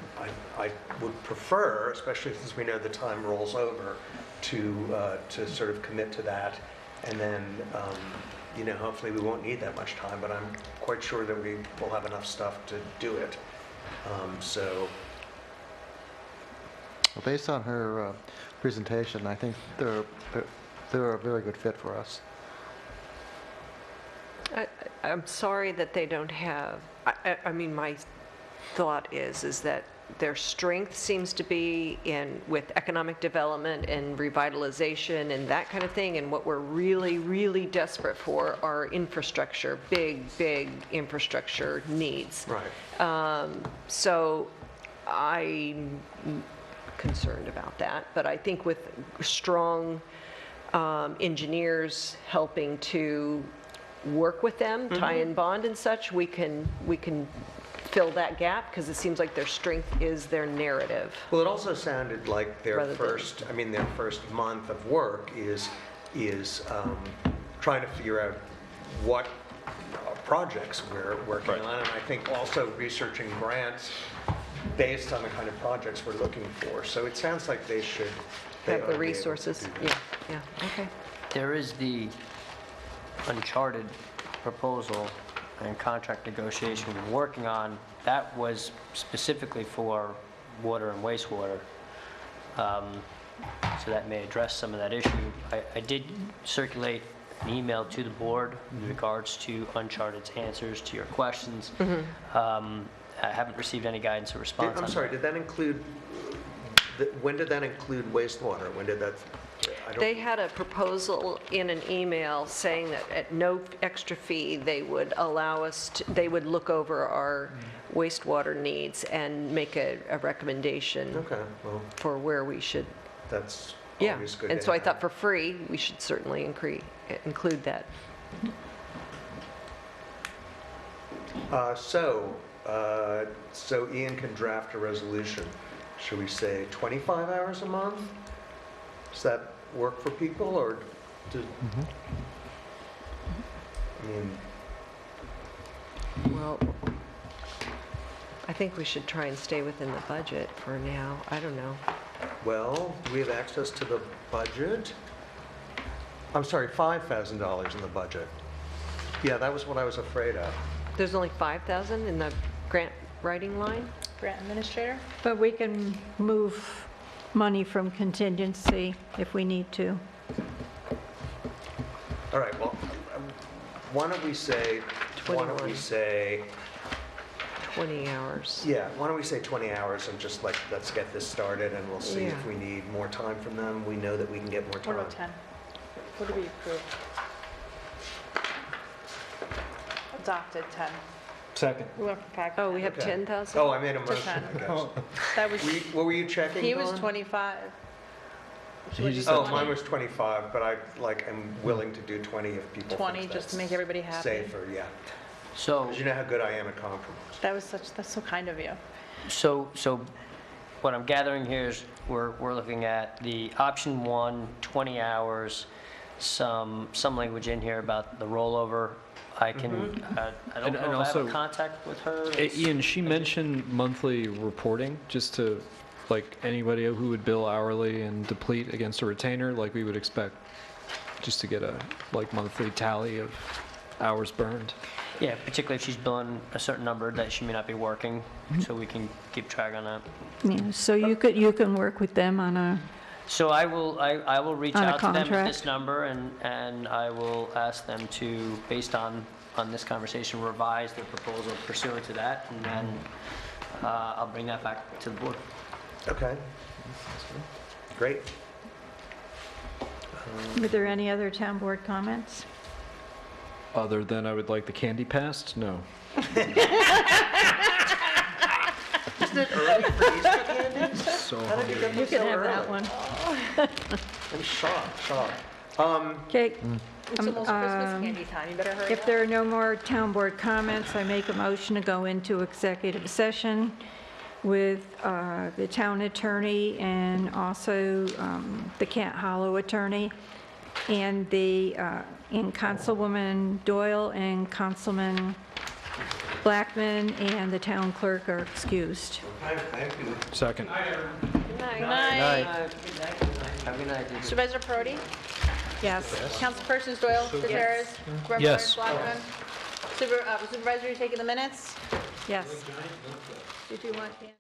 would prefer, especially since we know the time rolls over, to sort of commit to that, and then hopefully we won't need that much time. But I'm quite sure that we will have enough stuff to do it. Well, based on her presentation, I think they're a very good fit for us. I'm sorry that they don't have, I mean, my thought is that their strength seems to be with economic development and revitalization and that kind of thing, and what we're really, really desperate for are infrastructure, big infrastructure needs. Right. So I'm concerned about that, but I think with strong engineers helping to work with them, tie and bond and such, we can fill that gap, because it seems like their strength is their narrative. Well, it also sounded like their first month of work is trying to figure out what projects we're working on, and I think also researching grants based on the kind of projects we're looking for. So it sounds like they Have the resources. Yeah, okay. There is the uncharted proposal and contract negotiation we're working on. That was specifically for water and wastewater. So that may address some of that issue. I did circulate an email to the board with regards to Uncharted's answers to your questions. I haven't received any guidance or response. I'm sorry, did that include when did that include wastewater? When did that, I don't. They had a proposal in an email saying that at no extra fee, they would allow us, they would look over our wastewater needs and make a recommendation Okay, well, for where we should, that's yeah. always good And to so I have. thought for free, we should certainly include that. So Ian can draft a resolution. Should we say 25 hours a month? Does that work for people, or do, I mean, Well, I think we should try and stay within the budget for now. I don't know. well, we have access to the budget? I'm sorry, $5,000 in the budget. Yeah, that was what I was afraid of. There's only 5,000 in the grant writing line? Grant administrator? But we can move money from contingency if we need to. All right, well, why don't we say 20 hours. Yeah, why don't we say 20 hours and just like, let's get this started, and we'll see if Yeah. we need more time from them. We know that we can get more What time. about 10? What did we approve? Adopted 10. Second. We went from 5. Oh, we have Okay. 10,000? Oh, I made a To motion, 10. I guess. That was, What were you checking, he was Dawn? 25. He just Oh, said mine was 25, but I like am willing to do 20 if people 20, think just to that's make everybody happy. safer, yeah. So, Because you know how good I am at compromise. That's so kind of you. so what I'm gathering here is we're looking at the option 1, 20 hours, some language in here about the rollover. I can, I don't And know if I have also- a contact with her. Ian, she mentioned monthly reporting, just to, like, anybody who would bill hourly and deplete against a retainer, like we would expect, just to get a, like, monthly tally of hours burned. Yeah, particularly if she's billing a certain number that she may not be working, so we can keep track on that. Yeah, so you can work with them on a, So I will reach On a out to them at contract? this number, and I will ask them to, based on this conversation, revise their proposal pursuant to that, and then I'll bring that back to the board. Okay. Great. were there any other town board comments? Other than I would like the candy passed? No. Isn't it early for Easter candy? So How did you get You them so can have early? that one. I'm shocked. Okay. It's almost Christmas candy time, you better hurry If up. there are no more town board comments, I make a motion to go into executive session with the town attorney and also the Kent Hollow attorney, and and Councilwoman Doyle and Councilman Blackman and the town clerk are excused. Thank you. Second. Good night. Have a good night, David. Supervisor Perotti? Yes. Councilpersons Doyle, Gutierrez, Grummer, Yes. Blackman. Supervisor, you taking the minutes? Yes. Did you want, Dan?